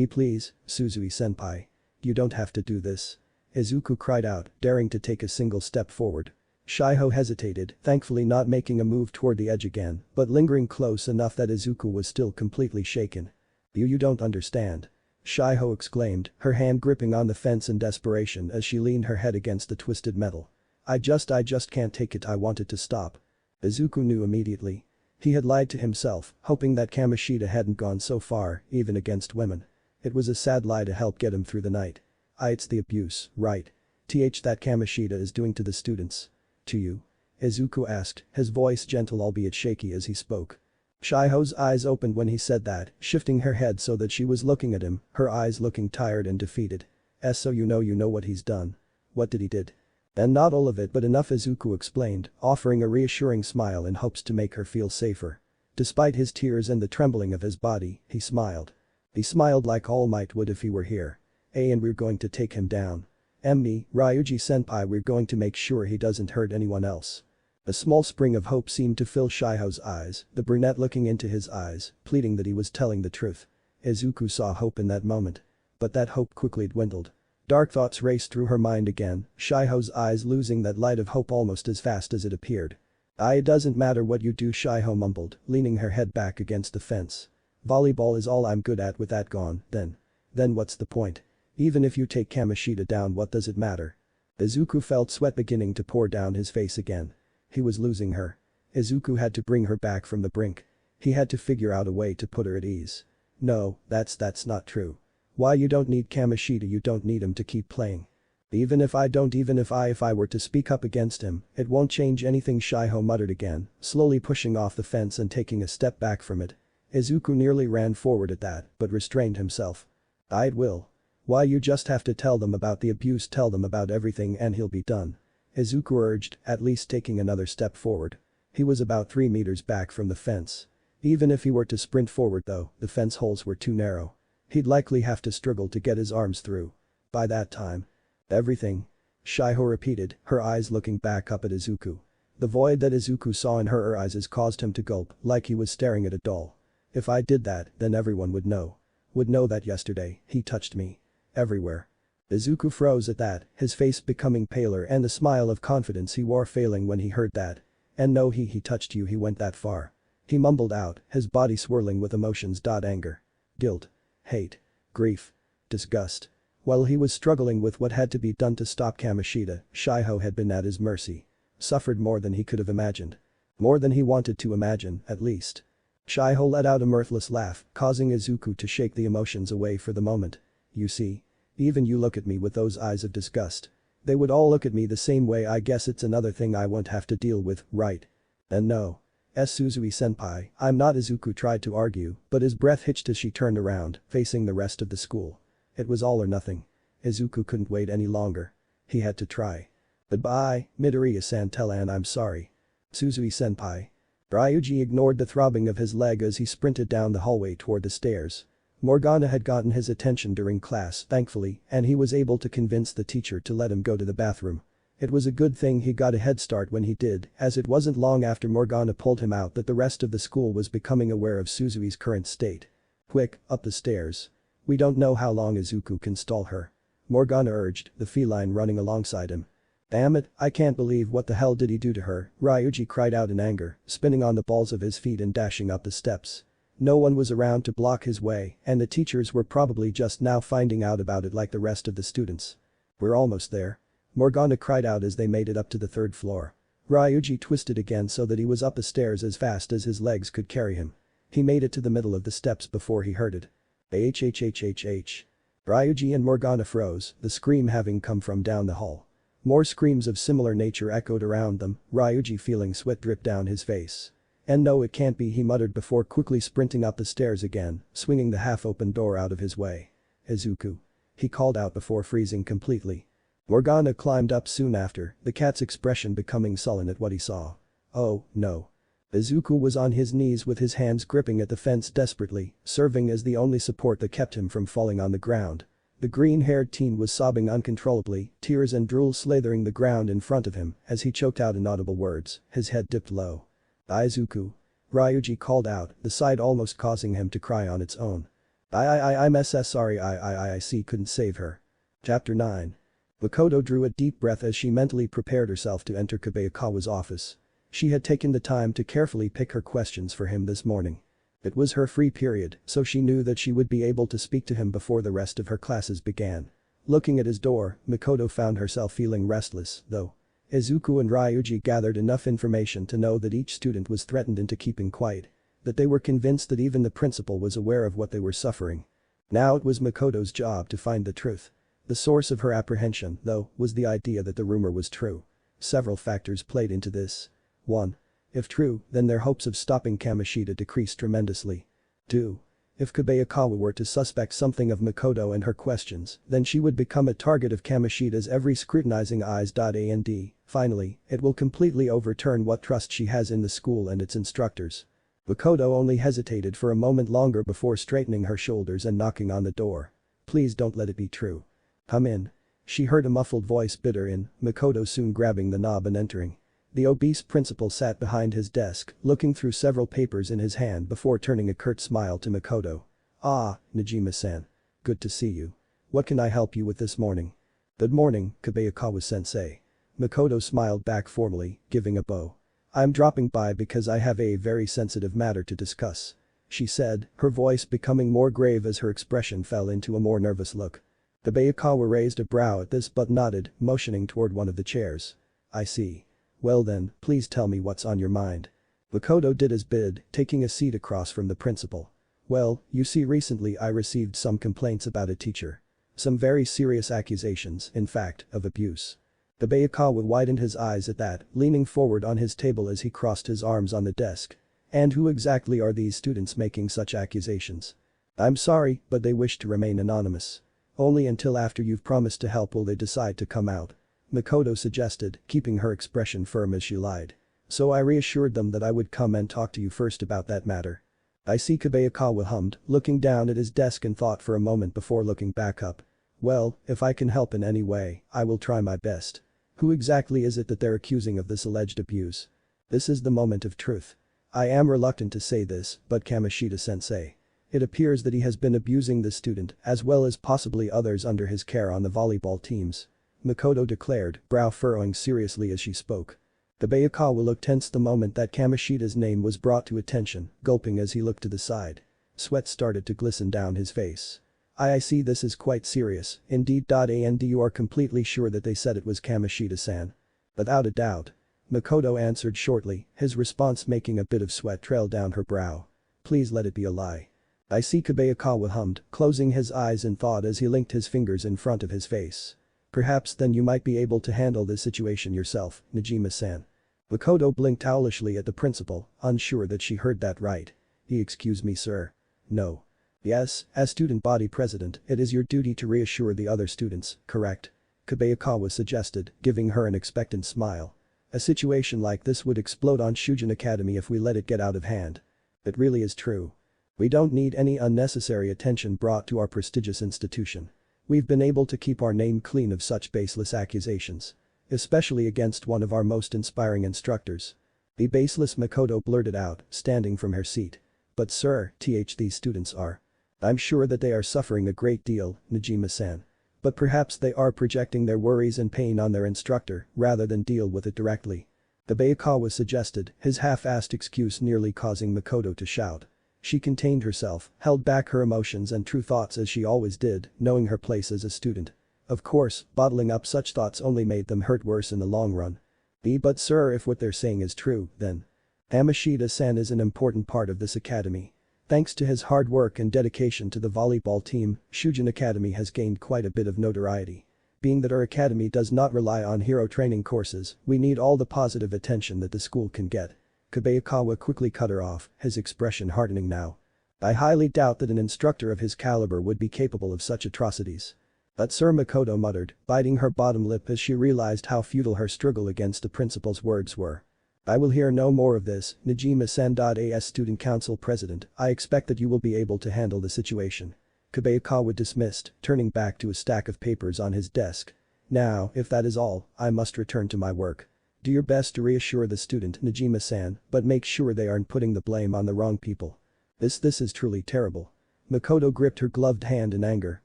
Please, Suzui-senpai. You don't have to do this. Izuku cried out, daring to take a single step forward. Shiho hesitated, thankfully not making a move toward the edge again, but lingering close enough that Izuku was still completely shaken. You don't understand. Shiho exclaimed, her hand gripping on the fence in desperation as she leaned her head against the twisted metal. I just can't take it. I wanted to stop. Izuku knew immediately. He had lied to himself, hoping that Kamoshida hadn't gone so far, even against women. It was a sad lie to help get him through the night. It's the abuse, right? that Kamoshida is doing to the students? To you? Izuku asked, his voice gentle albeit shaky as he spoke. Shiho's eyes opened when he said that, shifting her head so that she was looking at him, her eyes looking tired and defeated. So you know what he's done. What did he did? And not all of it but enough, Izuku explained, offering a reassuring smile in hopes to make her feel safer. Despite his tears and the trembling of his body, he smiled. He smiled like All Might would if he were here. And we're going to take him down. Me, Ryuji-senpai, we're going to make sure he doesn't hurt anyone else. A small spring of hope seemed to fill Shiho's eyes, the brunette looking into his eyes, pleading that he was telling the truth. Izuku saw hope in that moment. But that hope quickly dwindled. Dark thoughts raced through her mind again, Shiho's eyes losing that light of hope almost as fast as it appeared. It doesn't matter what you do, Shiho mumbled, leaning her head back against the fence. Volleyball is all I'm good at. With that gone, then what's the point? Even if you take Kamoshida down, what does it matter? Izuku felt sweat beginning to pour down his face again. He was losing her. Izuku had to bring her back from the brink. He had to figure out a way to put her at ease. No, that's not true. Why, you don't need Kamoshida, you don't need him to keep playing. Even if I were to speak up against him, it won't change anything, Shiho muttered again, slowly pushing off the fence and taking a step back from it. Izuku nearly ran forward at that, but restrained himself. It will. Why, you just have to tell them about the abuse, tell them about everything and he'll be done. Izuku urged, at least taking another step forward. He was about 3 meters back from the fence. Even if he were to sprint forward though, the fence holes were too narrow. He'd likely have to struggle to get his arms through. By that time. Everything. Shiho repeated, her eyes looking back up at Izuku. The void that Izuku saw in her eyes caused him to gulp, like he was staring at a doll. If I did that, then everyone would know. Would know that yesterday, he touched me. Everywhere. Izuku froze at that, his face becoming paler and the smile of confidence he wore failing when he heard that. And no, he touched you, he went that far. He mumbled out, his body swirling with emotions. Anger. Guilt. Hate. Grief. Disgust. While he was struggling with what had to be done to stop Kamoshida, Shiho had been at his mercy. Suffered more than he could have imagined. More than he wanted to imagine, at least. Shiho let out a mirthless laugh, causing Izuku to shake the emotions away for the moment. You see? Even you look at me with those eyes of disgust. They would all look at me the same way. I guess it's another thing I won't have to deal with, right? And no. Suzui-senpai, I'm not. Izuku tried to argue, but his breath hitched as she turned around, facing the rest of the school. It was all or nothing. Izuku couldn't wait any longer. He had to try. Goodbye, Midoriya-san, tell Ann I'm sorry. Suzui-senpai. Ryuji ignored the throbbing of his leg as he sprinted down the hallway toward the stairs. Morgana had gotten his attention during class, thankfully, and he was able to convince the teacher to let him go to the bathroom. It was a good thing he got a head start when he did, as it wasn't long after Morgana pulled him out that the rest of the school was becoming aware of Suzui's current state. Quick, up the stairs. We don't know how long Izuku can stall her. Morgana urged, the feline running alongside him. Damn it, I can't believe what the hell did he do to her, Ryuji cried out in anger, spinning on the balls of his feet and dashing up the steps. No one was around to block his way, and the teachers were probably just now finding out about it like the rest of the students. We're almost there. Morgana cried out as they made it up to the 3rd floor. Ryuji twisted again so that he was up the stairs as fast as his legs could carry him. He made it to the middle of the steps before he heard it. Hhhhh. Ryuji and Morgana froze, the scream having come from down the hall. More screams of similar nature echoed around them, Ryuji feeling sweat drip down his face. And no, it can't be, he muttered before quickly sprinting up the stairs again, swinging the half-open door out of his way. Izuku. He called out before freezing completely. Morgana climbed up soon after, the cat's expression becoming sullen at what he saw. Oh, no. Izuku was on his knees with his hands gripping at the fence desperately, serving as the only support that kept him from falling on the ground. The green-haired teen was sobbing uncontrollably, tears and drool slathering the ground in front of him as he choked out inaudible words, his head dipped low. Izuku. Ryuji called out, the sight almost causing him to cry on its own. I'm sorry, I see, couldn't save her. Chapter 9. Makoto drew a deep breath as she mentally prepared herself to enter Kobayakawa's office. She had taken the time to carefully pick her questions for him this morning. It was her free period, so she knew that she would be able to speak to him before the rest of her classes began. Looking at his door, Makoto found herself feeling restless, though. Izuku and Ryuji gathered enough information to know that each student was threatened into keeping quiet. That they were convinced that even the principal was aware of what they were suffering. Now it was Makoto's job to find the truth. The source of her apprehension, though, was the idea that the rumor was true. Several factors played into this. 1. If true, then their hopes of stopping Kamoshida decreased tremendously. 2. If Kobayakawa were to suspect something of Makoto and her questions, then she would become a target of Kamoshida's every scrutinizing eyes. And finally, it will completely overturn what trust she has in the school and its instructors. Makoto only hesitated for a moment longer before straightening her shoulders and knocking on the door. Please don't let it be true. Come in. She heard a muffled voice bid her in, Makoto soon grabbing the knob and entering. The obese principal sat behind his desk, looking through several papers in his hand before turning a curt smile to Makoto. Ah, Najima-san. Good to see you. What can I help you with this morning? Good morning, Kobayakawa-sensei. Makoto smiled back formally, giving a bow. I'm dropping by because I have a very sensitive matter to discuss. She said, her voice becoming more grave as her expression fell into a more nervous look. Kobayakawa raised a brow at this but nodded, motioning toward one of the chairs. I see. Well then, please tell me what's on your mind. Makoto did as bid, taking a seat across from the principal. Well, you see recently I received some complaints about a teacher. Some very serious accusations, in fact, of abuse. Kobayakawa widened his eyes at that, leaning forward on his table as he crossed his arms on the desk. And who exactly are these students making such accusations? I'm sorry, but they wish to remain anonymous. Only until after you've promised to help will they decide to come out. Makoto suggested, keeping her expression firm as she lied. So I reassured them that I would come and talk to you first about that matter. I see, Kobayakawa hummed, looking down at his desk and thought for a moment before looking back up. Well, if I can help in any way, I will try my best. Who exactly is it that they're accusing of this alleged abuse? This is the moment of truth. I am reluctant to say this, but Kamoshida-sensei. It appears that he has been abusing the student as well as possibly others under his care on the volleyball teams. Makoto declared, brow furrowing seriously as she spoke. Kobayakawa looked tense the moment that Kamoshida's name was brought to attention, gulping as he looked to the side. Sweat started to glisten down his face. I see this is quite serious, indeed. And you are completely sure that they said it was Kamoshida-san? Without a doubt. Makoto answered shortly, his response making a bit of sweat trail down her brow. Please let it be a lie. I see, Kobayakawa hummed, closing his eyes in thought as he linked his fingers in front of his face. Perhaps then you might be able to handle this situation yourself, Najima-san. Makoto blinked owlishly at the principal, unsure that she heard that right. Excuse me, sir. No. Yes, as student body president, it is your duty to reassure the other students, correct? Kobayakawa suggested, giving her an expectant smile. A situation like this would explode on Shujin Academy if we let it get out of hand. It really is true. We don't need any unnecessary attention brought to our prestigious institution. We've been able to keep our name clean of such baseless accusations. Especially against one of our most inspiring instructors. The baseless, Makoto blurted out, standing from her seat. But sir, these students are. I'm sure that they are suffering a great deal, Najima-san. But perhaps they are projecting their worries and pain on their instructor rather than deal with it directly. Kobayakawa suggested, his half-assed excuse nearly causing Makoto to shout. She contained herself, held back her emotions and true thoughts as she always did, knowing her place as a student. Of course, bottling up such thoughts only made them hurt worse in the long run. But sir, if what they're saying is true, then Kamoshida-san is an important part of this academy. Thanks to his hard work and dedication to the volleyball team, Shujin Academy has gained quite a bit of notoriety. Being that our academy does not rely on hero training courses, we need all the positive attention that the school can get. Kobayakawa quickly cut her off, his expression hardening now. I highly doubt that an instructor of his caliber would be capable of such atrocities. But Sir, Makoto muttered, biting her bottom lip as she realized how futile her struggle against the principal's words were. I will hear no more of this, Najima-san. As student council president, I expect that you will be able to handle the situation. Kobayakawa dismissed, turning back to a stack of papers on his desk. Now, if that is all, I must return to my work. Do your best to reassure the student, Najima-san, but make sure they aren't putting the blame on the wrong people. This is truly terrible. Makoto gripped her gloved hand in anger,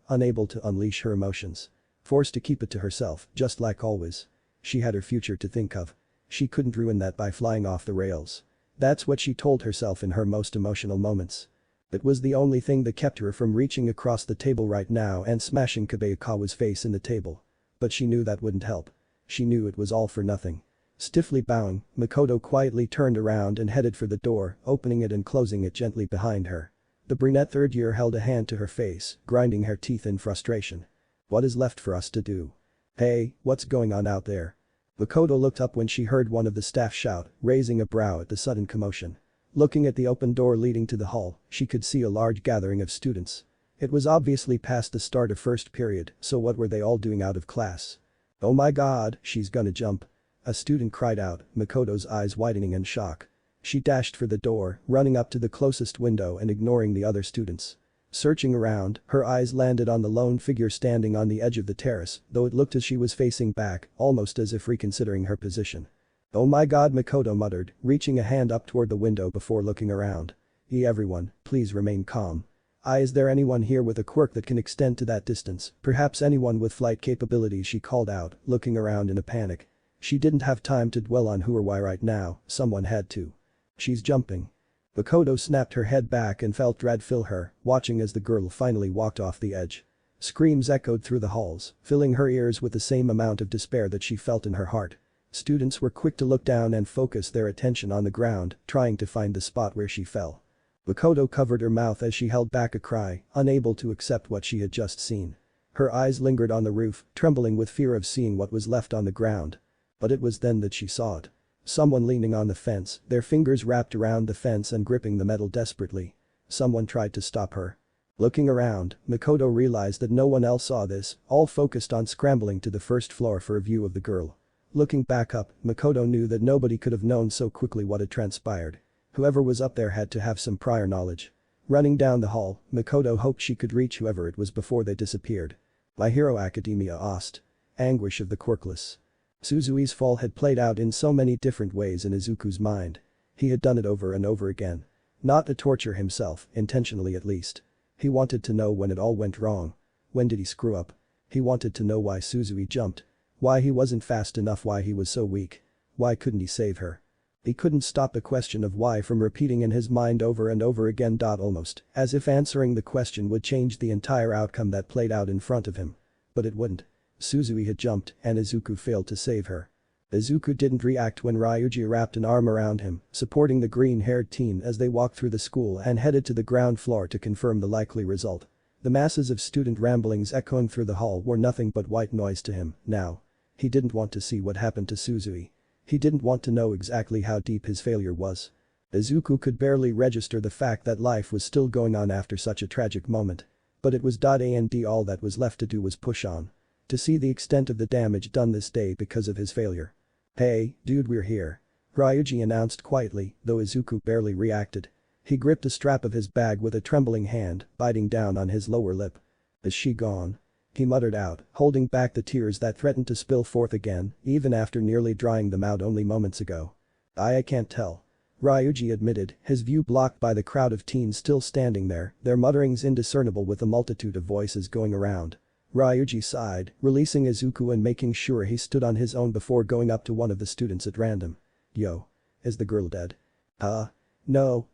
unable to unleash her emotions. Forced to keep it to herself, just like always. She had her future to think of. She couldn't ruin that by flying off the rails. That's what she told herself in her most emotional moments. It was the only thing that kept her from reaching across the table right now and smashing Kobayakawa's face in the table. But she knew that wouldn't help. She knew it was all for nothing. Stiffly bowing, Makoto quietly turned around and headed for the door, opening it and closing it gently behind her. The brunette third year held a hand to her face, grinding her teeth in frustration. What is left for us to do? Hey, what's going on out there? Makoto looked up when she heard one of the staff shout, raising a brow at the sudden commotion. Looking at the open door leading to the hall, she could see a large gathering of students. It was obviously past the start of first period, so what were they all doing out of class? Oh my god, she's gonna jump. A student cried out, Makoto's eyes widening in shock. She dashed for the door, running up to the closest window and ignoring the other students. Searching around, her eyes landed on the lone figure standing on the edge of the terrace, though it looked as she was facing back, almost as if reconsidering her position. Oh my god, Makoto muttered, reaching a hand up toward the window before looking around. Everyone, please remain calm. Is there anyone here with a quirk that can extend to that distance, perhaps anyone with flight capabilities, she called out, looking around in a panic. She didn't have time to dwell on who or why right now, someone had to. She's jumping. Makoto snapped her head back and felt dread fill her, watching as the girl finally walked off the edge. Screams echoed through the halls, filling her ears with the same amount of despair that she felt in her heart. Students were quick to look down and focus their attention on the ground, trying to find the spot where she fell. Makoto covered her mouth as she held back a cry, unable to accept what she had just seen. Her eyes lingered on the roof, trembling with fear of seeing what was left on the ground. But it was then that she saw it. Someone leaning on the fence, their fingers wrapped around the fence and gripping the metal desperately. Someone tried to stop her. Looking around, Makoto realized that no one else saw this, all focused on scrambling to the first floor for a view of the girl. Looking back up, Makoto knew that nobody could have known so quickly what had transpired. Whoever was up there had to have some prior knowledge. Running down the hall, Makoto hoped she could reach whoever it was before they disappeared. My Hero Academia asked. Anguish of the quirkless. Suzui's fall had played out in so many different ways in Izuku's mind. He had done it over and over again. Not to torture himself, intentionally at least. He wanted to know when it all went wrong. When did he screw up? He wanted to know why Suzui jumped. Why he wasn't fast enough, why he was so weak. Why couldn't he save her? He couldn't stop the question of why from repeating in his mind over and over again. Almost as if answering the question would change the entire outcome that played out in front of him. But it wouldn't. Suzui had jumped and Izuku failed to save her. Izuku didn't react when Ryuji wrapped an arm around him, supporting the green-haired teen as they walked through the school and headed to the ground floor to confirm the likely result. The masses of student ramblings echoing through the hall were nothing but white noise to him, now. He didn't want to see what happened to Suzui. He didn't want to know exactly how deep his failure was. Izuku could barely register the fact that life was still going on after such a tragic moment. But it was and all that was left to do was push on. To see the extent of the damage done this day because of his failure. Hey, dude, we're here. Ryuji announced quietly, though Izuku barely reacted. He gripped the strap of his bag with a trembling hand, biting down on his lower lip. Is she gone? He muttered out, holding back the tears that threatened to spill forth again, even after nearly drying them out only moments ago. I can't tell. Ryuji admitted, his view blocked by the crowd of teens still standing there, their mutterings indiscernible with the multitude of voices going around. Ryuji sighed, releasing Izuku and making sure he stood on his own before going up to one of the students at random. Yo. Is the girl dead? No,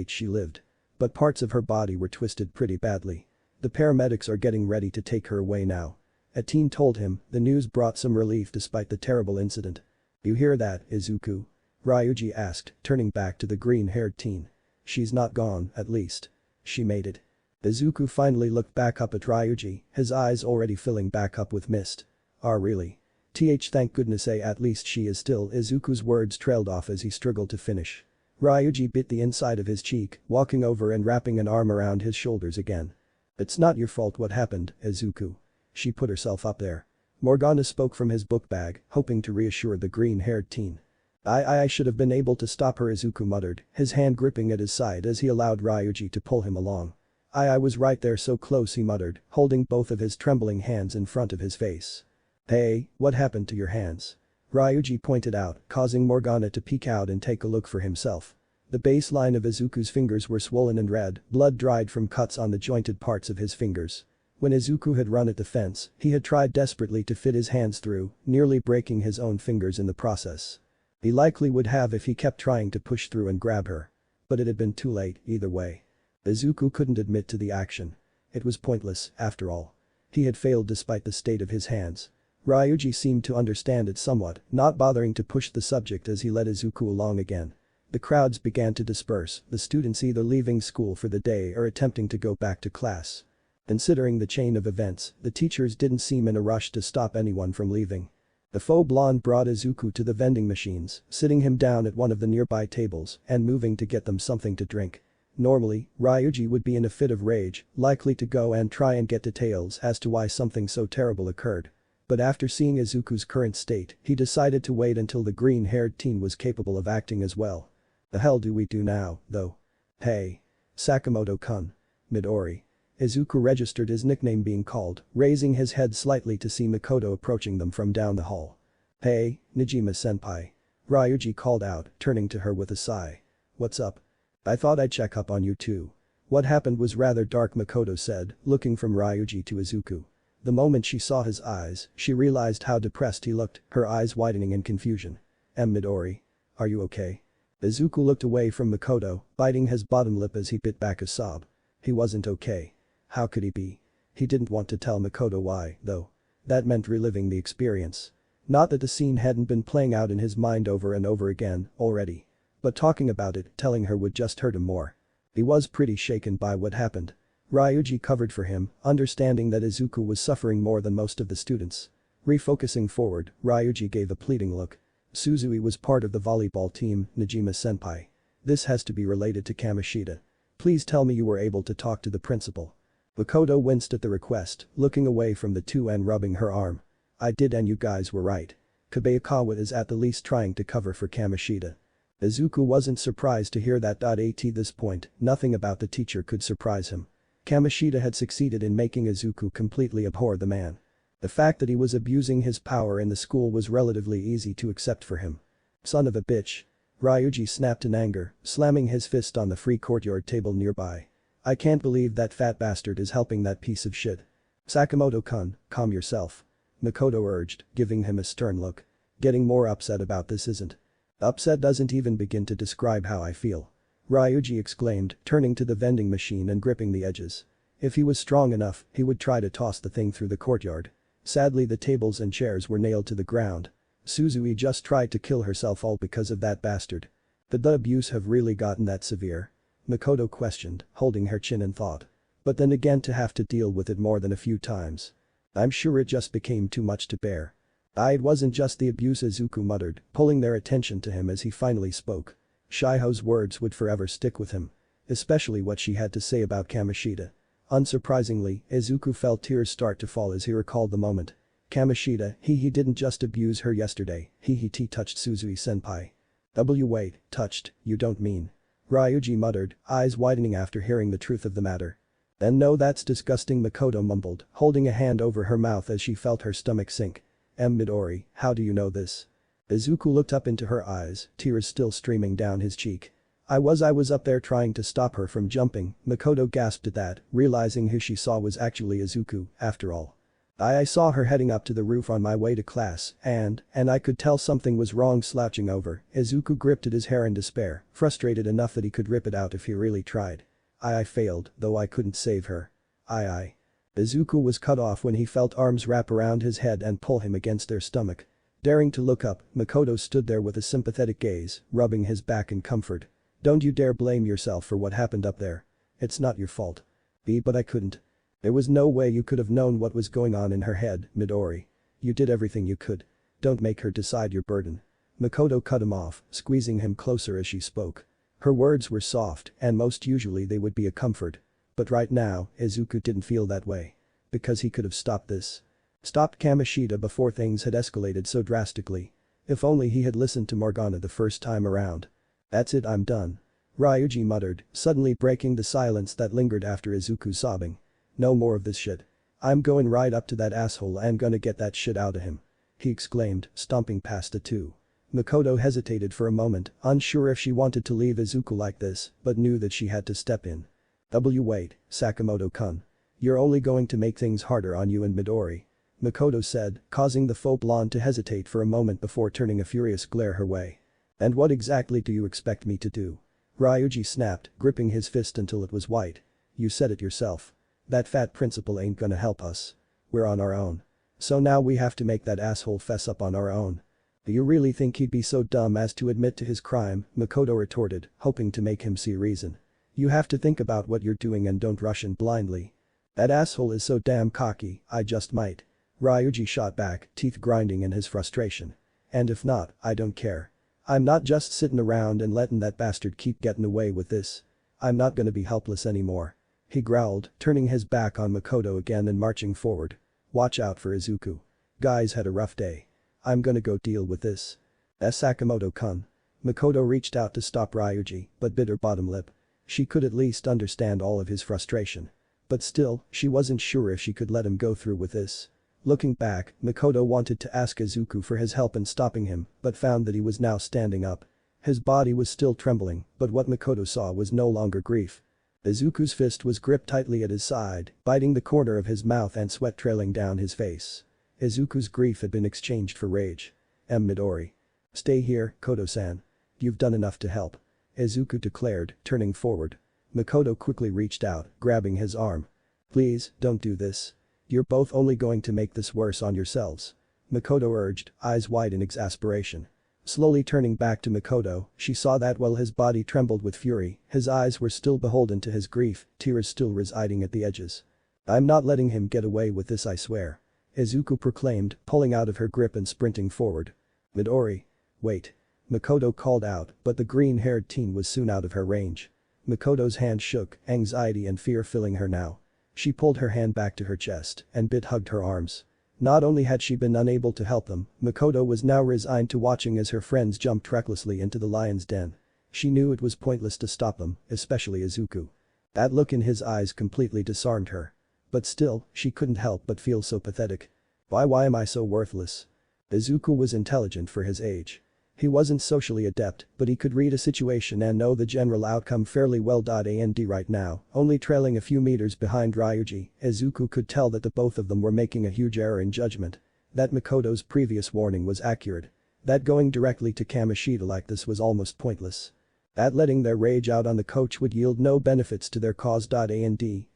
she lived. But parts of her body were twisted pretty badly. The paramedics are getting ready to take her away now. A teen told him, the news brought some relief despite the terrible incident. You hear that, Izuku? Ryuji asked, turning back to the green-haired teen. She's not gone, at least. She made it. Izuku finally looked back up at Ryuji, his eyes already filling back up with mist. Really? Thank goodness at least she is still. Izuku's words trailed off as he struggled to finish. Ryuji bit the inside of his cheek, walking over and wrapping an arm around his shoulders again. It's not your fault what happened, Izuku. She put herself up there. Morgana spoke from his book bag, hoping to reassure the green-haired teen. I should have been able to stop her, Izuku muttered, his hand gripping at his side as he allowed Ryuji to pull him along. I was right there, so close, he muttered, holding both of his trembling hands in front of his face. Hey, what happened to your hands? Ryuji pointed out, causing Morgana to peek out and take a look for himself. The baseline of Izuku's fingers were swollen and red, blood dried from cuts on the jointed parts of his fingers. When Izuku had run at the fence, he had tried desperately to fit his hands through, nearly breaking his own fingers in the process. He likely would have if he kept trying to push through and grab her. But it had been too late, either way. Izuku couldn't admit to the action. It was pointless, after all. He had failed despite the state of his hands. Ryuji seemed to understand it somewhat, not bothering to push the subject as he led Izuku along again. The crowds began to disperse, the students either leaving school for the day or attempting to go back to class. Considering the chain of events, the teachers didn't seem in a rush to stop anyone from leaving. The faux blonde brought Izuku to the vending machines, sitting him down at one of the nearby tables and moving to get them something to drink. Normally, Ryuji would be in a fit of rage, likely to go and try and get details as to why something so terrible occurred. But after seeing Izuku's current state, he decided to wait until the green-haired teen was capable of acting as well. The hell do we do now, though? Hey. Sakamoto-kun. Midori. Izuku registered his nickname being called, raising his head slightly to see Makoto approaching them from down the hall. Hey, Najima-senpai. Ryuji called out, turning to her with a sigh. What's up? I thought I'd check up on you too. What happened was rather dark, Makoto said, looking from Ryuji to Izuku. The moment she saw his eyes, she realized how depressed he looked, her eyes widening in confusion. Midori. Are you okay? Izuku looked away from Makoto, biting his bottom lip as he bit back a sob. He wasn't okay. How could he be? He didn't want to tell Makoto why, though. That meant reliving the experience. Not that the scene hadn't been playing out in his mind over and over again, already. But talking about it, telling her would just hurt him more. He was pretty shaken by what happened. Ryuji covered for him, understanding that Izuku was suffering more than most of the students. Refocusing forward, Ryuji gave a pleading look. Suzui was part of the volleyball team, Najima-senpai. This has to be related to Kamoshida. Please tell me you were able to talk to the principal. Makoto winced at the request, looking away from the two and rubbing her arm. I did, and you guys were right. Kobayakawa is at the least trying to cover for Kamoshida. Izuku wasn't surprised to hear that. At this point, nothing about the teacher could surprise him. Kamoshida had succeeded in making Izuku completely abhor the man. The fact that he was abusing his power in the school was relatively easy to accept for him. Son of a bitch. Ryuji snapped in anger, slamming his fist on the free courtyard table nearby. I can't believe that fat bastard is helping that piece of shit. Sakamoto-kun, calm yourself. Makoto urged, giving him a stern look. Getting more upset about this isn't. Upset doesn't even begin to describe how I feel. Ryuji exclaimed, turning to the vending machine and gripping the edges. If he was strong enough, he would try to toss the thing through the courtyard. Sadly, the tables and chairs were nailed to the ground. Suzui just tried to kill herself all because of that bastard. Did the abuse have really gotten that severe? Makoto questioned, holding her chin in thought. But then again, to have to deal with it more than a few times. I'm sure it just became too much to bear. It wasn't just the abuse, Izuku muttered, pulling their attention to him as he finally spoke. Shiho's words would forever stick with him. Especially what she had to say about Kamoshida. Unsurprisingly, Izuku felt tears start to fall as he recalled the moment. Kamoshida, he didn't just abuse her yesterday, he touched Suzui-senpai. Wait, touched, you don't mean. Ryuji muttered, eyes widening after hearing the truth of the matter. Then no, that's disgusting, Makoto mumbled, holding a hand over her mouth as she felt her stomach sink. Midori, how do you know this? Izuku looked up into her eyes, tears still streaming down his cheek. I was up there trying to stop her from jumping, Makoto gasped at that, realizing who she saw was actually Izuku, after all. I saw her heading up to the roof on my way to class, and I could tell something was wrong. Slouching over, Izuku gripped at his hair in despair, frustrated enough that he could rip it out if he really tried. I failed, though I couldn't save her. Izuku was cut off when he felt arms wrap around his head and pull him against their stomach. Daring to look up, Makoto stood there with a sympathetic gaze, rubbing his back in comfort. Don't you dare blame yourself for what happened up there. It's not your fault. But I couldn't. There was no way you could have known what was going on in her head, Midori. You did everything you could. Don't make her decide your burden. Makoto cut him off, squeezing him closer as she spoke. Her words were soft, and most usually they would be a comfort. But right now, Izuku didn't feel that way. Because he could have stopped this. Stopped Kamoshida before things had escalated so drastically. If only he had listened to Morgana the first time around. That's it, I'm done. Ryuji muttered, suddenly breaking the silence that lingered after Izuku's sobbing. No more of this shit. I'm going right up to that asshole and gonna get that shit out of him. He exclaimed, stomping past the two. Makoto hesitated for a moment, unsure if she wanted to leave Izuku like this, but knew that she had to step in. Wait, Sakamoto-kun. You're only going to make things harder on you and Midori. Makoto said, causing the faux blonde to hesitate for a moment before turning a furious glare her way. And what exactly do you expect me to do? Ryuji snapped, gripping his fist until it was white. You said it yourself. That fat principal ain't gonna help us. We're on our own. So now we have to make that asshole fess up on our own. Do you really think he'd be so dumb as to admit to his crime? Makoto retorted, hoping to make him see reason. You have to think about what you're doing and don't rush in blindly. That asshole is so damn cocky, I just might. Ryuji shot back, teeth grinding in his frustration. And if not, I don't care. I'm not just sitting around and letting that bastard keep getting away with this. I'm not gonna be helpless anymore. He growled, turning his back on Makoto again and marching forward. Watch out for Izuku. Guys had a rough day. I'm gonna go deal with this. Sakamoto-kun. Makoto reached out to stop Ryuji, but bit her bottom lip. She could at least understand all of his frustration. But still, she wasn't sure if she could let him go through with this. Looking back, Makoto wanted to ask Izuku for his help in stopping him, but found that he was now standing up. His body was still trembling, but what Makoto saw was no longer grief. Izuku's fist was gripped tightly at his side, biting the corner of his mouth and sweat trailing down his face. Izuku's grief had been exchanged for rage. Midori. Stay here, Koto-san. You've done enough to help. Izuku declared, turning forward. Makoto quickly reached out, grabbing his arm. Please, don't do this. You're both only going to make this worse on yourselves. Makoto urged, eyes wide in exasperation. Slowly turning back to Makoto, she saw that while his body trembled with fury, his eyes were still beholden to his grief, tears still residing at the edges. I'm not letting him get away with this, I swear. Izuku proclaimed, pulling out of her grip and sprinting forward. Midori. Wait. Makoto called out, but the green-haired teen was soon out of her range. Makoto's hand shook, anxiety and fear filling her now. She pulled her hand back to her chest and hugged her arms. Not only had she been unable to help them, Makoto was now resigned to watching as her friends jumped recklessly into the lion's den. She knew it was pointless to stop them, especially Izuku. That look in his eyes completely disarmed her. But still, she couldn't help but feel so pathetic. Why am I so worthless? Izuku was intelligent for his age. He wasn't socially adept, but he could read a situation and know the general outcome fairly well. And right now, only trailing a few meters behind Ryuji, Izuku could tell that the both of them were making a huge error in judgment. That Makoto's previous warning was accurate. That going directly to Kamoshida like this was almost pointless. That letting their rage out on the coach would yield no benefits to their cause.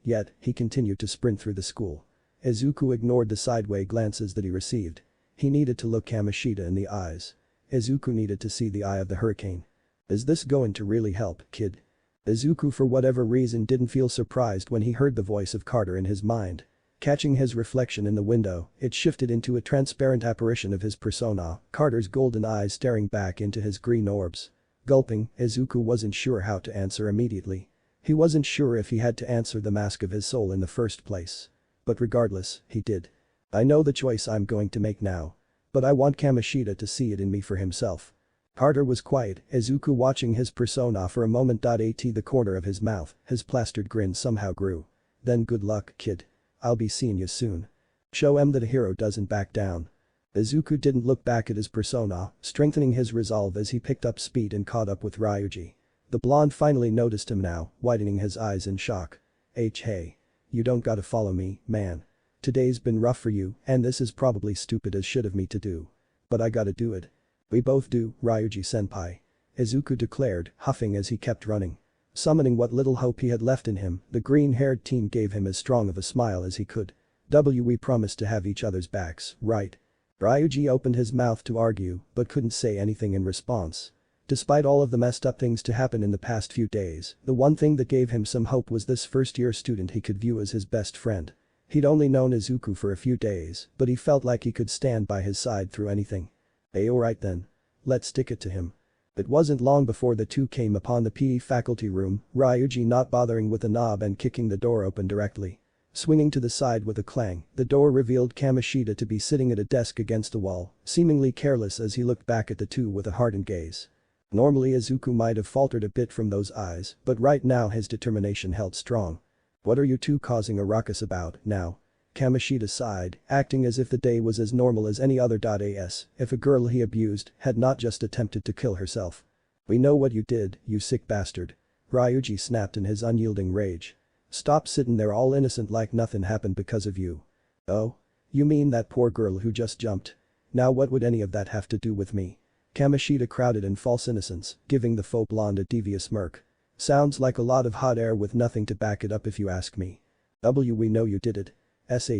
Yet, he continued to sprint through the school. Izuku ignored the sideway glances that he received. He needed to look Kamoshida in the eyes. Izuku needed to see the eye of the hurricane. Is this going to really help, kid? Izuku for whatever reason didn't feel surprised when he heard the voice of Carter in his mind. Catching his reflection in the window, it shifted into a transparent apparition of his persona, Carter's golden eyes staring back into his green orbs. Gulping, Izuku wasn't sure how to answer immediately. He wasn't sure if he had to answer the mask of his soul in the first place. But regardless, he did. I know the choice I'm going to make now. But I want Kamoshida to see it in me for himself. Carter was quiet, Izuku watching his persona for a moment. At the corner of his mouth, his plastered grin somehow grew. Then good luck, kid. I'll be seeing you soon. Show him that a hero doesn't back down. Izuku didn't look back at his persona, strengthening his resolve as he picked up speed and caught up with Ryuji. The blonde finally noticed him now, widening his eyes in shock. Hey. You don't gotta follow me, man. Today's been rough for you, and this is probably stupid as shit of me to do. But I gotta do it. We both do, Ryuji-senpai. Izuku declared, huffing as he kept running. Summoning what little hope he had left in him, the green-haired teen gave him as strong of a smile as he could. We promised to have each other's backs, right? Ryuji opened his mouth to argue, but couldn't say anything in response. Despite all of the messed up things to happen in the past few days, the one thing that gave him some hope was this first-year student he could view as his best friend. He'd only known Izuku for a few days, but he felt like he could stand by his side through anything. Alright then. Let's stick it to him. It wasn't long before the two came upon the PE faculty room, Ryuji not bothering with the knob and kicking the door open directly. Swinging to the side with a clang, the door revealed Kamoshida to be sitting at a desk against the wall, seemingly careless as he looked back at the two with a hardened gaze. Normally Izuku might have faltered a bit from those eyes, but right now his determination held strong. What are you two causing a ruckus about, now? Kamoshida sighed, acting as if the day was as normal as any other. If a girl he abused had not just attempted to kill herself. We know what you did, you sick bastard. Ryuji snapped in his unyielding rage. Stop sitting there all innocent like nothing happened because of you. Oh? You mean that poor girl who just jumped? Now what would any of that have to do with me? Kamoshida crowded in false innocence, giving the faux blonde a devious smirk. Sounds like a lot of hot air with nothing to back it up if you ask me. We know you did it.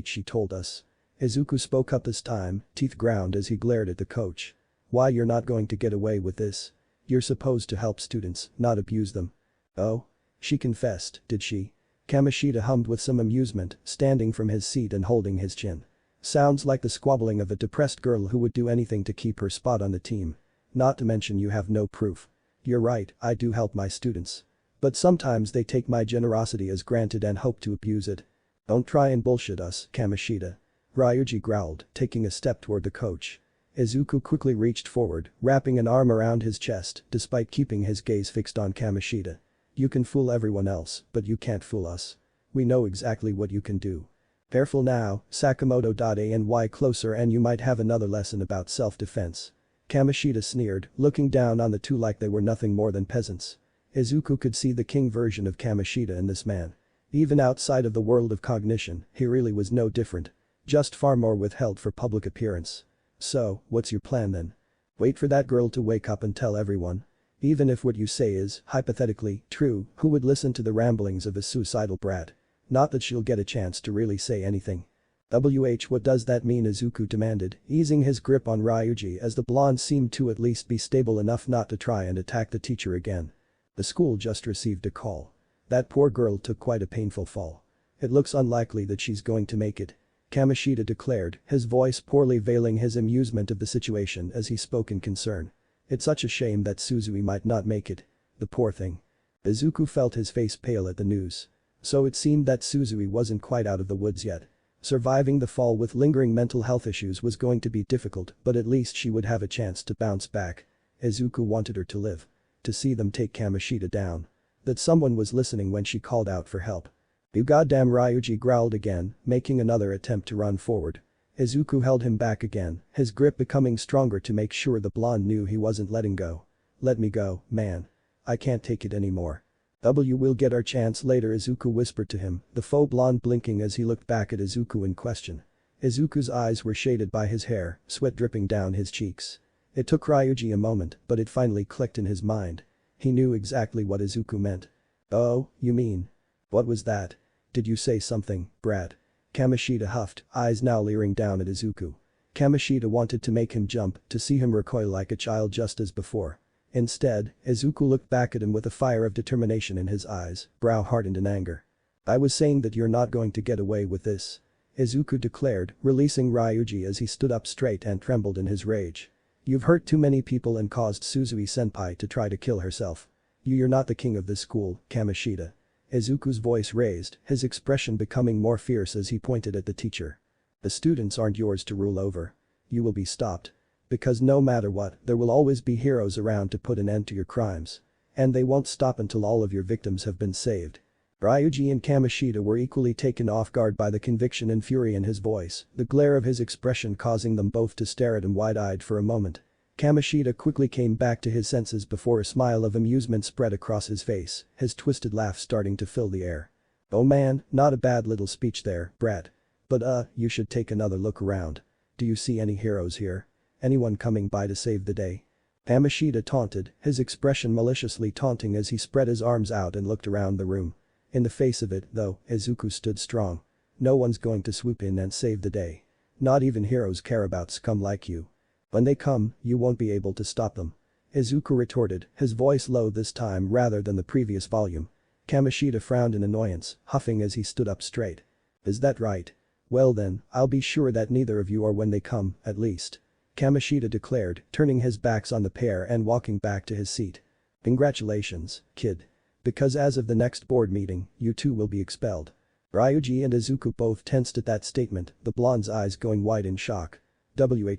She told us. Izuku spoke up this time, teeth ground as he glared at the coach. Why you're not going to get away with this? You're supposed to help students, not abuse them. Oh? She confessed, did she? Kamoshida hummed with some amusement, standing from his seat and holding his chin. Sounds like the squabbling of a depressed girl who would do anything to keep her spot on the team. Not to mention you have no proof. You're right, I do help my students. But sometimes they take my generosity as granted and hope to abuse it. Don't try and bullshit us, Kamoshida. Ryuji growled, taking a step toward the coach. Izuku quickly reached forward, wrapping an arm around his chest, despite keeping his gaze fixed on Kamoshida. You can fool everyone else, but you can't fool us. We know exactly what you can do. Careful now, Sakamoto. Any closer and you might have another lesson about self-defense. Kamoshida sneered, looking down on the two like they were nothing more than peasants. Izuku could see the king version of Kamoshida in this man. Even outside of the world of cognition, he really was no different. Just far more withheld for public appearance. So, what's your plan then? Wait for that girl to wake up and tell everyone? Even if what you say is, hypothetically, true, who would listen to the ramblings of a suicidal brat? Not that she'll get a chance to really say anything. What does that mean? Izuku demanded, easing his grip on Ryuji as the blonde seemed to at least be stable enough not to try and attack the teacher again. The school just received a call. That poor girl took quite a painful fall. It looks unlikely that she's going to make it. Kamoshida declared, his voice poorly veiling his amusement of the situation as he spoke in concern. It's such a shame that Suzui might not make it. The poor thing. Izuku felt his face pale at the news. So it seemed that Suzui wasn't quite out of the woods yet. Surviving the fall with lingering mental health issues was going to be difficult, but at least she would have a chance to bounce back. Izuku wanted her to live. To see them take Kamoshida down. That someone was listening when she called out for help. You goddamn, Ryuji growled again, making another attempt to run forward. Izuku held him back again, his grip becoming stronger to make sure the blonde knew he wasn't letting go. Let me go, man. I can't take it anymore. We'll get our chance later, Izuku whispered to him, the faux blonde blinking as he looked back at Izuku in question. Izuku's eyes were shaded by his hair, sweat dripping down his cheeks. It took Ryuji a moment, but it finally clicked in his mind. He knew exactly what Izuku meant. Oh, you mean? What was that? Did you say something, brat? Kamoshida huffed, eyes now leering down at Izuku. Kamoshida wanted to make him jump, to see him recoil like a child just as before. Instead, Izuku looked back at him with a fire of determination in his eyes, brow hardened in anger. I was saying that you're not going to get away with this. Izuku declared, releasing Ryuji as he stood up straight and trembled in his rage. You've hurt too many people and caused Suzui-senpai to try to kill herself. You're not the king of this school, Kamoshida. Izuku's voice raised, his expression becoming more fierce as he pointed at the teacher. The students aren't yours to rule over. You will be stopped. Because no matter what, there will always be heroes around to put an end to your crimes. And they won't stop until all of your victims have been saved. Ryuji and Kamoshida were equally taken off guard by the conviction and fury in his voice, the glare of his expression causing them both to stare at him wide-eyed for a moment. Kamoshida quickly came back to his senses before a smile of amusement spread across his face, his twisted laugh starting to fill the air. Oh man, not a bad little speech there, brat. But you should take another look around. Do you see any heroes here? Anyone coming by to save the day? Kamoshida taunted, his expression maliciously taunting as he spread his arms out and looked around the room. In the face of it, though, Izuku stood strong. No one's going to swoop in and save the day. Not even heroes care about scum like you. When they come, you won't be able to stop them. Izuku retorted, his voice low this time rather than the previous volume. Kamoshida frowned in annoyance, huffing as he stood up straight. Is that right? Well then, I'll be sure that neither of you are when they come, at least. Kamoshida declared, turning his backs on the pair and walking back to his seat. Congratulations, kid. Because as of the next board meeting, you two will be expelled. Ryuji and Izuku both tensed at that statement, the blonde's eyes going wide in shock.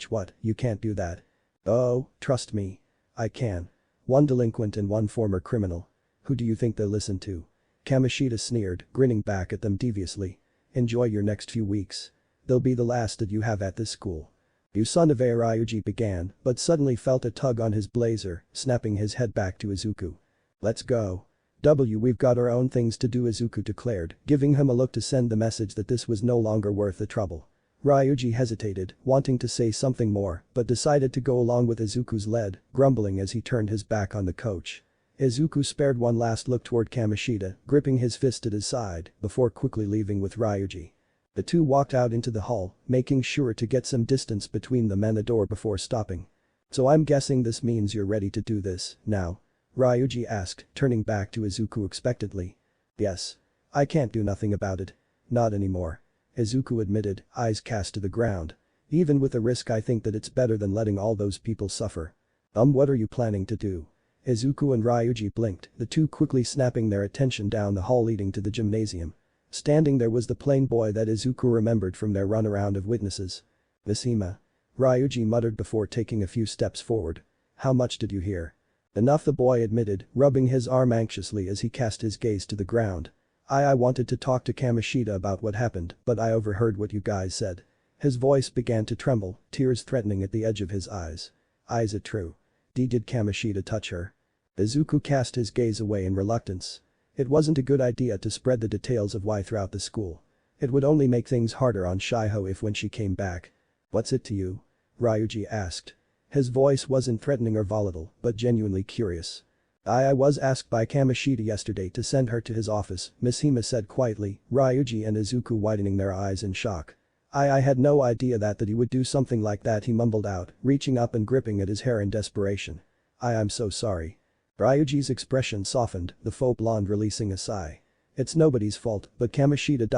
What, you can't do that. Oh, trust me. I can. One delinquent and one former criminal. Who do you think they'll listen to? Kamoshida sneered, grinning back at them deviously. Enjoy your next few weeks. They'll be the last that you have at this school. You son of a, Ryuji began, but suddenly felt a tug on his blazer, snapping his head back to Izuku. Let's go. We've got our own things to do, Izuku declared, giving him a look to send the message that this was no longer worth the trouble. Ryuji hesitated, wanting to say something more, but decided to go along with Izuku's lead, grumbling as he turned his back on the coach. Izuku spared one last look toward Kamoshida, gripping his fist at his side, before quickly leaving with Ryuji. The two walked out into the hall, making sure to get some distance between them and the door before stopping. So I'm guessing this means you're ready to do this, now? Ryuji asked, turning back to Izuku expectantly. Yes. I can't do nothing about it. Not anymore. Izuku admitted, eyes cast to the ground. Even with the risk I think that it's better than letting all those people suffer. What are you planning to do? Izuku and Ryuji blinked, the two quickly snapping their attention down the hall leading to the gymnasium. Standing there was the plain boy that Izuku remembered from their runaround of witnesses. Mishima. Ryuji muttered before taking a few steps forward. How much did you hear? Enough, the boy admitted, rubbing his arm anxiously as he cast his gaze to the ground. I wanted to talk to Kamoshida about what happened, but I overheard what you guys said. His voice began to tremble, tears threatening at the edge of his eyes. Is it true? Did Kamoshida touch her? Izuku cast his gaze away in reluctance. It wasn't a good idea to spread the details of why throughout the school. It would only make things harder on Shiho if when she came back. What's it to you? Ryuji asked. His voice wasn't threatening or volatile, but genuinely curious. I was asked by Kamoshida yesterday to send her to his office, Mishima said quietly, Ryuji and Izuku widening their eyes in shock. I had no idea that he would do something like that, he mumbled out, reaching up and gripping at his hair in desperation. I'm so sorry. Ryuji's expression softened, the faux blonde releasing a sigh. It's nobody's fault, but Kamoshida.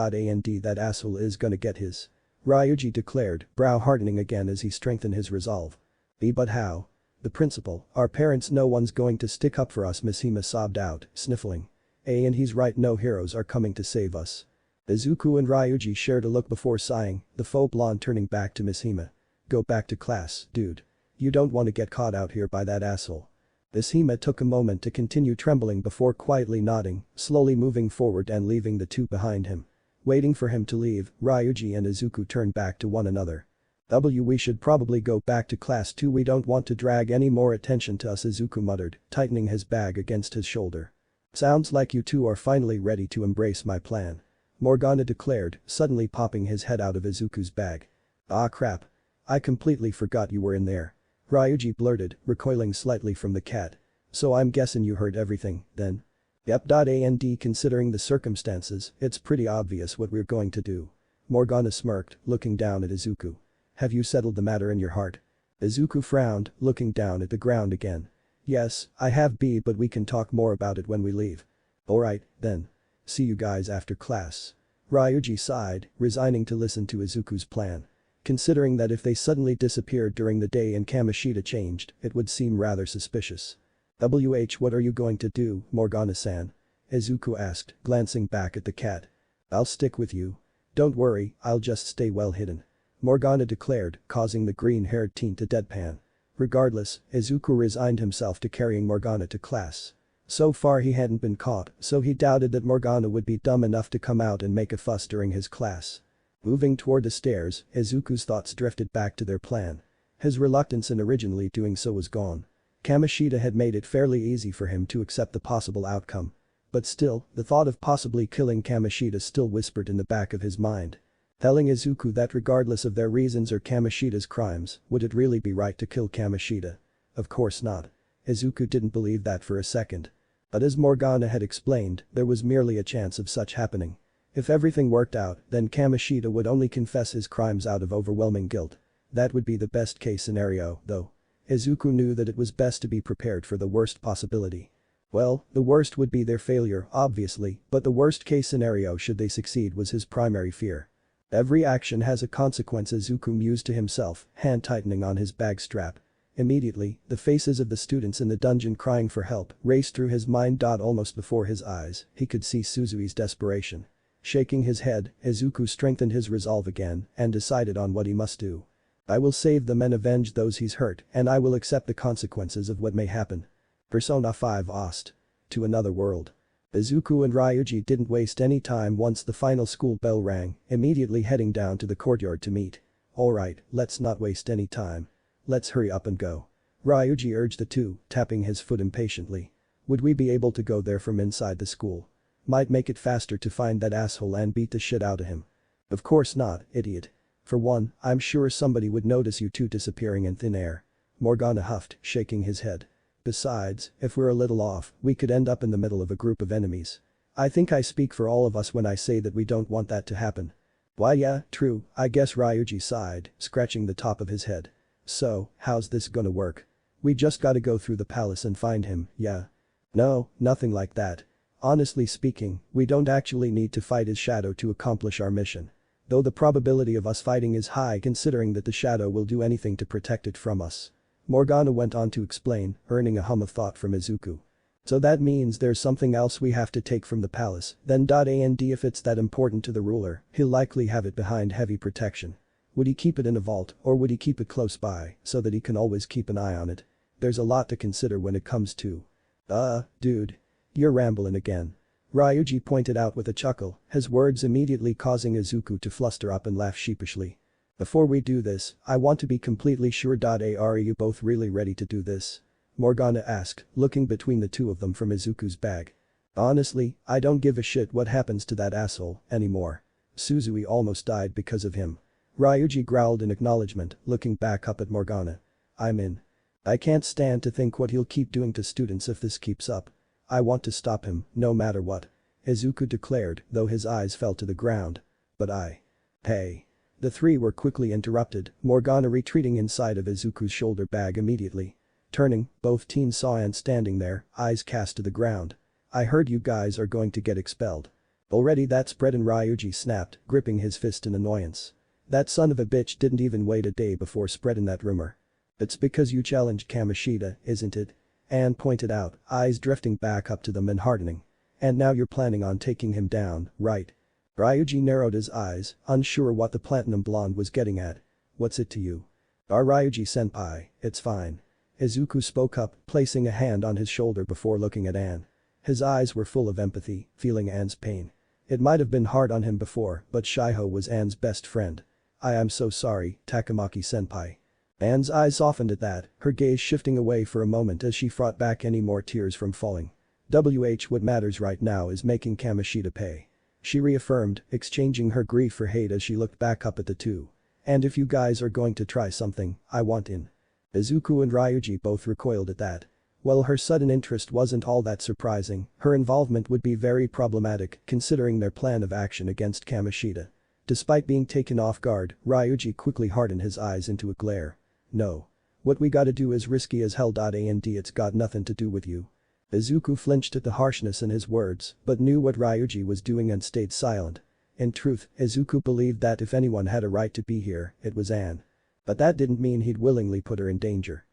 That asshole is gonna get his. Ryuji declared, brow hardening again as he strengthened his resolve. But how? The principal, our parents, no one's going to stick up for us, Mishima sobbed out, sniffling. And he's right, no heroes are coming to save us. Izuku and Ryuji shared a look before sighing, the faux blonde turning back to Mishima. Go back to class, dude. You don't want to get caught out here by that asshole. Mishima took a moment to continue trembling before quietly nodding, slowly moving forward and leaving the two behind him. Waiting for him to leave, Ryuji and Izuku turned back to one another. We should probably go back to class too, we don't want to drag any more attention to us, Izuku muttered, tightening his bag against his shoulder. Sounds like you two are finally ready to embrace my plan. Morgana declared, suddenly popping his head out of Izuku's bag. Ah crap. I completely forgot you were in there. Ryuji blurted, recoiling slightly from the cat. So I'm guessing you heard everything, then? Yep. And considering the circumstances, it's pretty obvious what we're going to do. Morgana smirked, looking down at Izuku. Have you settled the matter in your heart? Izuku frowned, looking down at the ground again. Yes, I have, but we can talk more about it when we leave. Alright, then. See you guys after class. Ryuji sighed, resigning to listen to Izuku's plan. Considering that if they suddenly disappeared during the day and Kamoshida changed, it would seem rather suspicious. What are you going to do, Morgana-san? Izuku asked, glancing back at the cat. I'll stick with you. Don't worry, I'll just stay well hidden. Morgana declared, causing the green-haired teen to deadpan. Regardless, Izuku resigned himself to carrying Morgana to class. So far he hadn't been caught, so he doubted that Morgana would be dumb enough to come out and make a fuss during his class. Moving toward the stairs, Izuku's thoughts drifted back to their plan. His reluctance in originally doing so was gone. Kamoshida had made it fairly easy for him to accept the possible outcome. But still, the thought of possibly killing Kamoshida still whispered in the back of his mind. Telling Izuku that regardless of their reasons or Kamoshida's crimes, would it really be right to kill Kamoshida? Of course not. Izuku didn't believe that for a second. But as Morgana had explained, there was merely a chance of such happening. If everything worked out, then Kamoshida would only confess his crimes out of overwhelming guilt. That would be the best case scenario, though. Izuku knew that it was best to be prepared for the worst possibility. Well, the worst would be their failure, obviously, but the worst case scenario should they succeed was his primary fear. Every action has a consequence, Izuku mused to himself, hand tightening on his bag strap. Immediately, the faces of the students in the dungeon crying for help raced through his mind. Almost before his eyes, he could see Suzui's desperation. Shaking his head, Izuku strengthened his resolve again and decided on what he must do. I will save them and avenge those he's hurt, and I will accept the consequences of what may happen. Persona 5 Ost. To another world. Izuku and Ryuji didn't waste any time once the final school bell rang, immediately heading down to the courtyard to meet. Alright, let's not waste any time. Let's hurry up and go. Ryuji urged the two, tapping his foot impatiently. Would we be able to go there from inside the school? Might make it faster to find that asshole and beat the shit out of him. Of course not, idiot. For one, I'm sure somebody would notice you two disappearing in thin air. Morgana huffed, shaking his head. Besides, if we're a little off, we could end up in the middle of a group of enemies. I think I speak for all of us when I say that we don't want that to happen. Why yeah, true, I guess, Ryuji sighed, scratching the top of his head. So, how's this gonna work? We just gotta go through the palace and find him, yeah? No, nothing like that. Honestly speaking, we don't actually need to fight his shadow to accomplish our mission. Though the probability of us fighting is high considering that the shadow will do anything to protect it from us. Morgana went on to explain, earning a hum of thought from Izuku. So that means there's something else we have to take from the palace, then. And if it's that important to the ruler, he'll likely have it behind heavy protection. Would he keep it in a vault or would he keep it close by so that he can always keep an eye on it? There's a lot to consider when it comes to. Dude. You're rambling again. Ryuji pointed out with a chuckle, his words immediately causing Izuku to fluster up and laugh sheepishly. Before we do this, I want to be completely sure. Are you both really ready to do this? Morgana asked, looking between the two of them from Izuku's bag. Honestly, I don't give a shit what happens to that asshole anymore. Suzui almost died because of him. Ryuji growled in acknowledgement, looking back up at Morgana. I'm in. I can't stand to think what he'll keep doing to students if this keeps up. I want to stop him, no matter what. Izuku declared, though his eyes fell to the ground. But Hey. The three were quickly interrupted, Morgana retreating inside of Izuku's shoulder bag immediately. Turning, both teens saw Anne standing there, eyes cast to the ground. I heard you guys are going to get expelled. Already that's spread, and Ryuji snapped, gripping his fist in annoyance. That son of a bitch didn't even wait a day before spreading that rumor. It's because you challenged Kamoshida, isn't it? Anne pointed out, eyes drifting back up to them and hardening. And now you're planning on taking him down, right? Ryuji narrowed his eyes, unsure what the platinum blonde was getting at. What's it to you? Ryuji-senpai, it's fine. Izuku spoke up, placing a hand on his shoulder before looking at Anne. His eyes were full of empathy, feeling Anne's pain. It might have been hard on him before, but Shiho was Anne's best friend. I am so sorry, Takamaki-senpai. Anne's eyes softened at that, her gaze shifting away for a moment as she fought back any more tears from falling. What matters right now is making Kamoshida pay. She reaffirmed, exchanging her grief for hate as she looked back up at the two. And if you guys are going to try something, I want in. Izuku and Ryuji both recoiled at that. While her sudden interest wasn't all that surprising, her involvement would be very problematic considering their plan of action against Kamoshida. Despite being taken off guard, Ryuji quickly hardened his eyes into a glare. No. What we gotta do is risky as hell. And it's got nothing to do with you. Izuku flinched at the harshness in his words, but knew what Ryuji was doing and stayed silent. In truth, Izuku believed that if anyone had a right to be here, it was Anne. But that didn't mean he'd willingly put her in danger.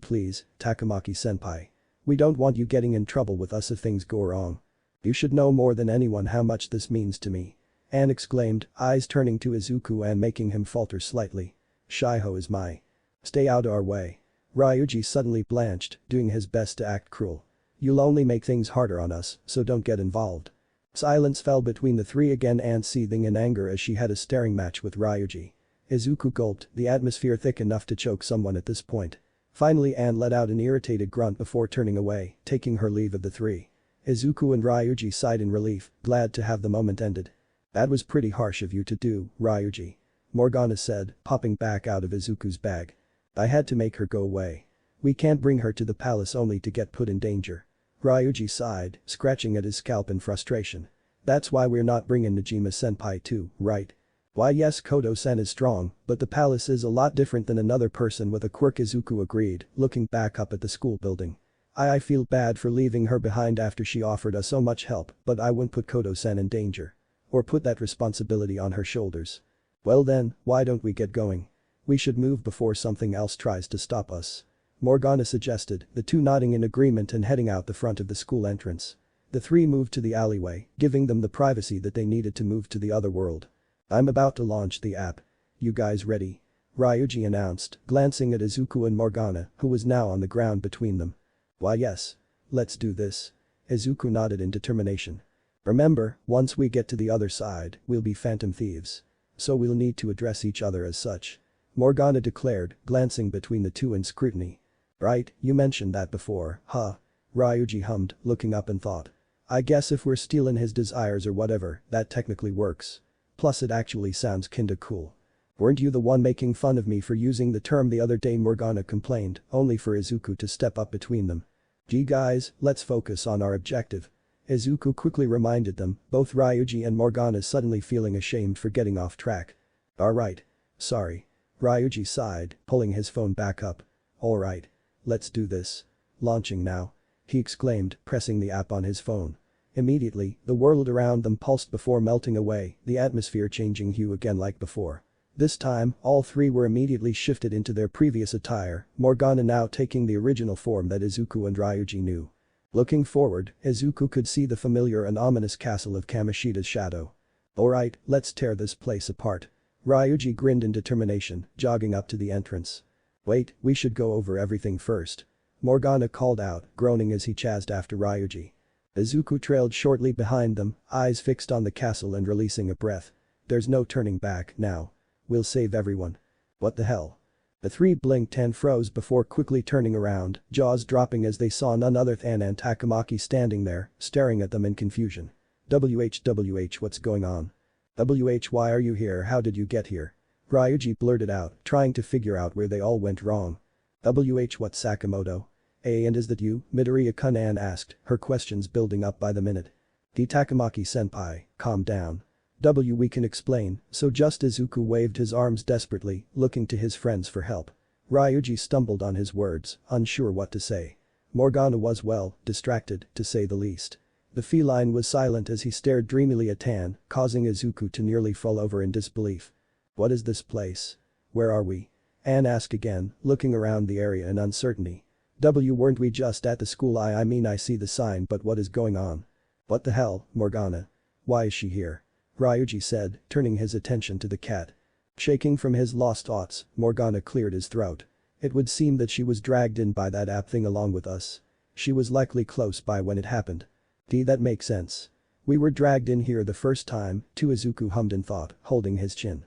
Please, Takamaki-senpai. We don't want you getting in trouble with us if things go wrong. You should know more than anyone how much this means to me. Anne exclaimed, eyes turning to Izuku and making him falter slightly. Shiho is my. Stay out our way. Ryuji suddenly blanched, doing his best to act cruel. You'll only make things harder on us, so don't get involved. Silence fell between the three again, Anne seething in anger as she had a staring match with Ryuji. Izuku gulped, the atmosphere thick enough to choke someone at this point. Finally Anne let out an irritated grunt before turning away, taking her leave of the three. Izuku and Ryuji sighed in relief, glad to have the moment ended. That was pretty harsh of you to do, Ryuji. Morgana said, popping back out of Izuku's bag. I had to make her go away. We can't bring her to the palace only to get put in danger. Ryuji sighed, scratching at his scalp in frustration. That's why we're not bringing Najima-senpai too, right? Why yes, Kodo-sen is strong, but the palace is a lot different than another person with a quirk, Izuku agreed, looking back up at the school building. I feel bad for leaving her behind after she offered us so much help, but I wouldn't put Kodo-sen in danger. Or put that responsibility on her shoulders. Well then, why don't we get going? We should move before something else tries to stop us. Morgana suggested, the two nodding in agreement and heading out the front of the school entrance. The three moved to the alleyway, giving them the privacy that they needed to move to the other world. I'm about to launch the app. You guys ready? Ryuji announced, glancing at Izuku and Morgana, who was now on the ground between them. Why yes. Let's do this. Izuku nodded in determination. Remember, once we get to the other side, we'll be phantom thieves. So we'll need to address each other as such. Morgana declared, glancing between the two in scrutiny. Right, you mentioned that before, huh? Ryuji hummed, looking up and thought. I guess if we're stealing his desires or whatever, that technically works. Plus it actually sounds kinda cool. Weren't you the one making fun of me for using the term the other day? Morgana complained, only for Izuku to step up between them. Gee guys, let's focus on our objective. Izuku quickly reminded them, both Ryuji and Morgana suddenly feeling ashamed for getting off track. Alright. Sorry. Ryuji sighed, pulling his phone back up. Alright. Let's do this. Launching now. He exclaimed, pressing the app on his phone. Immediately, the world around them pulsed before melting away, the atmosphere changing hue again like before. This time, all three were immediately shifted into their previous attire, Morgana now taking the original form that Izuku and Ryuji knew. Looking forward, Izuku could see the familiar and ominous castle of Kamoshida's shadow. Alright, let's tear this place apart. Ryuji grinned in determination, jogging up to the entrance. Wait, we should go over everything first. Morgana called out, groaning as he chased after Ryuji. Izuku trailed shortly behind them, eyes fixed on the castle and releasing a breath. There's no turning back now. We'll save everyone. What the hell? The three blinked and froze before quickly turning around, jaws dropping as they saw none other than Takamaki standing there, staring at them in confusion. WH what's going on? Why are you here, how did you get here? Ryuji blurted out, trying to figure out where they all went wrong. What Sakamoto? And is that you? Midoriya-kun asked, her questions building up by the minute. Takamaki-senpai, calm down. We can explain, so just as Izuku waved his arms desperately, looking to his friends for help. Ryuji stumbled on his words, unsure what to say. Morgana was distracted, to say the least. The feline was silent as he stared dreamily at Tan, causing Izuku to nearly fall over in disbelief. What is this place? Where are we? Anne asked again, looking around the area in uncertainty. Weren't we just at the school? I mean I see the sign, but what is going on? What the hell, Morgana? Why is she here? Ryuji said, turning his attention to the cat. Shaking from his lost thoughts, Morgana cleared his throat. It would seem that she was dragged in by that app thing along with us. She was likely close by when it happened. That makes sense. We were dragged in here the first time, too, Izuku hummed in thought, holding his chin.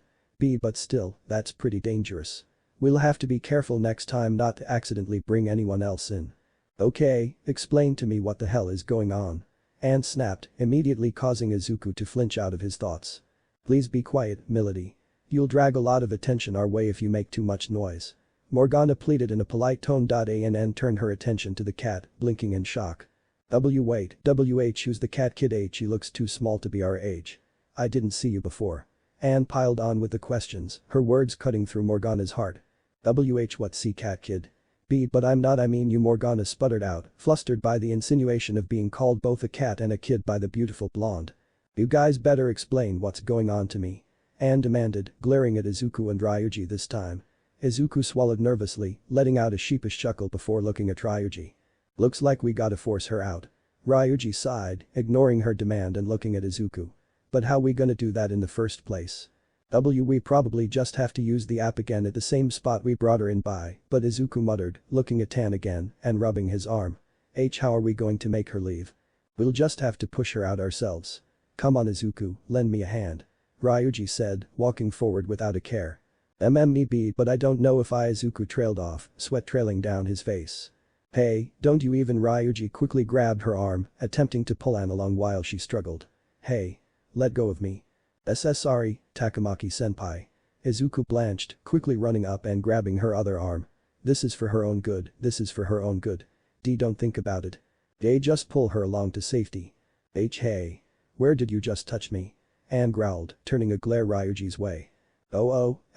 But still, that's pretty dangerous. We'll have to be careful next time not to accidentally bring anyone else in. Okay, explain to me what the hell is going on. Anne snapped, immediately causing Izuku to flinch out of his thoughts. Please be quiet, Milady. You'll drag a lot of attention our way if you make too much noise. Morgana pleaded in a polite tone. Anne turned her attention to the cat, blinking in shock. Wait, who's the cat? Kid H, he looks too small to be our age. I didn't see you before. Anne piled on with the questions, her words cutting through Morgana's heart. What see cat kid? But I'm not, I mean you, Morgana sputtered out, flustered by the insinuation of being called both a cat and a kid by the beautiful blonde. You guys better explain what's going on to me. Anne demanded, glaring at Izuku and Ryuji this time. Izuku swallowed nervously, letting out a sheepish chuckle before looking at Ryuji. Looks like we gotta force her out. Ryuji sighed, ignoring her demand and looking at Izuku. But how we gonna do that in the first place? We probably just have to use the app again at the same spot we brought her in by, but Izuku muttered, looking at Tan again and rubbing his arm. How are we going to make her leave? We'll just have to push her out ourselves. Come on Izuku, lend me a hand. Ryuji said, walking forward without a care. But I don't know if Izuku trailed off, sweat trailing down his face. Hey, don't you even. Ryuji quickly grabbed her arm, attempting to pull Anne along while she struggled. Hey. Let go of me. Sorry, Takamaki-senpai. Izuku blanched, quickly running up and grabbing her other arm. This is for her own good, this is for her own good. Don't think about it. Just pull her along to safety. Hey. Where did you just touch me? Anne growled, turning a glare Ryuji's way.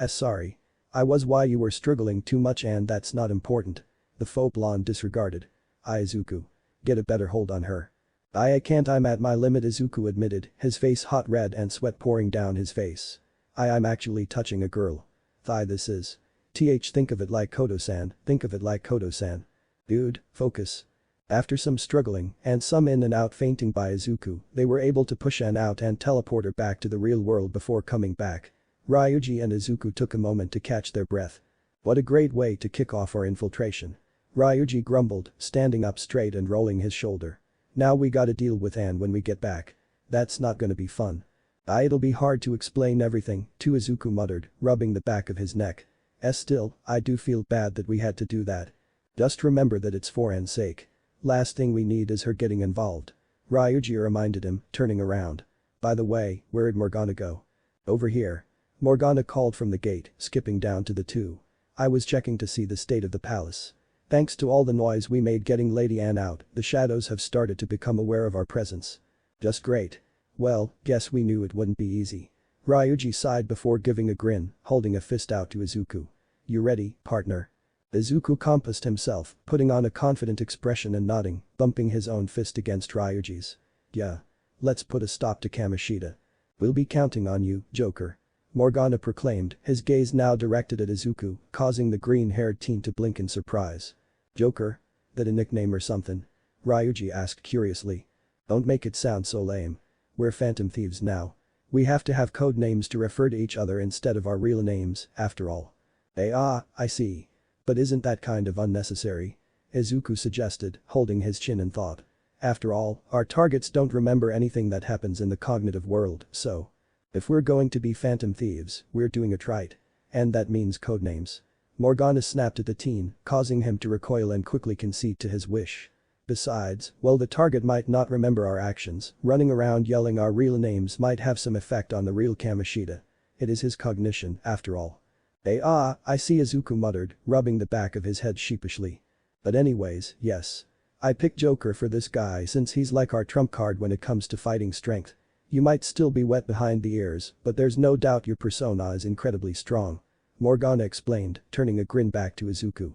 Sorry. I was. Why you were struggling too much and that's not important. The faux blonde disregarded. Izuku. Get a better hold on her. I can't, I'm at my limit, Izuku admitted, his face hot red and sweat pouring down his face. I'm actually touching a girl. This is. Think of it like Kodo-san, think of it like Kodo-san. Dude, focus. After some struggling and some in and out fainting by Izuku, they were able to push Anne out and teleport her back to the real world before coming back. Ryuji and Izuku took a moment to catch their breath. What a great way to kick off our infiltration. Ryuji grumbled, standing up straight and rolling his shoulder. Now we gotta deal with Anne when we get back. That's not gonna be fun. It'll be hard to explain everything, too, Izuku muttered, rubbing the back of his neck. Still, I do feel bad that we had to do that. Just remember that it's for Anne's sake. Last thing we need is her getting involved. Ryuji reminded him, turning around. By the way, where'd Morgana go? Over here. Morgana called from the gate, skipping down to the two. I was checking to see the state of the palace. Thanks to all the noise we made getting Lady Anne out, the shadows have started to become aware of our presence. Just great. Well, guess we knew it wouldn't be easy. Ryuji sighed before giving a grin, holding a fist out to Izuku. You ready, partner? Izuku compassed himself, putting on a confident expression and nodding, bumping his own fist against Ryuji's. Yeah. Let's put a stop to Kamoshida. We'll be counting on you, Joker. Morgana proclaimed, his gaze now directed at Izuku, causing the green-haired teen to blink in surprise. Joker? That a nickname or something? Ryuji asked curiously. Don't make it sound so lame. We're phantom thieves now. We have to have code names to refer to each other instead of our real names, after all. I see. But isn't that kind of unnecessary? Izuku suggested, holding his chin in thought. After all, our targets don't remember anything that happens in the cognitive world, so. If we're going to be phantom thieves, we're doing it right. And that means codenames. Morgana snapped at the teen, causing him to recoil and quickly concede to his wish. Besides, while the target might not remember our actions, running around yelling our real names might have some effect on the real Kamoshida. It is his cognition, after all. I see, Izuku muttered, rubbing the back of his head sheepishly. But anyways, yes. I picked Joker for this guy since he's like our trump card when it comes to fighting strength. You might still be wet behind the ears, but there's no doubt your persona is incredibly strong. Morgana explained, turning a grin back to Izuku.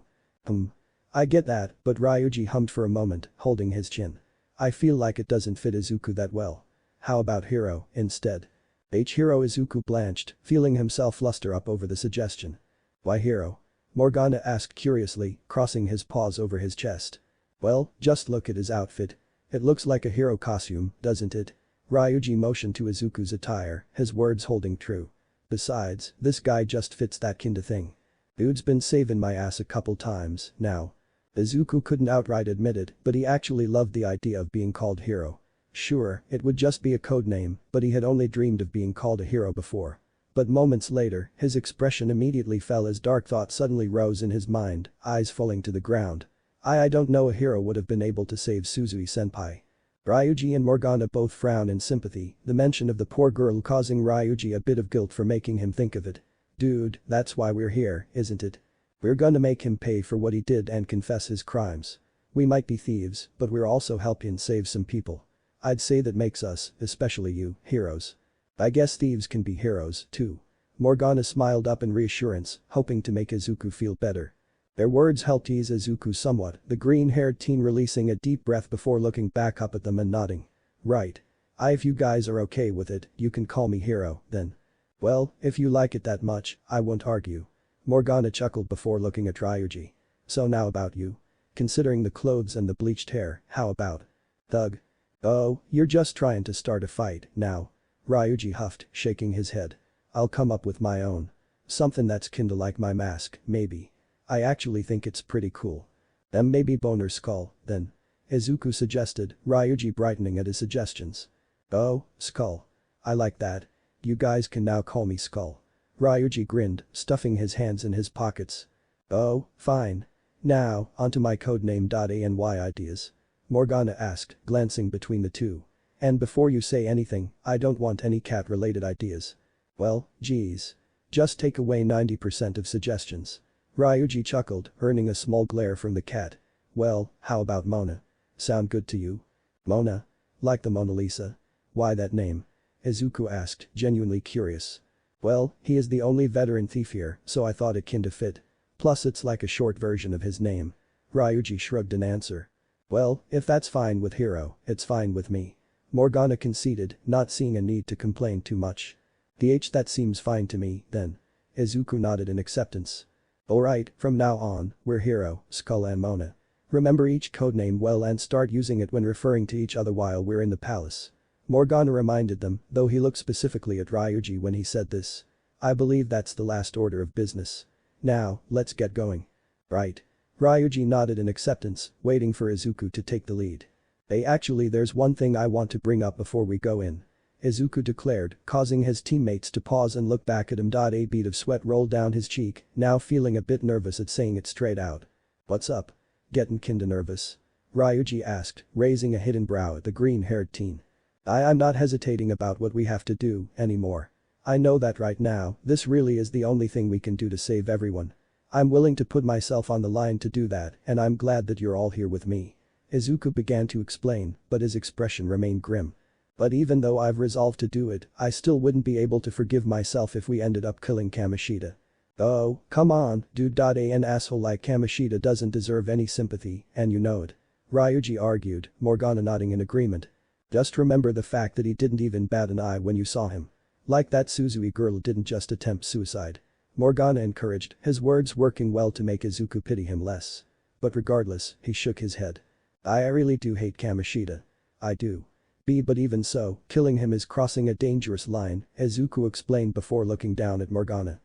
I get that, but Ryuji hummed for a moment, holding his chin. I feel like it doesn't fit Izuku that well. How about Hero, instead? Hero. Izuku blanched, feeling himself fluster up over the suggestion. Why Hero? Morgana asked curiously, crossing his paws over his chest. Well, just look at his outfit. It looks like a hero costume, doesn't it? Ryuji motioned to Izuku's attire, his words holding true. Besides, this guy just fits that kinda thing. Dude's been saving my ass a couple times, now. Izuku couldn't outright admit it, but he actually loved the idea of being called Hero. Sure, it would just be a code name, but he had only dreamed of being called a hero before. But moments later, his expression immediately fell as dark thoughts suddenly rose in his mind, eyes falling to the ground. I don't know a hero would have been able to save Suzui-senpai. Ryuji and Morgana both frown in sympathy, the mention of the poor girl causing Ryuji a bit of guilt for making him think of it. Dude, that's why we're here, isn't it? We're gonna make him pay for what he did and confess his crimes. We might be thieves, but we're also helping save some people. I'd say that makes us, especially you, heroes. I guess thieves can be heroes, too. Morgana smiled up in reassurance, hoping to make Izuku feel better. Their words helped ease Izuku somewhat, the green-haired teen releasing a deep breath before looking back up at them and nodding. Right. If you guys are okay with it, you can call me Hero, then. Well, if you like it that much, I won't argue. Morgana chuckled before looking at Ryuji. So now about you. Considering the clothes and the bleached hair, how about? Thug. Oh, you're just trying to start a fight, now. Ryuji huffed, shaking his head. I'll come up with my own. Something that's kinda like my mask, maybe. I actually think it's pretty cool. Maybe Boner Skull, then. Izuku suggested, Ryuji brightening at his suggestions. Oh, Skull. I like that. You guys can now call me Skull. Ryuji grinned, stuffing his hands in his pockets. Oh, fine. Now, onto my codename.any ideas. Morgana asked, glancing between the two. And before you say anything, I don't want any cat-related ideas. Well, geez. Just take away 90% of suggestions. Ryuji chuckled, earning a small glare from the cat. Well, how about Mona? Sound good to you? Mona? Like the Mona Lisa? Why that name? Izuku asked, genuinely curious. Well, he is the only veteran thief here, so I thought it kinda fit. Plus it's like a short version of his name. Ryuji shrugged in answer. Well, if that's fine with Hero, it's fine with me. Morgana conceded, not seeing a need to complain too much. That seems fine to me, then. Izuku nodded in acceptance. Alright, from now on, we're Hero, Skull and Mona. Remember each codename well and start using it when referring to each other while we're in the palace. Morgana reminded them, though he looked specifically at Ryuji when he said this. I believe that's the last order of business. Now, let's get going. Right. Ryuji nodded in acceptance, waiting for Izuku to take the lead. Actually there's one thing I want to bring up before we go in. Izuku declared, causing his teammates to pause and look back at him. A bead of sweat rolled down his cheek, now feeling a bit nervous at saying it straight out. What's up? Getting kinda nervous? Ryuji asked, raising a hidden brow at the green-haired teen. I'm not hesitating about what we have to do anymore. I know that right now, this really is the only thing we can do to save everyone. I'm willing to put myself on the line to do that, and I'm glad that you're all here with me. Izuku began to explain, but his expression remained grim. But even though I've resolved to do it, I still wouldn't be able to forgive myself if we ended up killing Kamoshida. Oh, come on, dude. An asshole like Kamoshida doesn't deserve any sympathy, and you know it. Ryuji argued, Morgana nodding in agreement. Just remember the fact that he didn't even bat an eye when you saw him. Like that Suzui girl didn't just attempt suicide. Morgana encouraged, his words working well to make Izuku pity him less. But regardless, he shook his head. I really do hate Kamoshida. I do. But even so, killing him is crossing a dangerous line, Izuku explained before looking down at Morgana.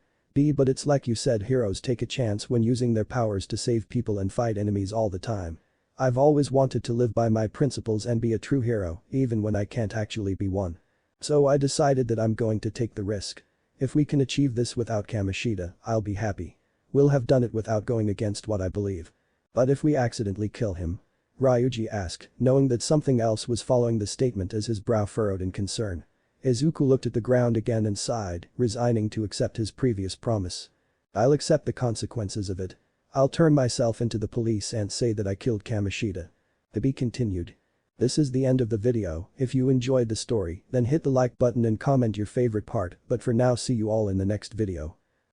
But it's like you said, heroes take a chance when using their powers to save people and fight enemies all the time. I've always wanted to live by my principles and be a true hero, even when I can't actually be one. So I decided that I'm going to take the risk. If we can achieve this without Kamoshida, I'll be happy. We'll have done it without going against what I believe. But if we accidentally kill him? Ryuji asked, knowing that something else was following the statement as his brow furrowed in concern. Izuku looked at the ground again and sighed, resigning to accept his previous promise. I'll accept the consequences of it. I'll turn myself into the police and say that I killed Kamoshida. To be continued. This is the end of the video. If you enjoyed the story, then hit the like button and comment your favorite part, but for now see you all in the next video.